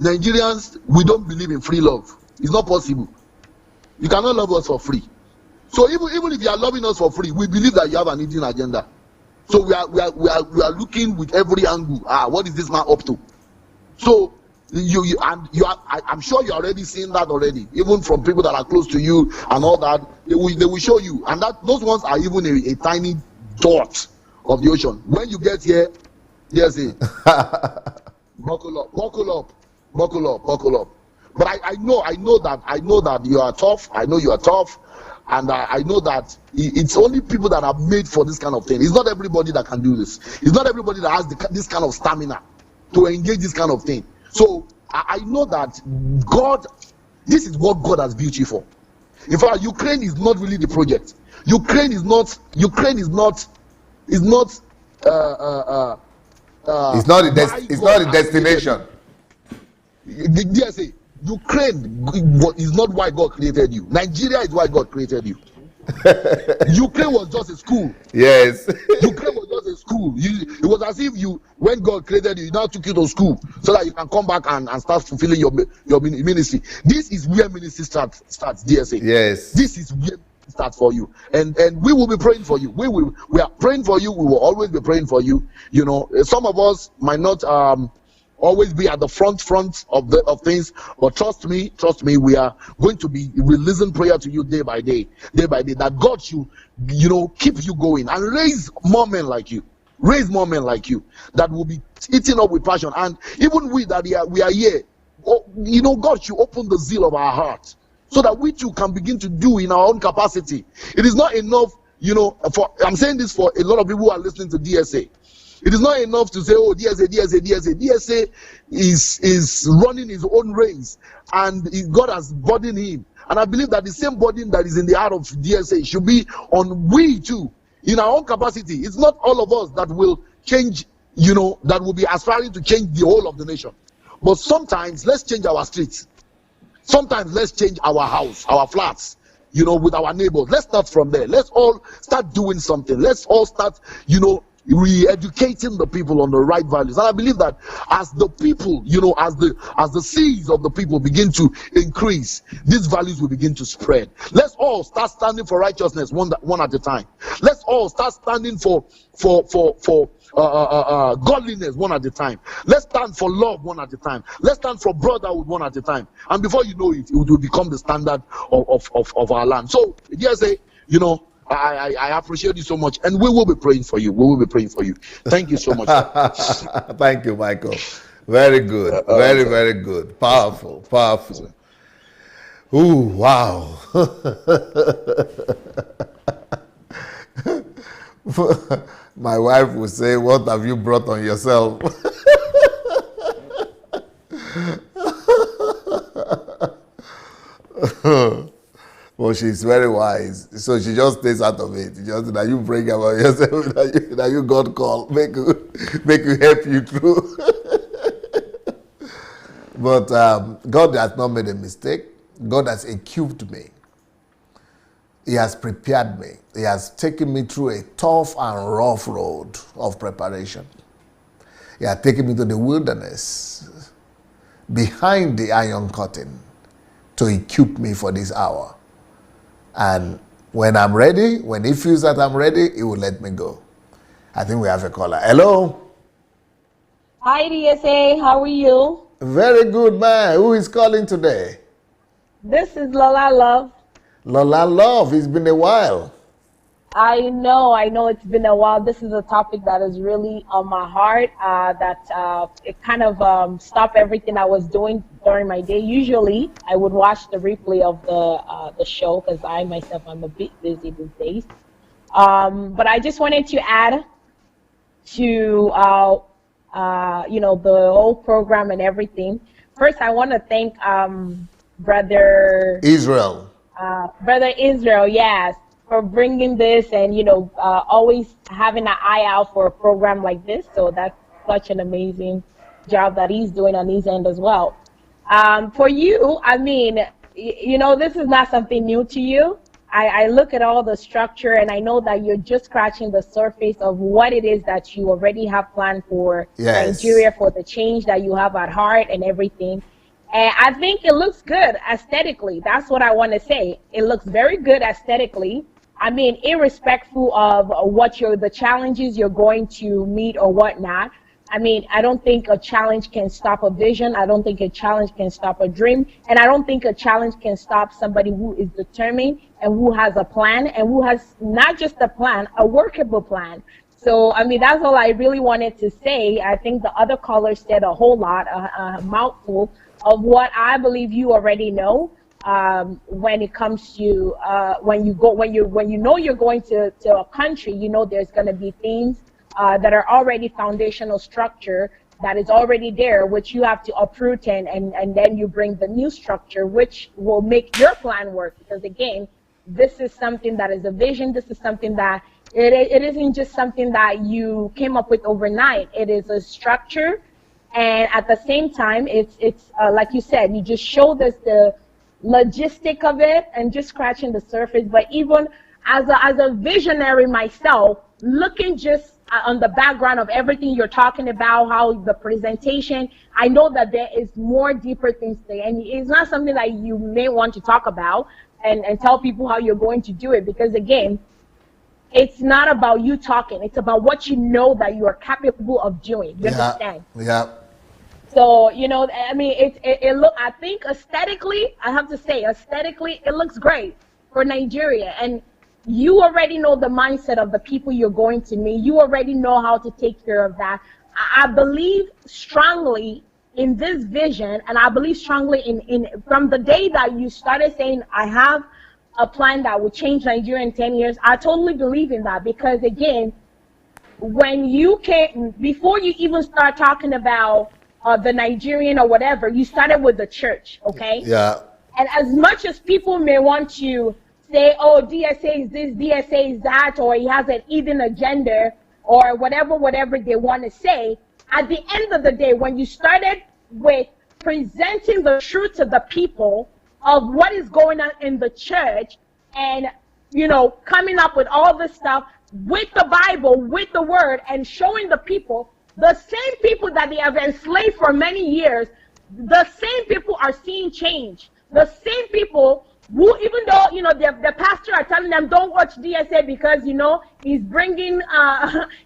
Nigerians, we don't believe in free love. It's not possible. You cannot love us for free. So even if you are loving us for free, we believe that you have an hidden agenda. So we are looking with every angle. What is this man up to? So I'm sure you're already seeing that already, even from people that are close to you and all that. They will show you, and that those ones are even a tiny dot of the ocean. When you get here, there's a buckle up. But I know that you are tough. I know you are tough, and I know that it's only people that are made for this kind of thing. It's not everybody that can do this. It's not everybody that has this kind of stamina to engage this kind of thing. So I know that God, this is what God has built you for. In fact, Ukraine is not really the project. Ukraine is not it's not the destination. DSA, Ukraine is not why God created you. Nigeria is why God created you. Ukraine was just a school. Yes. Ukraine was just a school. It was as if when God created you, he now took you to school so that you can come back and start fulfilling your ministry. This is where ministry starts, DSA. Yes. This is where it starts for you. And we will be praying for you. We are praying for you. We will always be praying for you. You know, some of us might not always be at the front of things, but trust me, we are going to be releasing prayer to you day by day, that God should, keep you going and raise more men like you that will be eating up with passion. And even we are here, God should open the zeal of our heart so that we too can begin to do in our own capacity. It is not enough, I'm saying this for a lot of people who are listening to DSA. It is not enough to say, oh, DSA is running his own race, and God has burdened him. And I believe that the same burden that is in the heart of DSA should be on we too, in our own capacity. It's not all of us that will change, that will be aspiring to change the whole of the nation. But sometimes let's change our streets. Sometimes let's change our house, our flats, with our neighbors. Let's start from there. Let's all start doing something. Let's all start, re-educating the people on the right values. And I believe that as the people, as the seeds of the people begin to increase, these values will begin to spread. Let's all start standing for righteousness one at a time. Let's all start standing for godliness one at a time. Let's stand for love one at a time. Let's stand for brotherhood one at a time. And before you know it, it will become the standard of our land. So, yes, I appreciate you so much, and we will be praying for you. Thank you so much. Thank you, Michael. Very good. Very good. Powerful. Ooh, wow. My wife will say, what have you brought on yourself? Well, she's very wise, so she just stays out of it. Just that you bring about yourself, that you God call, make you help you through. But God has not made a mistake. God has equipped me. He has prepared me. He has taken me through a tough and rough road of preparation. He has taken me to the wilderness, behind the iron curtain, to equip me for this hour. And when I'm ready, when he feels that I'm ready, he will let me go. I think we have a caller. Hello? Hi, DSA. How are you? Very good, man. Who is calling today? This is Lola Love. Lola Love. It's been a while. I know it's been a while. This is a topic that is really on my heart, it kind of stopped everything I was doing during my day. Usually, I would watch the replay of the show because I myself am a bit busy these days. But I just wanted to add to the whole program and everything. First, I want to thank Brother Israel. Brother Israel, yes, for bringing this and always having an eye out for a program like this. So that's such an amazing job that he's doing on his end as well. For you, I mean, this is not something new to you. I look at all the structure and I know that you're just scratching the surface of what it is that you already have planned for Nigeria, for the change that you have at heart and everything. And I think it looks good aesthetically. That's what I want to say. It looks very good aesthetically. I mean, irrespective of the challenges you're going to meet or whatnot. I mean, I don't think a challenge can stop a vision. I don't think a challenge can stop a dream. And I don't think a challenge can stop somebody who is determined and who has a plan and who has not just a plan, a workable plan. So, I mean, that's all I really wanted to say. I think the other callers said a whole lot, a mouthful of what I believe you already know. When it comes to when you know you're going to a country, you know there's going to be things that are already foundational structure that is already there, which you have to uproot and then you bring the new structure, which will make your plan work. Because again, this is something that is a vision. This is something that it isn't just something that you came up with overnight. It is a structure, and at the same time, it's like you said, you just showed us the logistic of it and just scratching the surface. But even as a visionary myself, looking just on the background of everything you're talking about, how the presentation, I know that there is more deeper things there, and it's not something that you may want to talk about and tell people how you're going to do it, because again, it's not about you talking, it's about what you know that you are capable of doing. You understand? Yeah. So, you know, I mean, I think aesthetically, I have to say, aesthetically, it looks great for Nigeria. And you already know the mindset of the people you're going to meet. You already know how to take care of that. I believe strongly in this vision, and I believe strongly in from the day that you started saying, I have a plan that will change Nigeria in 10 years, I totally believe in that. Because again, when you can, before you even start talking about the Nigerian or whatever, you started with the church, okay? Yeah. And as much as people may want to say, oh, DSA is this, DSA is that, or he has an hidden agenda, or whatever they want to say, at the end of the day, when you started with presenting the truth to the people of what is going on in the church, and, you know, coming up with all this stuff with the Bible, with the word, and showing the people, the same people that they have enslaved for many years, the same people are seeing change. The same people who, even though, you know, the pastor are telling them, don't watch DSA because, you know, he's bringing,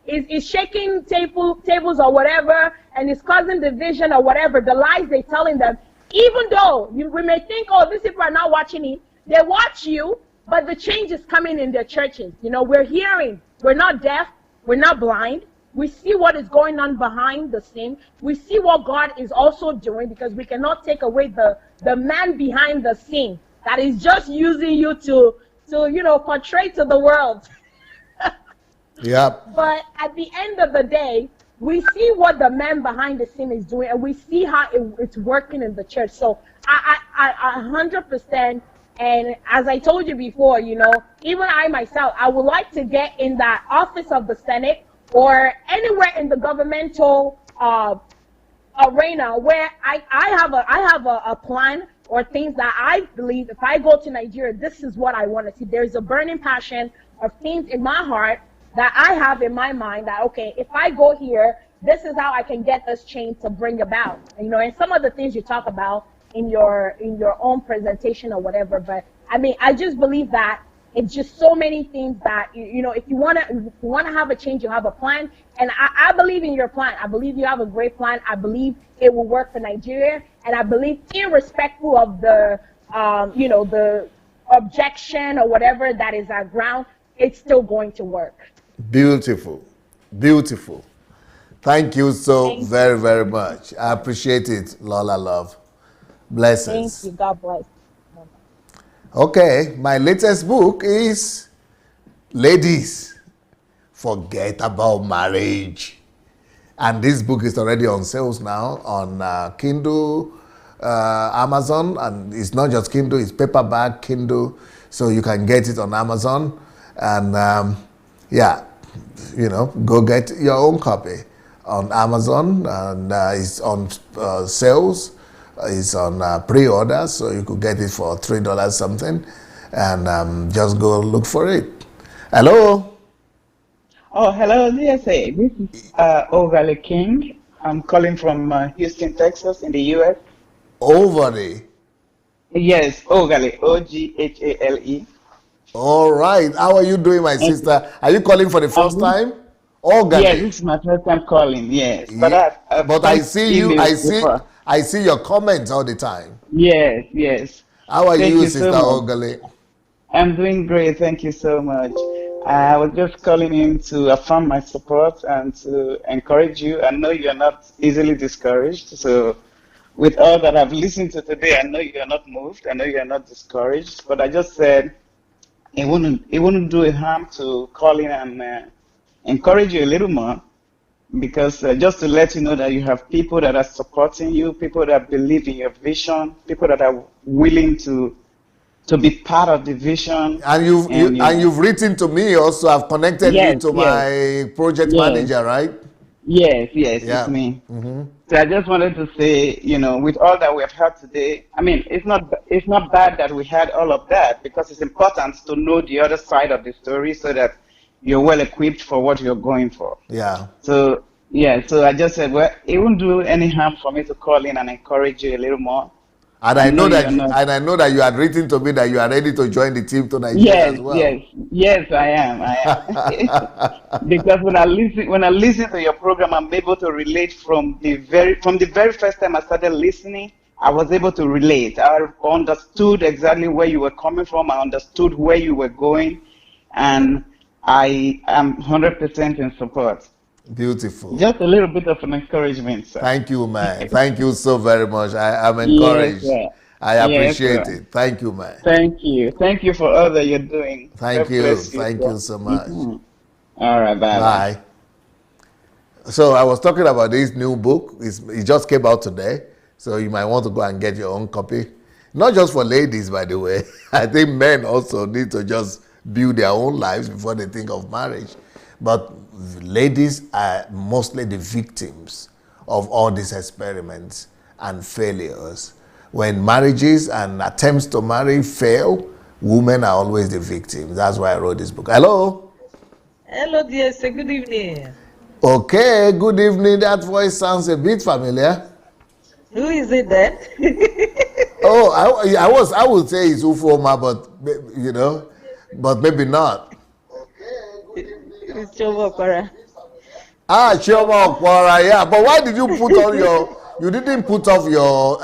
is shaking tables or whatever, and is causing division or whatever, the lies they're telling them. Even though we may think, oh, these people are not watching it, they watch you, but the change is coming in their churches. You know, we're hearing, we're not deaf, we're not blind. We see what is going on behind the scene. We see what God is also doing, because we cannot take away the man behind the scene that is just using you to you know, portray to the world. Yeah. But at the end of the day, we see what the man behind the scene is doing, and we see how it's working in the church. So I 100%, and as I told you before, you know, even I myself, I would like to get in that office of the Senate or anywhere in the governmental arena where I have a plan or things that I believe, if I go to Nigeria, this is what I want to see. There's a burning passion of things in my heart that I have in my mind that, okay, if I go here, this is how I can get this change to bring about. You know, and some of the things you talk about in your own presentation or whatever. But I mean, I just believe that it's just so many things that, you know, if you want to have a change, you have a plan. And I believe in your plan. I believe you have a great plan. I believe it will work for Nigeria. And I believe, irrespective of the, you know, the objection or whatever that is at ground, it's still going to work. Beautiful. Beautiful. Thank you so very, very much. I appreciate it, Lola Love. Blessings. Thank you. God bless. Okay, my latest book is Ladies, Forget About Marriage. And this book is already on sales now on Kindle, Amazon, and it's not just Kindle, it's paperback, Kindle, so you can get it on Amazon. And yeah, you know, go get your own copy on Amazon, and it's on sales. It's on pre-order, so you could get it for $3 something, and just go look for it. Hello. Oh, hello, DSA. This is Overly King. I'm calling from Houston, Texas, in the U.S. Ovary. Yes, Ogale, Oghale. All right. How are you doing, my And sister? Are you calling for the first um, time? yes, Ogale. this is my first time calling. Yes, but Yeah. I've But I sent see you. emails before. I see your comments all the time. Yes, yes. How are Thank you, you so Sister much. Ogale? I'm doing great. Thank you so much. I was just calling in to affirm my support and to encourage you. I know you're not easily discouraged. So, with all that I've listened to today, I know you're not moved. I know you're not discouraged. But I just said it wouldn't do a harm to call in and encourage you a little more because just to let you know that you have people that are supporting you, people that believe in your vision, people that are willing to be part of the vision, And you've and you've written to me also. I've connected you yes, to yes, my project yes, manager, right? yes, yes, it's Yeah. me. So I just wanted to say, with all that we have had today, I mean, it's not bad that we had all of that because it's important to know the other side of the story so that you're well equipped for what you're going for. Yeah. So yeah, so I just said, well, it won't do any harm for me to call in and encourage you a little more. And I I know know that you're not. and I know that you had written to me that you are ready to join the team to Nigeria as Yes, well. yes, yes, I am. I am. Because when I listen to your program, I'm able to relate from the very first time I started listening. I was able to relate. I understood exactly where you were coming from. I understood where you were going, and I am 100% in support. Beautiful. Just a little bit of an encouragement, sir. Thank you, man. Thank you so very much. I'm Yes, encouraged. sir. I Yes, appreciate sir. it. Thank you, man. Thank you. Thank you for all that you're doing. Thank God you. bless you, Thank sir. you so much. All right, bye bye. Bye. So I was talking about this new book. It just came out today. So you might want to go and get your own copy. Not just for ladies, by the way. I think men also need to just build their own lives before they think of marriage. But ladies are mostly the victims of all these experiments and failures. When marriages and attempts to marry fail, women are always the victims. That's why I wrote this book. Hello? Hello, dear. Say good evening. Okay, good evening. That voice sounds a bit familiar. Who is it then? Oh, I would say it's Ufoma, but maybe not. It's Chomo Okora. Ah, Chioma Chomo. Okwara, yeah. But why did you put on you didn't put off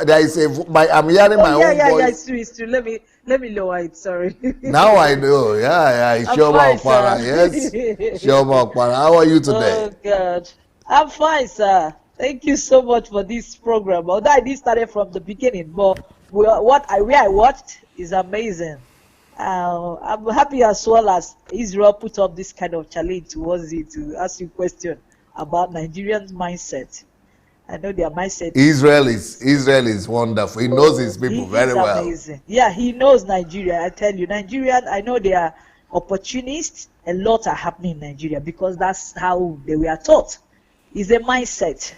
there is I'm hearing Oh my yeah, own yeah, yeah. voice. It's true. Let me lower it. Sorry. Now I know. Yeah, it's I'm Chioma fine, Okwara. sir. Yes, Chioma Okwara. How are you today? Oh God, I'm fine, sir. Thank you so much for this program. Although I didn't start it from the beginning, but where I watched is amazing. I'm happy as well as Israel put up this kind of challenge towards it to ask you question about Nigerians' mindset. I know their mindset Israel is wonderful. He knows his people very is well. amazing. Yeah, he knows Nigeria. I tell you, Nigerian. I know they are opportunists. A lot are happening in Nigeria because that's how they were taught. It's a mindset.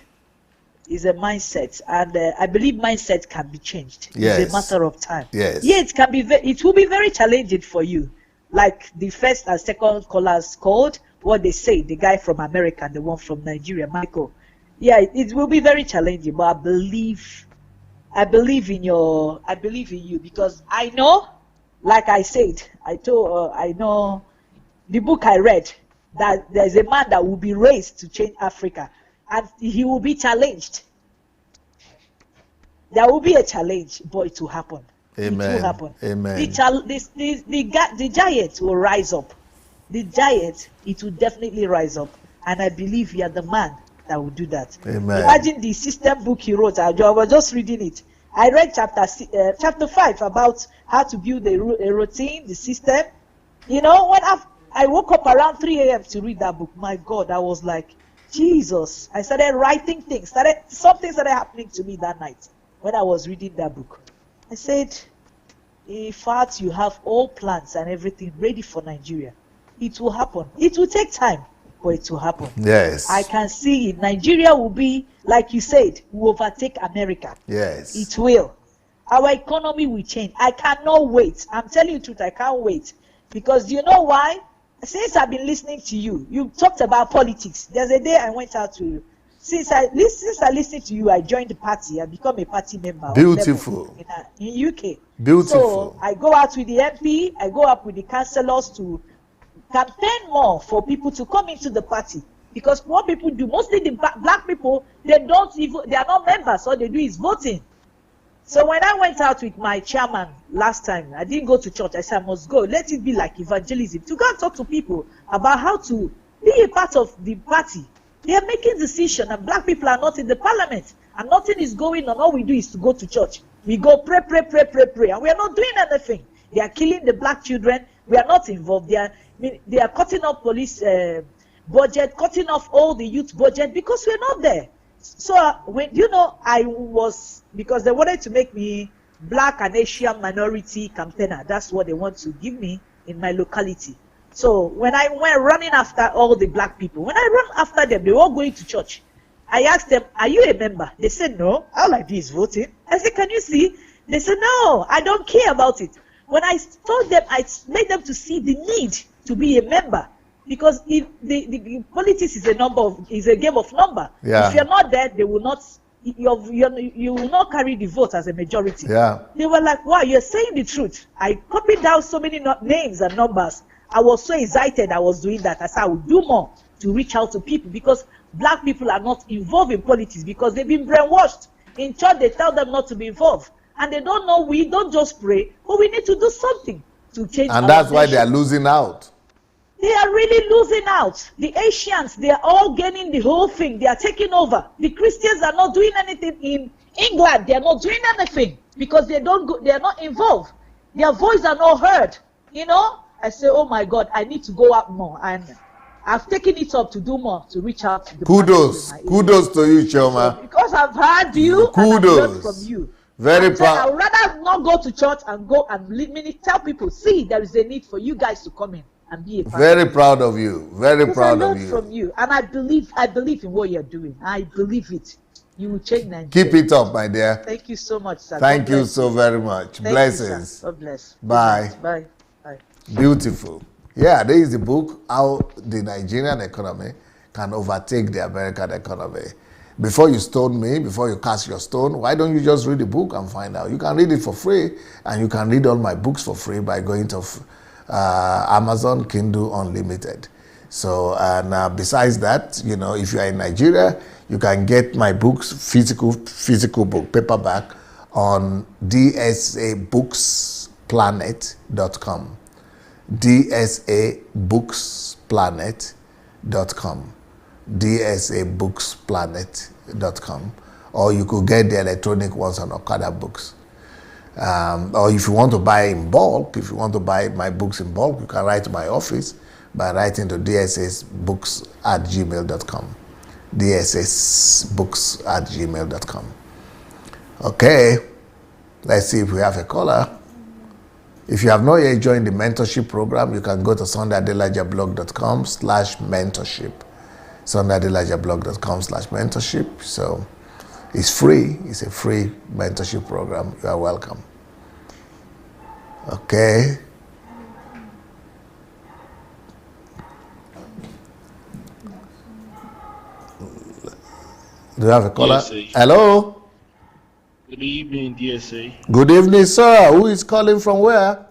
It's a mindset, and I believe mindset can be changed. Yes. It's a matter of time. Yes. Yeah, it can be. It will be very challenging for you. Like the first and second callers called, what they say, the guy from America and the one from Nigeria, Michael. Yeah, it will be very challenging, but I believe in you because I know, like I said, I know the book I read that there's a man that will be raised to change Africa, and he will be challenged. There will be a challenge, but it will happen. Amen. It will happen. Amen. The giant will rise up. The giant, it will definitely rise up, and I believe you are the man that will do that. Amen. Imagine the system book he wrote. I was just reading it. I read chapter 5 about how to build a routine, the system. When I woke up around 3 a.m. to read that book, my God, I was like, Jesus. I started writing things. Something started happening to me that night when I was reading that book. I said, in fact, you have all plans and everything ready for Nigeria. It will happen. It will take time, but it will happen. Yes. I can see it. Nigeria will be, like you said, will overtake America. Yes. It will. Our economy will change. I cannot wait. I'm telling you the truth, I can't wait. Because you know why? Since I've been listening to you, you talked about politics. There's a day I went out to since I listened to you, I joined the party. I become a party member. Beautiful. In UK. Beautiful. So I go out with the MP. I go up with the councillors to campaign more for people to come into the party. Because what people do, mostly the black people, they are not members. All they do is voting. So when I went out with my chairman last time, I didn't go to church. I said I must go. Let it be like evangelism to go and talk to people about how to be a part of the party. They are making decisions, and black people are not in the parliament, and nothing is going on. All we do is to go to church. We go pray, and we are not doing anything. They are killing the black children. We are not involved. They are cutting off police budget, cutting off all the youth budget because we're not there. So because they wanted to make me black and Asian minority campaigner. That's what they want to give me in my locality. So when I went running after all the black people, when I run after them, they were all going to church. I asked them, are you a member? They said, no. All I do is voting. I said, can you see? They said, no, I don't care about it. When I told them, I made them to see the need to be a member. Because if the politics is a game of number. Yeah. If you're not there, they will not. You will not carry the vote as a majority. Yeah. They were like, wow, you're saying the truth. I copied down so many names and numbers. I was so excited I was doing that. I said I would do more to reach out to people because black people are not involved in politics because they've been brainwashed. In church, they tell them not to be involved. And they don't know we don't just pray, but we need to do something to change. And that's why they are losing out. They are really losing out. The Asians, they are all gaining the whole thing. They are taking over. The Christians are not doing anything in England. They are not doing anything because they are not involved. Their voice are not heard. I say, oh my God, I need to go out more. And I've taken it up to do more to reach out to the Kudos to you, Choma. So because I've heard you, kudos and I've heard from you. Very proud. I would rather not go to church and go and tell people, see, there is a need for you guys to come in and be a part. Very proud of you. Very proud of you. From you, and I believe in what you're doing. I believe it. You will change Nigeria. Keep it up, my dear. Thank you so much, sir. Thank you so very much. Thank Blessings. You, God bless. Bye. Bye. Bye. Beautiful. Yeah, there is the book, How the Nigerian Economy Can Overtake the American Economy. Before you stone me, before you cast your stone, why don't you just read the book and find out? You can read it for free, and you can read all my books for free by going to Amazon Kindle Unlimited. So, and besides that, if you are in Nigeria, you can get my books, physical book, paperback, on dsabooksplanet.com. dsabooksplanet.com. dsabooksplanet.com. Or you could get the electronic ones on Okada Books. Or if you want to buy in bulk, if you want to buy my books in bulk, you can write to my office by writing to dssbooks@gmail.com. dssbooks@gmail.com. Okay, let's see if we have a caller. If you have not yet joined the mentorship program, you can go to sundayadelajablog.com/mentorship. sundayadelajablog.com/mentorship. So it's free. It's a free mentorship program. You are welcome. Okay. Do you have a caller? DSA. Hello. Good evening, DSA. Good evening, sir. Who is calling from where?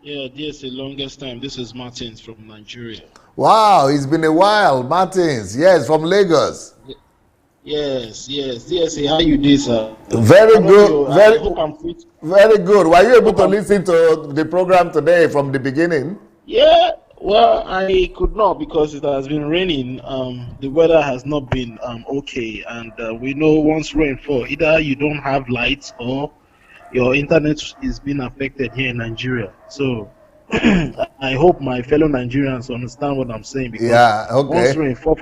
Yeah, DSA, longest time. This is Martins from Nigeria. Wow, it's been a while. Martins, yes, from Lagos. Yes, DSA, how you do, sir? Very good. I hope I'm fit. Very good. Were you able to listen to the program today from the beginning? Yeah, well, I could not because it has been raining. The weather has not been okay, and we know once rain falls, either you don't have lights or your internet is being affected here in Nigeria. So I hope my fellow Nigerians understand what I'm saying, because once rain falls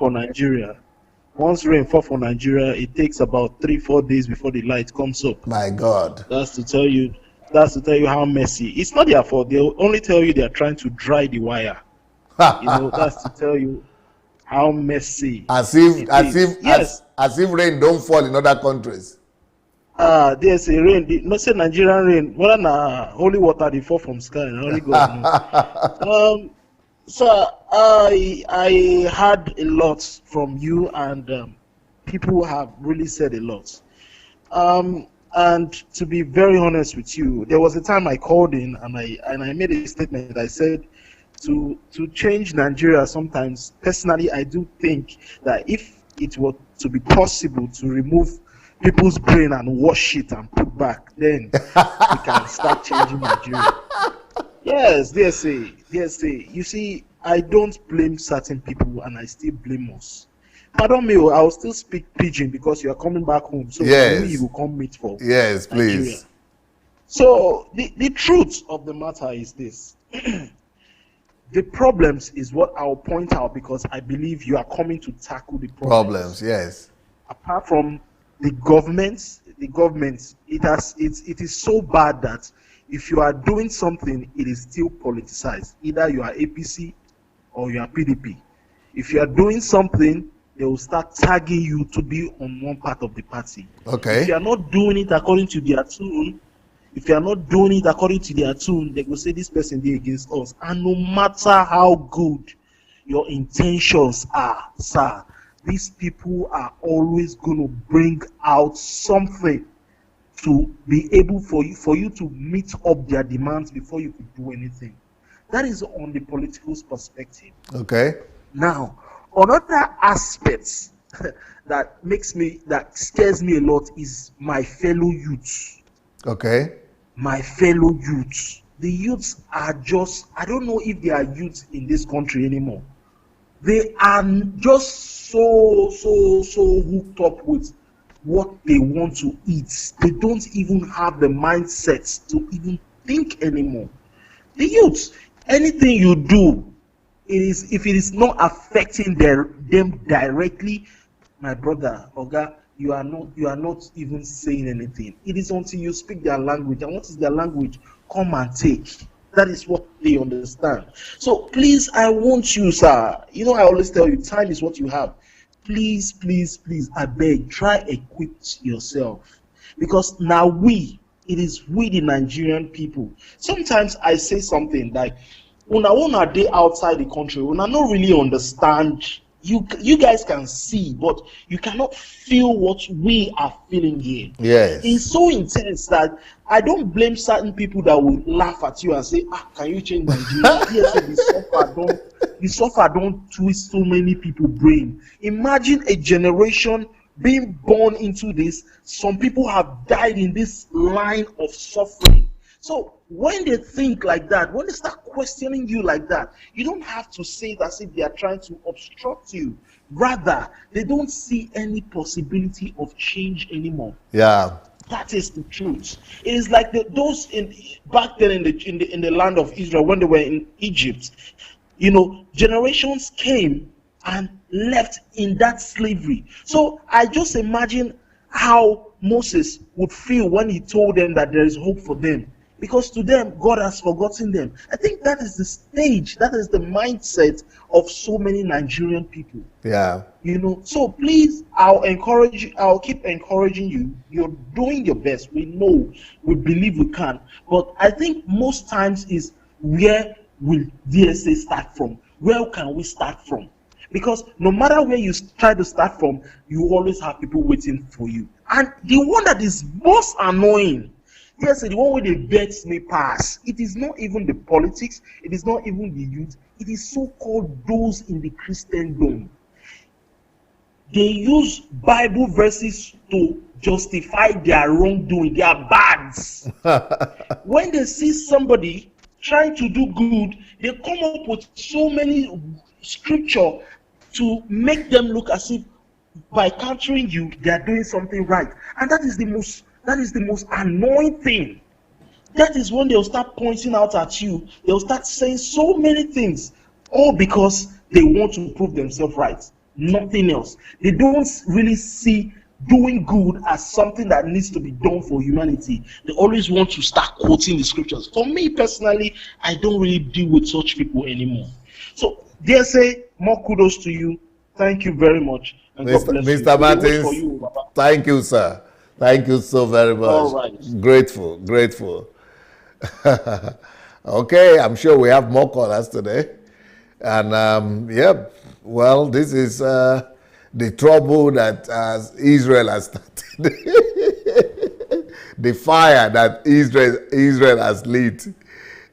for Nigeria, it takes about 3-4 days before the light comes up. My God. That's to tell you how messy. It's not their fault. They'll only tell you they're trying to dry the wire. That's to tell you how messy. As if rain don't fall in other countries. There's a rain. Not say Nigerian rain. What holy water they fall from sky and only God knows. So I heard a lot from you, and people have really said a lot. And to be very honest with you, there was a time I called in and I made a statement. I said to change Nigeria, sometimes personally I do think that if it were to be possible to remove people's brain and wash it and put back, then we can start changing Nigeria. Yes, DSA. You see, I don't blame certain people and I still blame us. Pardon me, I will still speak pidgin because you are coming back home. So Yes. you will come meet for Yes, please. Nigeria. So the truth of the matter is this. The problems is what I'll point out because I believe you are coming to tackle the problems. Yes. Apart from the government, it is so bad that if you are doing something, it is still politicized. Either you are APC or you are PDP. If you are doing something, they will start tagging you to be on one part of the party. Okay. If you are not doing it according to their tune, they will say this person did against us. And no matter how good your intentions are, sir, these people are always going to bring out something to be able for you to meet up their demands before you could do anything. That is on the political perspective. Okay. Now, another aspect that scares me a lot is my fellow youths. Okay. My fellow youths. The youths are just, I don't know if they are youths in this country anymore. They are just so hooked up with what they want to eat. They don't even have the mindset to even think anymore. The youths, anything you do, if it is not affecting them directly, my brother, Oga, you are not even saying anything. It is until you speak their language. And what is their language? Come and take. That is what they understand. So please, I want you, sir. You know, I always tell you, time is what you have. Please, I beg, try equip yourself. Because now it is we the Nigerian people. Sometimes I say something like, when I day outside the country, when I don't really understand, you guys can see, but you cannot feel what we are feeling here. Yes. It's so intense that I don't blame certain people that will laugh at you and say, can you change Nigeria? Yes, the suffer don't twist so many people's brain. Imagine a generation being born into this. Some people have died in this line of suffering. So when they think like that, when they start questioning you like that, you don't have to say it as if they are trying to obstruct you. Rather, they don't see any possibility of change anymore. Yeah. That is the truth. It is like those back then in the land of Israel when they were in Egypt. You know, generations came and left in that slavery. So I just imagine how Moses would feel when he told them that there is hope for them. Because to them, God has forgotten them. I think that is the stage, that is the mindset of so many Nigerian people. Yeah. You know, so please, I'll keep encouraging you. You're doing your best. We know, we believe we can. But I think most times is where will DSA start from? Where can we start from? Because no matter where you try to start from, you always have people waiting for you. And the one that is most annoying, yes, the one where they bet me pass. It is not even the politics. It is not even the youth. It is so-called those in the Christendom. They use Bible verses to justify their wrongdoing, their bads. When they see somebody trying to do good, they come up with so many scripture to make them look as if by countering you, they are doing something right. And that is the most annoying thing. That is when they'll start pointing out at you. They'll start saying so many things, all because they want to prove themselves right. Nothing else. They don't really see doing good as something that needs to be done for humanity. They always want to start quoting the scriptures. For me personally, I don't really deal with such people anymore. So they say more kudos to you. Thank you very much. And Mr. Martins, thank you, sir. Thank you so very much. All right. Grateful. Okay, I'm sure we have more callers today. And well, this is the trouble that Israel has started, the fire that Israel has lit.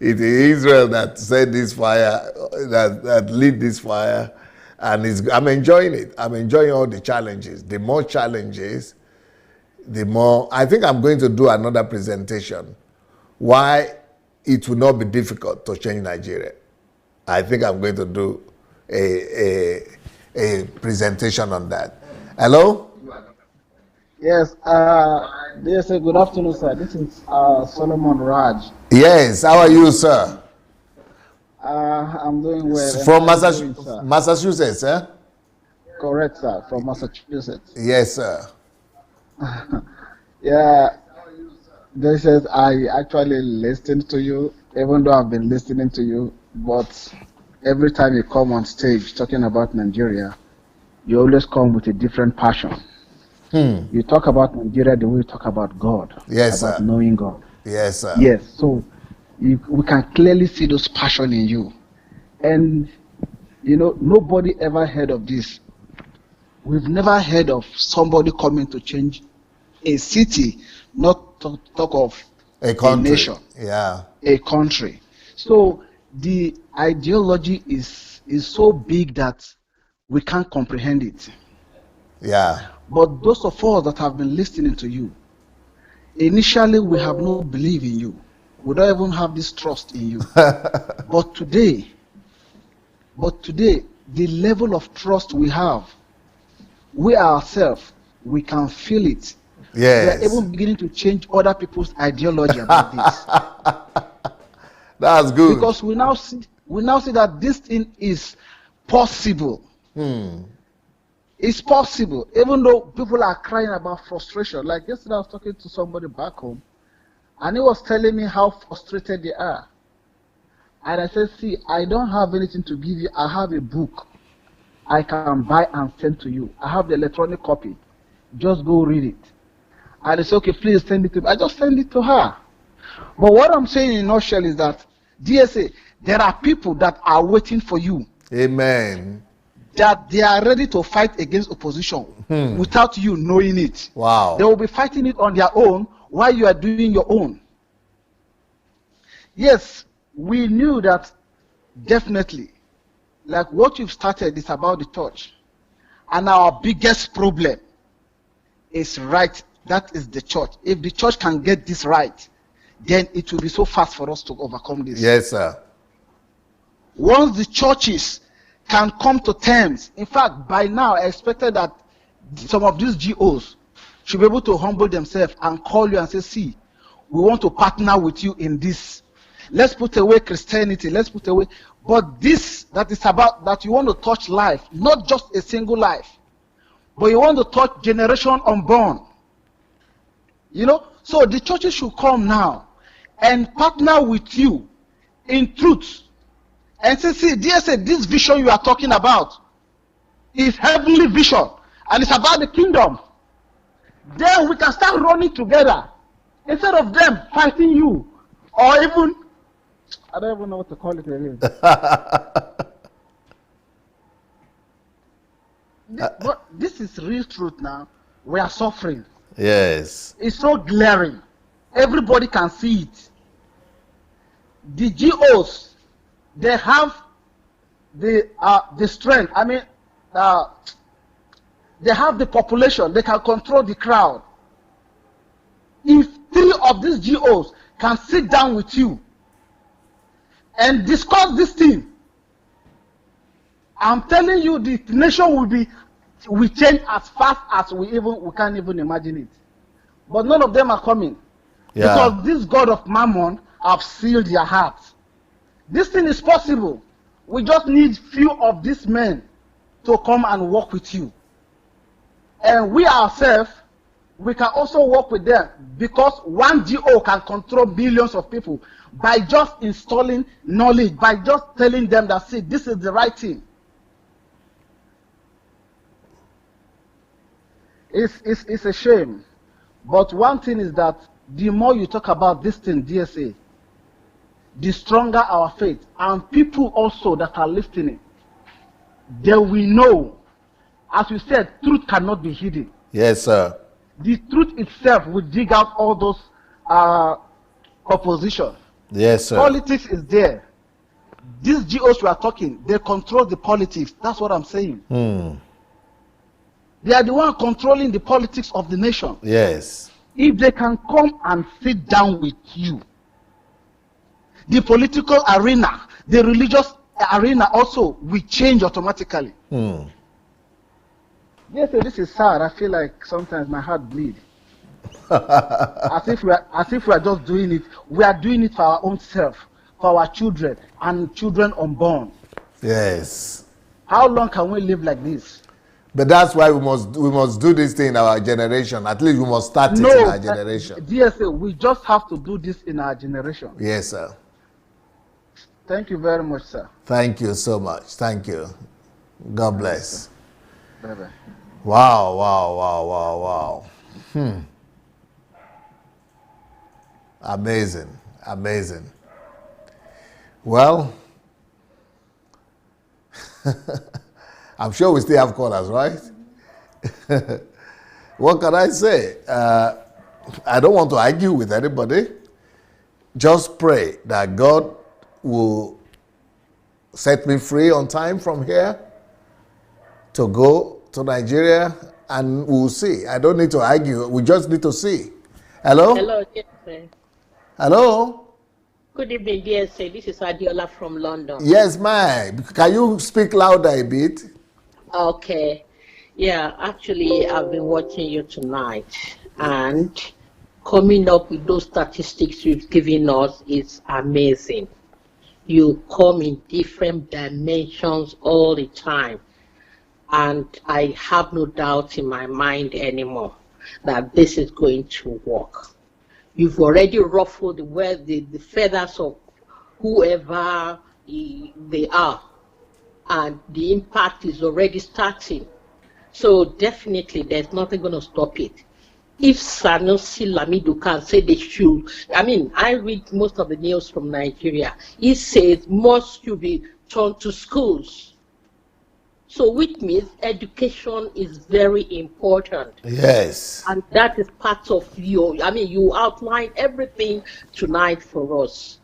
It is Israel that set this fire, that lit this fire, and I'm enjoying it. I'm enjoying all the challenges. The more challenges, the more. I think I'm going to do another presentation why it will not be difficult to change Nigeria. I think I'm going to do a presentation on that. Hello? Yes, yes, good afternoon, sir. This is Solomon Raj. Yes, how are you, sir? I'm doing well. From Massachusetts, eh? Correct, sir, from Massachusetts. Yes, sir. Yeah, this is, I actually listened to you, even though I've been listening to you, but every time you come on stage talking about Nigeria, you always come with a different passion. You talk about Nigeria the way you talk about God. Yes, about sir. Knowing God. Yes, sir. Yes, so we can clearly see those passion in you. And, you know, nobody ever heard of this. We've never heard of somebody coming to change a city, not to talk of a country. A nation. Yeah. A country. So the ideology is so big that we can't comprehend it. Yeah. But those of us that have been listening to you, initially we have no belief in you. We don't even have this trust in you. But today, the level of trust we have, we ourselves, we can feel it. Yes. We are even beginning to change other people's ideology about this. That's good. Because we now see that this thing is possible. It's possible, even though people are crying about frustration. Like yesterday, I was talking to somebody back home, and he was telling me how frustrated they are. And I said, see, I don't have anything to give you. I have a book I can buy and send to you. I have the electronic copy. Just go read it. And they said, okay, please send it to me. I just send it to her. But what I'm saying in a nutshell is that, DSA, there are people that are waiting for you. Amen. That they are ready to fight against opposition without you knowing it. Wow. They will be fighting it on their own while you are doing your own. Yes, we knew that definitely. Like what you've started is about the church. And our biggest problem is right. That is the church. If the church can get this right, then it will be so fast for us to overcome this. Yes, sir. Once the churches can come to terms. In fact, by now, I expected that some of these GOs should be able to humble themselves and call you and say, see, we want to partner with you in this. Let's put away Christianity. Let's put away. But this, that is about, that you want to touch life, not just a single life, but you want to touch generation unborn. You know, so the churches should come now and partner with you in truth. And say, see, DSA, this vision you are talking about is heavenly vision, and it's about the kingdom. Then we can start running together instead of them fighting you, or even, I don't even know what to call it again. But this is real truth now. We are suffering. Yes. It's so glaring. Everybody can see it. The GOs, they have the strength. I mean, they have the population. They can control the crowd. If 3 of these GOs can sit down with you and discuss this thing, I'm telling you, the nation will change as fast as we can't even imagine it. But none of them are coming. Yeah. Because this God of Mammon have sealed their hearts. This thing is possible. We just need few of these men to come and work with you. And we ourselves, we can also work with them, because one GO can control billions of people by just installing knowledge, by just telling them that, see, this is the right thing. It's a shame. But one thing is that the more you talk about this thing, DSA, the stronger our faith. And people also that are listening, they will know as you said, truth cannot be hidden. Yes, sir. The truth itself will dig out all those opposition. Yes, sir. Politics is there. These GOs we are talking, they control the politics. That's what I'm saying. They are the one controlling the politics of the nation. Yes. If they can come and sit down with you, the political arena, the religious arena also will change automatically. Yes, this is sad. I feel like sometimes my heart bleeds. as if we are just doing it. We are doing it for our own self, for our children and children unborn. Yes. How long can we live like this? But that's why we must do this thing in our generation. At least we must start it in our generation. DSA, we just have to do this in our generation. Yes, sir. Thank you very much, sir. Thank you so much. Thank you. God bless. Bye-bye. Wow, wow, wow, wow, wow. Amazing, amazing. Well, I'm sure we still have callers, right? What can I say? I don't want to argue with anybody. Just pray that God will set me free on time from here to go to Nigeria, and we'll see. I don't need to argue. We just need to see. Hello? Hello, yes, sir. Hello? Good evening, dear sir. This is Adelaja from London. Yes, ma'am. Can you speak louder a bit? Okay. Yeah, actually, I've been watching you tonight, and coming up with those statistics you've given us is amazing. You come in different dimensions all the time, and I have no doubt in my mind anymore that this is going to work. You've already ruffled the feathers of whoever they are, and the impact is already starting. So definitely there's nothing going to stop it. If Sanusi Lamido can say they should, I mean, I read most of the news from Nigeria. It says most should be turned to schools. So which means education is very important. Yes. And that is part of your, I mean, you outlined everything tonight for us.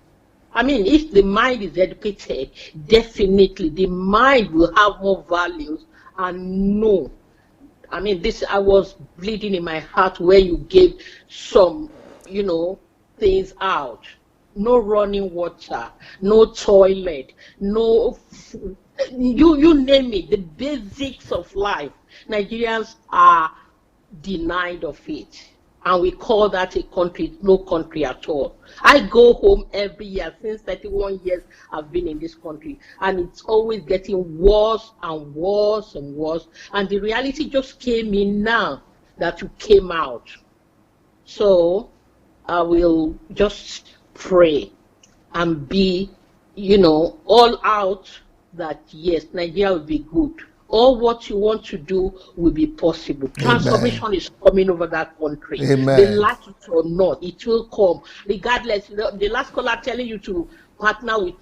I mean, if the mind is educated, definitely the mind will have more values and know. I mean, this, I was bleeding in my heart where you gave some, you know, things out. No running water, no toilet, no, you name it, the basics of life. Nigerians are denied of it. And we call that a country, no country at all. I go home every year. Since 31 years I've been in this country, and it's always getting worse and worse and worse. And the reality just came in now that you came out. So I will just pray and be, you know, all out that yes, Nigeria will be good. All what you want to do will be possible. Transformation Amen. Is coming over that country. Amen. They like it or not, it will come. Regardless, the last caller telling you to partner with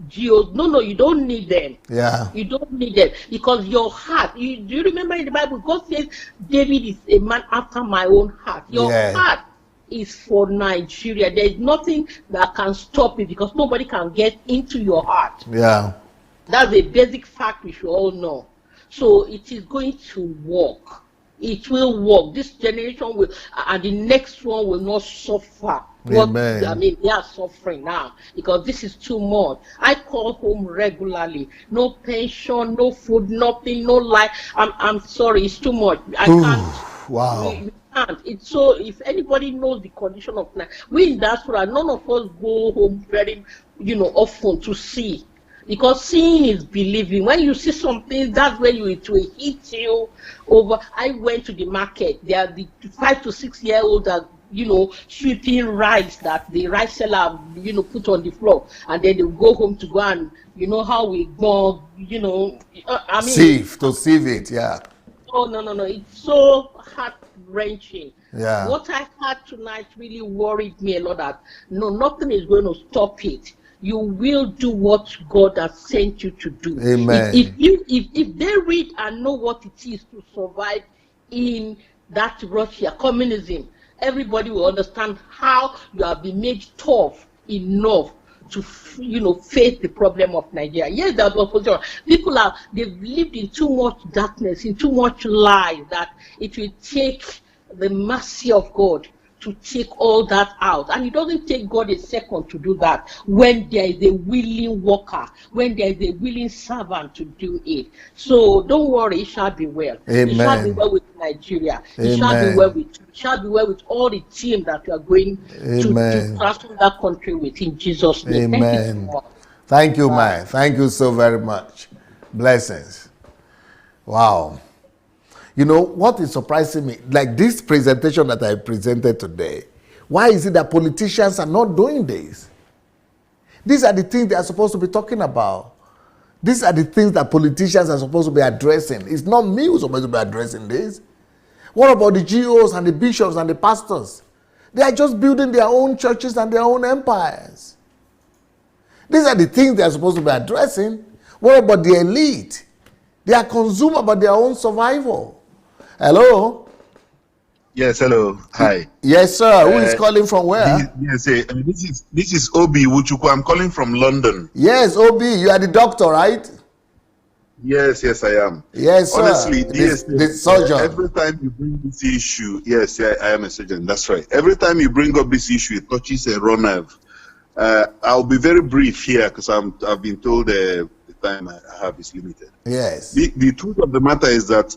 GOs. No, you don't need them. Yeah. You don't need them because your heart. Do you remember in the Bible, God says David is a man after my own heart. Your heart is for Nigeria. There is nothing that can stop it because nobody can get into your heart. Yeah. That's a basic fact we should all know. So it is going to work. It will work. This generation will, and the next one will not suffer. Amen. I mean, they are suffering now because this is too much. I call home regularly. No pension, no food, nothing, no life. I'm sorry, it's too much. I can't. Wow. We can't. It's so. If anybody knows the condition of life, we in Diaspora, none of us go home very, often to see. Because seeing is believing. When you see something, that's when it will hit you over. I went to the market. There are the 5 to 6 year olds that, sweeping rice that the rice seller, put on the floor. And then they'll go home to go and, how we go, I mean. Sieve it, yeah. Oh, no. It's so heart-wrenching. Yeah. What I had tonight really worried me a lot that, no, nothing is going to stop it. you will do what God has sent you to do. Amen. If they read and know what it is to survive in that Russia communism, everybody will understand how you have been made tough enough to face the problem of Nigeria. Yes, there was opposition. They've lived in too much darkness, in too much lies, that it will take the mercy of God to take all that out. And it doesn't take God a second to do that when there is a willing worker, when there is a willing servant to do it. So don't worry, it shall be well. Amen. It shall be well with Nigeria. It shall be well with you. It shall be well with all the team that you are going to transform that country with, in Jesus' name. Amen. Thank you so much. Thank you, man. Thank you so very much. Blessings. Wow. You know, what is surprising me, like this presentation that I presented today, why is it that politicians are not doing this? These are the things they are supposed to be talking about. These are the things that politicians are supposed to be addressing. It's not me who's supposed to be addressing this. What about the GOs and the bishops and the pastors? They are just building their own churches and their own empires. These are the things they are supposed to be addressing. What about the elite? They are consumed about their own survival. Hello? Yes, hello. Hi. Yes, sir. Who is calling from where? This is Obi Wuchukwu. I'm calling from London. Yes, Obi, you are the doctor, right? Yes, I am. Yes, sir. Honestly, the surgeon. Every time you bring this issue, yes, I am a surgeon. That's right. Every time you bring up this issue, it touches a raw nerve. I'll be very brief here because I've been told the time I have is limited. Yes. The truth of the matter is that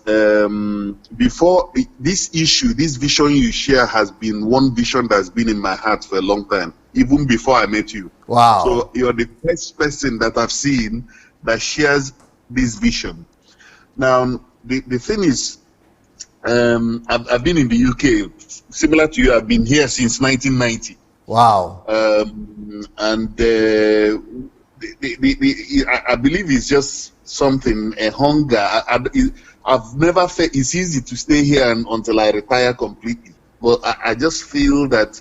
before this issue, this vision you share has been one vision that's been in my heart for a long time, even before I met you. Wow. So you're the first person that I've seen that shares this vision. Now, the thing is, I've been in the UK, similar to you. I've been here since 1990. Wow. And I believe it's just something, a hunger. I've never felt it's easy to stay here until I retire completely. But I just feel that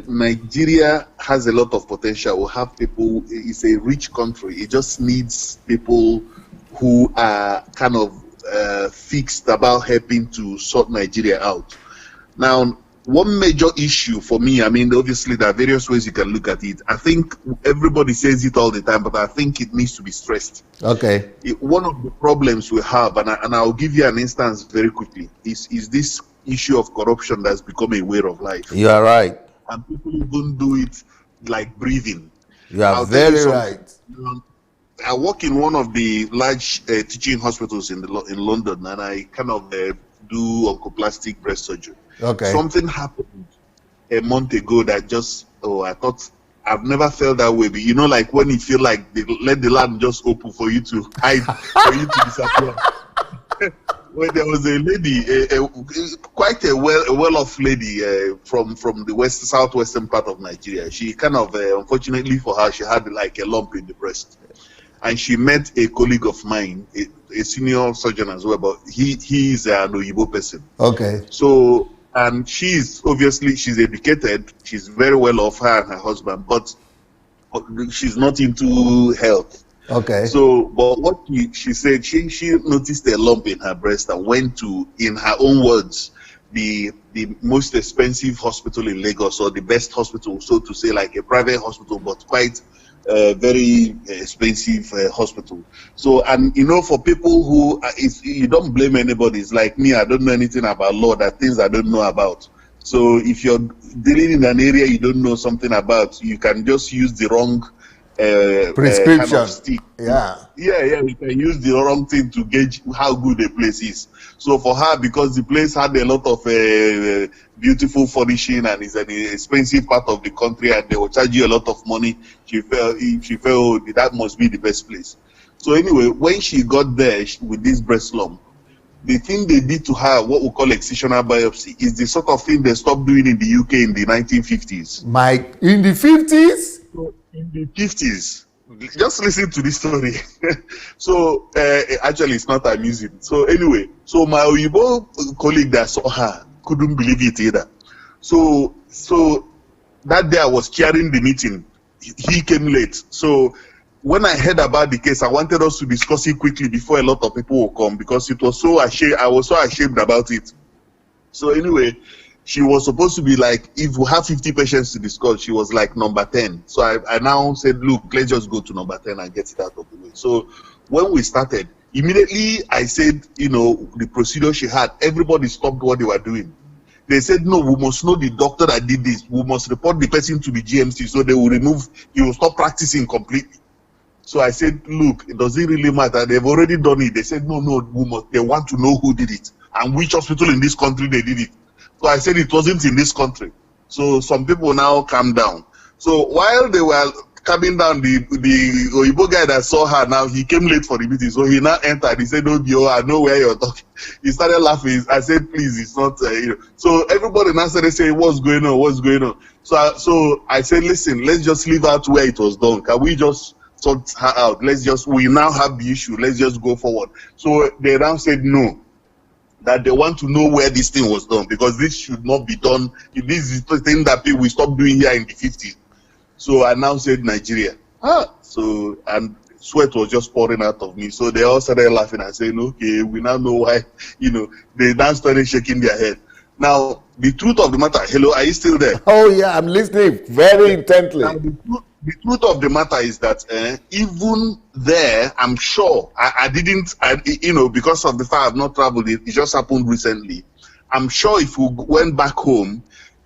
Nigeria has a lot of potential. We have people, it's a rich country. It just needs people who are kind of fixed about helping to sort Nigeria out. Now, one major issue for me, I mean, obviously there are various ways you can look at it. I think everybody says it all the time, but I think it needs to be stressed. Okay. One of the problems we have, and I'll give you an instance very quickly, is this issue of corruption that's become a way of life. You are right. And people even do it like breathing. You are very right. I work in one of the large teaching hospitals in London, and I kind of do oncoplastic breast surgery. Okay. Something happened a month ago that just, I thought, I've never felt that way. But you know, like when you feel like they let the land just open for you to hide, for you to disappear. Well, there was a lady, quite a well-off lady from the southwestern part of Nigeria. She kind of, unfortunately for her, she had like a lump in the breast. And she met a colleague of mine, a senior surgeon as well, but he is an Oyibo person. Okay. So, and she's educated, she's very well off, her and her husband, but she's not into health. Okay. So, but what she said, she noticed a lump in her breast and went to, in her own words, the most expensive hospital in Lagos, or the best hospital, so to say, like a private hospital, but quite very expensive hospital. So, and you know, for people who you don't blame anybody. It's like me, I don't know anything about law. There are things I don't know about. So if you're dealing in an area you don't know something about, you can just use the wrong prescription. Kind of stick. Yeah, you can use the wrong thing to gauge how good a place is. So for her, because the place had a lot of beautiful furnishing and is an expensive part of the country, and they will charge you a lot of money, she felt that must be the best place. So anyway, when she got there with this breast lump, the thing they did to her, what we call excisional biopsy, is the sort of thing they stopped doing in the UK in the 1950s. In the 50s? In the 50s. Just listen to this story. So, actually, it's not amusing. So, anyway, so my Oyibo colleague that saw her couldn't believe it either. So that day I was chairing the meeting. he came late. So when I heard about the case, I wanted us to discuss it quickly before a lot of people will come, because it was so ashamed. I was so ashamed about it. So anyway, she was supposed to be like, if we have 50 patients to discuss, she was like number 10. So I now said, look, let's just go to number 10 and get it out of the way. So when we started, immediately I said, the procedure she had, everybody stopped what they were doing. They said, no, we must know the doctor that did this. We must report the person to the GMC, so they will he will stop practicing completely. So I said, look, it doesn't really matter. They've already done it. They said, no, they want to know who did it and which hospital in this country they did it. So I said it wasn't in this country. So some people now calm down. So while they were coming down, the Oyibo guy that saw her now, he came late for the meeting. So he now entered. He said, oh, I know where you're talking. He started laughing. I said, please, it's not, So everybody now started saying, what's going on? So I said, listen, let's just leave out where it was done. Can we just sort her out? We now have the issue. Let's just go forward. So they now said no, that they want to know where this thing was done, because this should not be done. This is the thing that we stopped doing here in the 50s. So I now said Nigeria. So, and sweat was just pouring out of me. So they all started laughing and saying, okay, we now know why, they now started shaking their head. Now, the truth of the matter, hello, are you still there? Oh yeah, I'm listening very intently. Now, the truth of the matter is that even there, I'm sure, I didn't, because of the fact I've not traveled, it just happened recently. I'm sure if we went back home,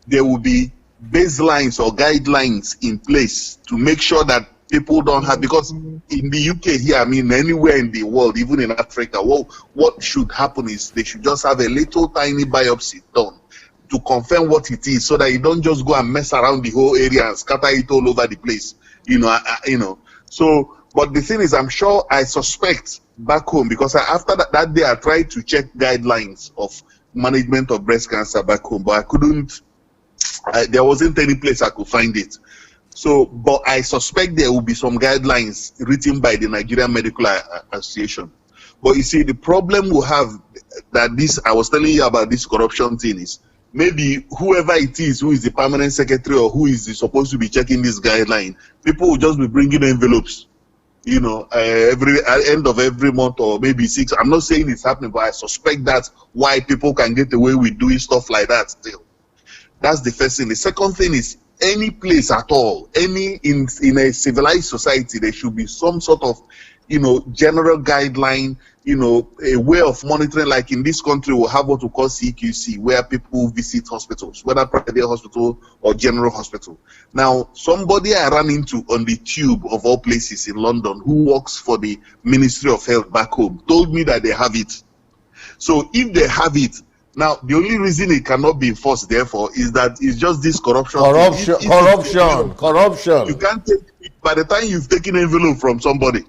there will be baselines or guidelines in place to make sure that people don't have, because in the UK here, anywhere in the world, even in Africa, what should happen is they should just have a little tiny biopsy done to confirm what it is, so that you don't just go and mess around the whole area and scatter it all over the place. So, but the thing is, I suspect back home, because after that day I tried to check guidelines of management of breast cancer back home, but I couldn't. There wasn't any place I could find it. So, but I suspect there will be some guidelines written by the Nigerian Medical Association. But you see, the problem we have, that I was telling you about this corruption thing, is maybe whoever it is who is the permanent secretary or who is supposed to be checking this guideline, people will just be bringing envelopes, every end of every month, or maybe 6. I'm not saying it's happening, but I suspect that's why people can get away with doing stuff like that still. That's the first thing. The second thing is, any place at all, in a civilized society, there should be some sort of, general guideline, a way of monitoring. Like in this country, we'll have what we call CQC, where people visit hospitals, whether private hospital or general hospital. Now, somebody I ran into on the tube of all places in London, who works for the Ministry of Health back home, told me that they have it. So if they have it, now, the only reason it cannot be enforced, therefore, is that it's just this corruption. Corruption. You can't take, by the time you've taken envelope from somebody,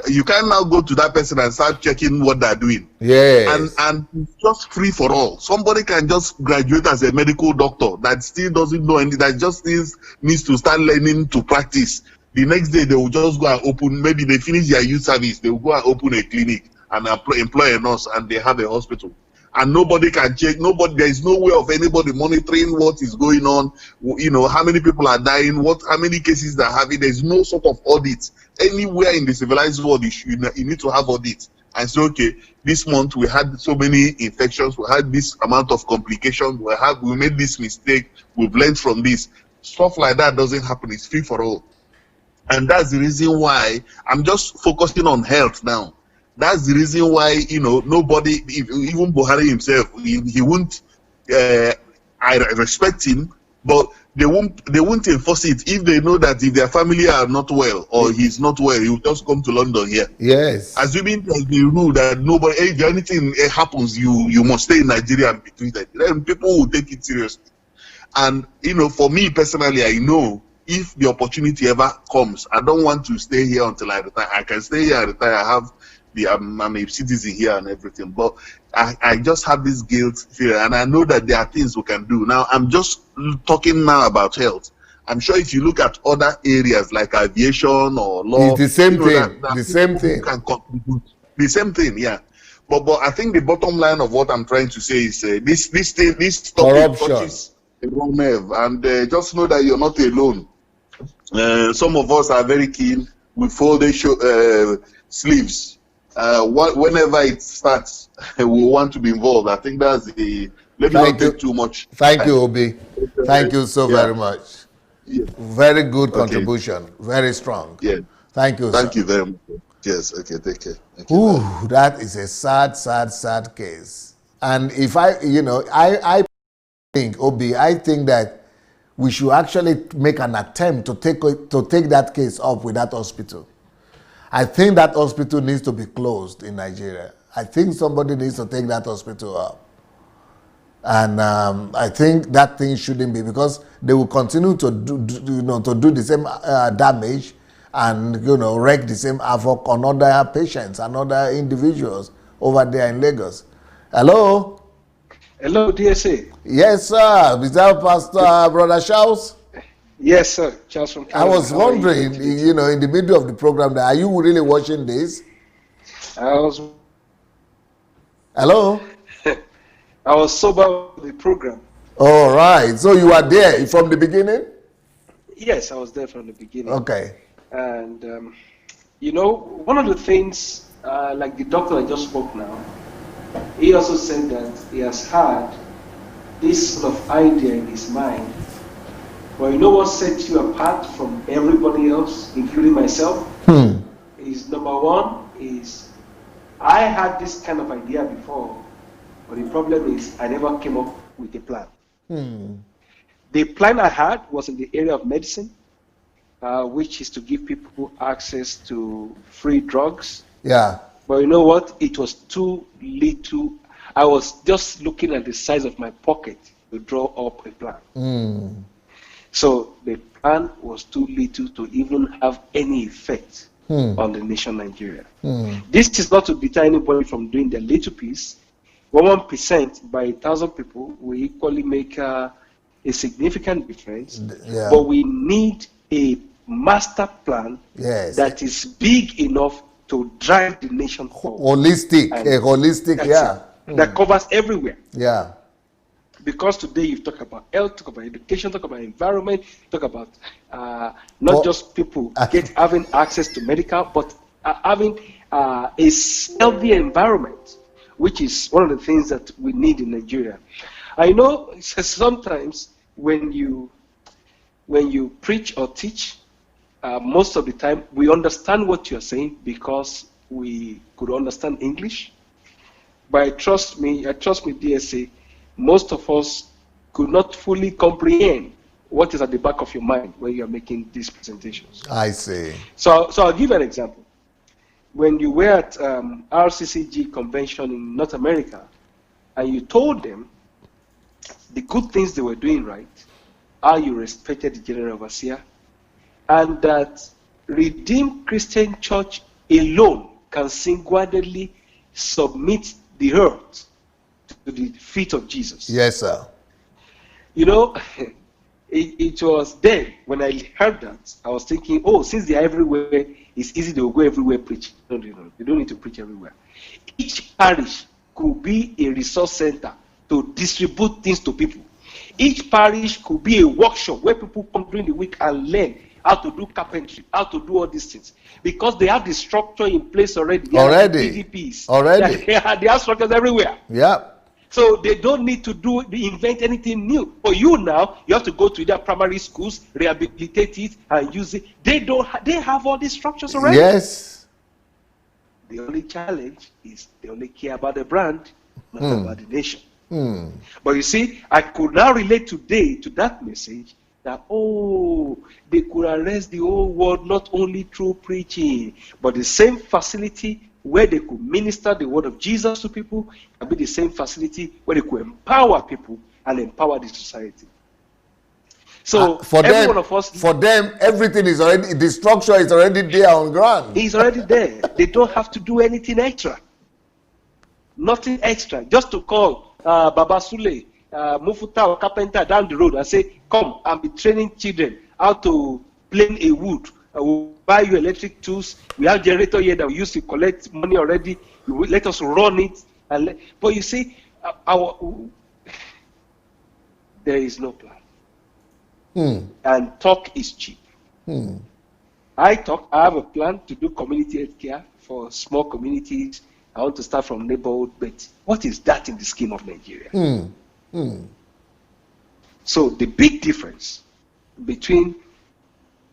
you can now go to that person and start checking what they're doing. Yes. And it's just free for all. Somebody can just graduate as a medical doctor that still doesn't know anything, that just needs to start learning to practice. The next day, they will just go and open, maybe they finish their youth service, they will go and open a clinic and employ a nurse, and they have a hospital. And nobody can check, there is no way of anybody monitoring what is going on, how many people are dying, how many cases they're having. There's no sort of audit. Anywhere in the civilized world, you need to have audit. And say, okay, this month we had so many infections, we had this amount of complications, we made this mistake, we've learned from this. Stuff like that doesn't happen. It's free for all. And that's the reason why I'm just focusing on health now. That's the reason why, nobody, even Buhari himself, he won't, I respect him, but they won't enforce it if they know that if their family are not well or he's not well, he will just come to London here. Yes. Assuming there's the rule that nobody, if anything happens, you must stay in Nigeria and be treated, then people will take it seriously. And, for me personally, I know if the opportunity ever comes, I don't want to stay here until I retire. I can stay here and retire. I'm a citizen here and everything, but I just have this guilt fear, and I know that there are things we can do. Now, I'm just talking now about health. I'm sure if you look at other areas like aviation or law, it's the same thing. The same thing can contribute. The same thing, yeah. But I think the bottom line of what I'm trying to say is this topic touches a wrong nerve, and just know that you're not alone. Some of us are very keen. We folded sleeves. Whenever it starts, we want to be involved. I think that's the. Let me not take too much. Thank you, Obi. Thank you so very much. Yeah. Very good Okay. contribution. Very strong. Yeah. Thank you, Thank sir. you very much. Yes. Okay. Take care. Ooh, that is a sad, sad, sad case. And if I think, Obi, I think that we should actually make an attempt to take that case up with that hospital. I think that hospital needs to be closed in Nigeria. I think somebody needs to take that hospital up. And I think that thing shouldn't be, because they will continue to do the same damage and wreak the same havoc on other patients and other individuals over there in Lagos. Hello. Hello, DSA. Yes, sir. Is that Pastor Brother Charles? Yes, sir. Charles from Canada. I was wondering, in the middle of the program, are you really watching this? Hello? I was sober with the program. All right. So you are there from the beginning? Yes, I was there from the beginning. Okay. And, one of the things, like the doctor I just spoke now, he also said that he has had this sort of idea in his mind. Well, you know what sets you apart from everybody else, including myself? Is number one is I had this kind of idea before, but the problem is I never came up with a plan. The plan I had was in the area of medicine, which is to give people access to free drugs. Yeah. But you know what? It was too little. I was just looking at the size of my pocket to draw up a plan. So the plan was too little to even have any effect on the nation Nigeria. This is not to deter anybody from doing their little piece. 1% by 1,000 people will equally make a significant difference. Yeah. But we need a master plan that is big enough to drive the nation forward. Holistic, yeah. That covers everywhere. Yeah. Because today you talk about health, talk about education, talk about environment, talk about not just people having access to medical, but having a healthy environment, which is one of the things that we need in Nigeria. I know sometimes when you preach or teach, most of the time we understand what you're saying because we could understand English. But trust me, DSA, most of us could not fully comprehend what is at the back of your mind when you are making these presentations. I see. So I'll give an example. When you were at RCCG convention in North America, and you told them the good things they were doing right, how you respected the general overseer, and that Redeemed Christian Church alone can single-handedly submit the earth to the feet of Jesus. Yes, sir. It was then when I heard that, I was thinking, oh, since they are everywhere, it's easy, they will go everywhere preaching. No, they don't need to preach everywhere. Each parish could be a resource center to distribute things to people. Each parish could be a workshop where people come during the week and learn how to do carpentry, how to do all these things. Because they have the structure in place already. They have PDPs. They have structures everywhere. Yeah. So they don't need to invent anything new. For you now, you have to go to their primary schools, rehabilitate it, and use it. They have all these structures already. Yes. The only challenge is they only care about the brand, not about the nation. But you see, I could now relate today to that message that, they could arrest the whole world not only through preaching, but the same facility where they could minister the word of Jesus to people can be the same facility where they could empower people and empower the society. So for them, everything is already, the structure is already there on ground. It's already there. They don't have to do anything extra. Nothing extra. Just to call Baba Sule, Mufuta or Carpenter down the road and say, come and be training children how to plane a wood. We'll buy you electric tools. We have generator here that we used to collect money already. You will let us run it. But you see, there is no plan. And talk is cheap. I have a plan to do community health care for small communities. I want to start from neighborhood, but what is that in the scheme of Nigeria? So the big difference between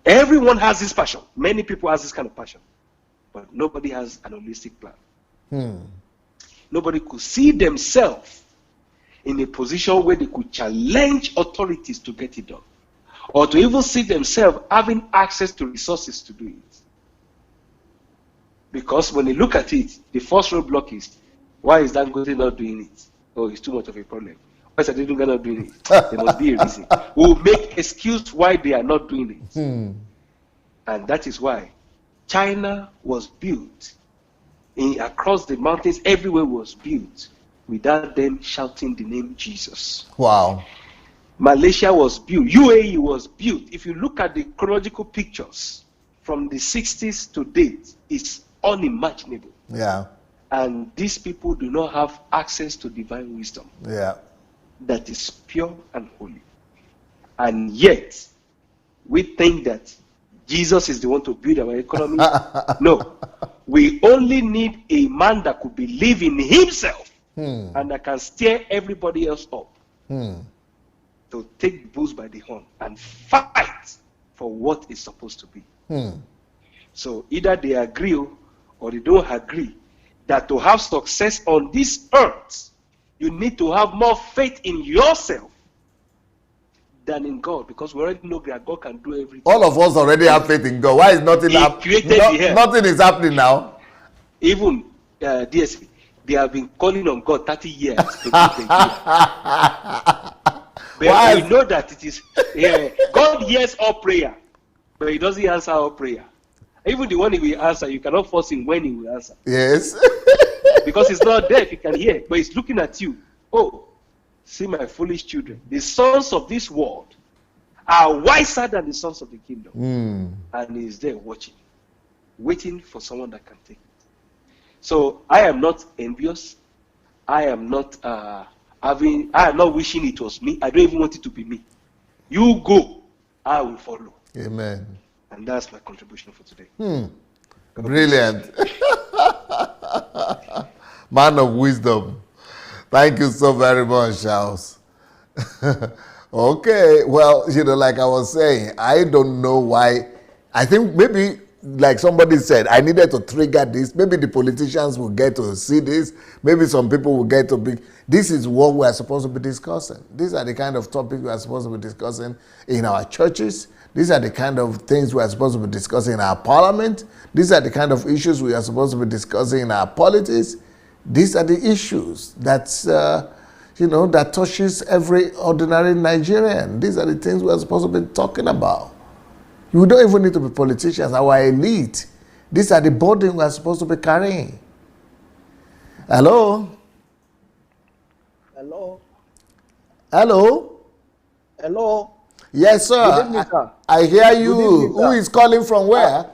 everyone has this passion. Many people has this kind of passion, but nobody has an holistic plan. Nobody could see themselves in a position where they could challenge authorities to get it done, or to even see themselves having access to resources to do it. Because when you look at it, the first roadblock is, why is Dangote not doing it? Oh, it's too much of a problem. Why is Adelaja not doing it? There must be a reason. We'll make excuse why they are not doing it. And that is why China was built across the mountains, everywhere was built without them shouting the name Jesus. Wow. Malaysia was built, UAE was built. If you look at the chronological pictures from the 60s to date, it's unimaginable. Yeah. And these people do not have access to divine wisdom. Yeah. That is pure and holy. And yet, we think that Jesus is the one to build our economy. No. We only need a man that could believe in himself and that can steer everybody else up to take the bulls by the horn and fight for what is supposed to be. So either they agree or they don't agree that to have success on this earth, you need to have more faith in yourself than in God, because we already know that God can do everything. All of us already have faith in God. Why is nothing happening? Nothing is happening now. Even DSP, they have been calling on God 30 years. But we know that it is God hears all prayer, but He doesn't answer all prayer. Even the one He will answer, you cannot force Him when He will answer. Yes. Because He's not deaf, He can hear, but He's looking at you. Oh, see my foolish children. The sons of this world are wiser than the sons of the kingdom. And He's there watching, waiting for someone that can take it. So I am not envious. I am not wishing it was me. I don't even want it to be me. You go, I will follow. Amen. And that's my contribution for today. Brilliant. Man of wisdom. Thank you so very much, Charles. Okay, well, like I was saying, I don't know why. I think maybe, like somebody said, I needed to trigger this. Maybe the politicians will get to see this. Maybe some people will get to be. This is what we are supposed to be discussing. These are the kind of topics we are supposed to be discussing in our churches. These are the kind of things we are supposed to be discussing in our parliament. These are the kind of issues we are supposed to be discussing in our politics. These are the issues that's, that touches every ordinary Nigerian. These are the things we are supposed to be talking about. You don't even need to be politicians, our elite. These are the burden we are supposed to be carrying. Hello? Hello? Hello? Hello? Yes, sir. Good evening, sir. I hear you. Good evening, who is calling from where?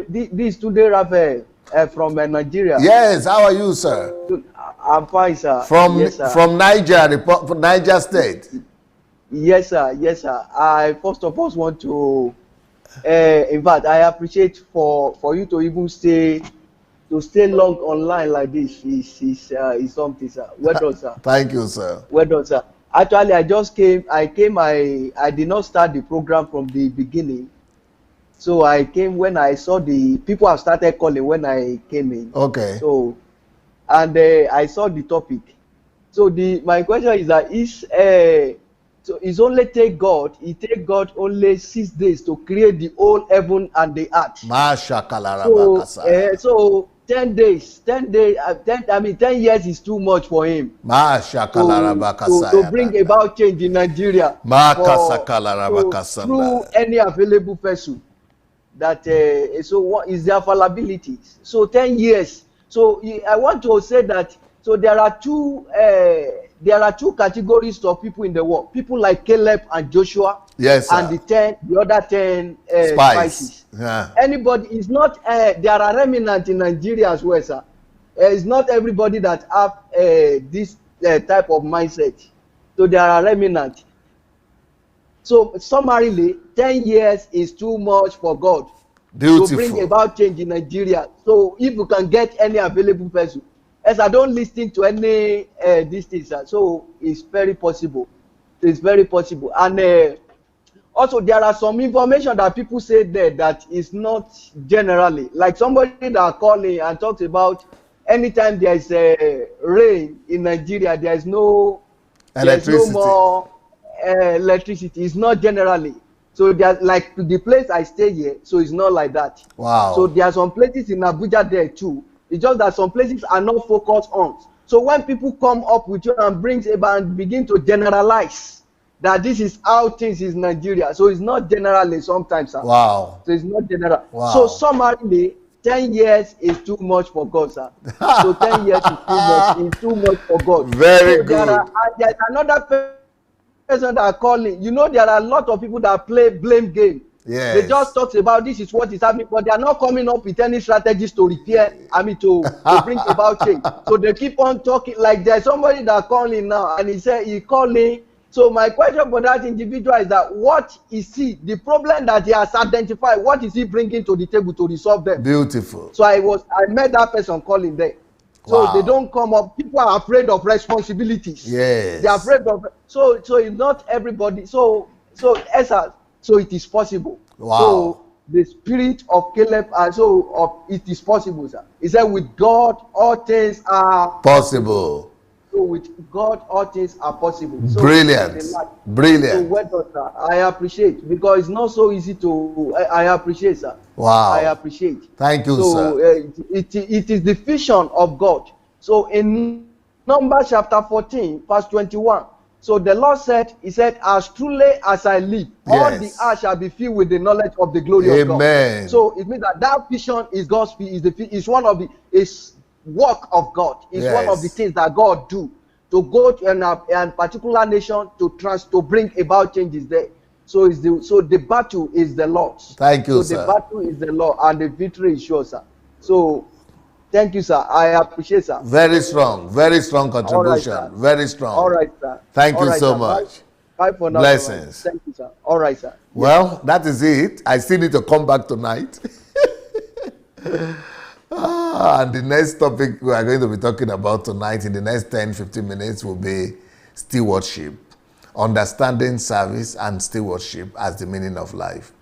This is Tunde Raphael from Nigeria. Yes, how are you, sir? I'm fine, sir. From yes, sir. From Niger State. Yes, sir. Yes, sir. I first of all want to, in fact, I appreciate for you to even stay long online like this is something, sir. Well done, sir. Thank you, sir. Well done, sir. Actually, I did not start the program from the beginning. So I came when I saw the people have started calling when I came in. Okay. So, and I saw the topic. So my question is that so it's only take God only 6 days to create the whole heaven and the earth. So 10 days, 10 years is too much for him. To bring about change in Nigeria. Through any available person. That so what is their fallibility? So 10 years. So I want to say that so there are two categories of people in the world. People like Caleb and Joshua. Yes, sir. And the other 10 spices. Yeah. Anybody is not. There are remnants in Nigeria as well, sir. It's not everybody that have this type of mindset. So there are remnants. So summarily, 10 years is too much for God to bring about change in Nigeria. So if you can get any available person, as I don't listen to any these things, so it's very possible. It's very possible. And also there are some information that people say there that is not generally, like somebody that calling and talks about anytime there is a rain in Nigeria, there's no more electricity. It's not generally. So there's like the place I stay here, so it's not like that. Wow. So there are some places in Abuja there too. It's just that some places are not focused on. So when people come up with you and brings about and begin to generalize that this is how things is Nigeria, so it's not generally sometimes. Sir. Wow. So it's not general. Wow. So summarily, 10 years is too much for God, sir. So 10 years is too much. It's too much for God. Very so good. There's another person that are calling. You know, there are a lot of people that play blame game. Yes. They just talk about this is what is happening, but they are not coming up with any strategies to repair, to bring about change. So they keep on talking like there's somebody that calling now and he said he calling. So my question for that individual is that what is he, the problem that he has identified, what is he bringing to the table to resolve them? Beautiful. So I met that person calling there. So they don't come up. People are afraid of responsibilities. Yes. They are afraid of. So it's not everybody. So it is possible. Wow. So the spirit of Caleb, it is possible, sir. He said, with God, all things are possible. So with God, all things are possible. So brilliant. Brilliant. So well done, sir. I appreciate, because it's not so easy to. I appreciate, sir. Wow. I appreciate. Thank you, sir. It is the vision of God. So in Numbers chapter 14, verse 21. So the Lord said, He said, as truly as I live, all the earth shall be filled with the knowledge of the glory of God. Amen. So it means that vision is God's, is one of the work of God. It's one of the things that God do to go to a particular nation to bring about changes there. So the battle is the Lord's. Thank you, sir. So the battle is the Lord, and the victory is yours, sir. So thank you, sir. I appreciate, sir. Very strong contribution. Right, very strong. All right, sir. Thank you so sir. much. Bye for now. Blessings. Thank you, sir. All right, sir. Well, that is it. I still need to come back tonight. And the next topic we are going to be talking about tonight in the next 10-15 minutes will be stewardship. Understanding service and stewardship as the meaning of life.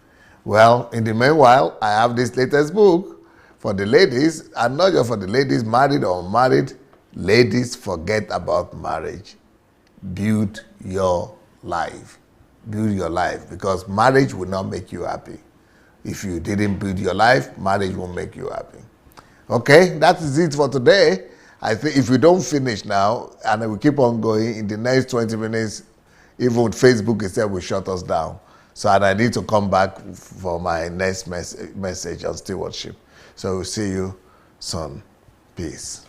Well, in the meanwhile, I have this latest book for the ladies, and not just for the ladies, married or unmarried. Ladies, forget about marriage. Build your life. Build your life, because marriage will not make you happy. If you didn't build your life, marriage won't make you happy. Okay, that is it for today. I think if we don't finish now, and we keep on going, in the next 20 minutes, even with Facebook itself will shut us down. So and I need to come back for my next message on stewardship. So we'll see you soon. Peace.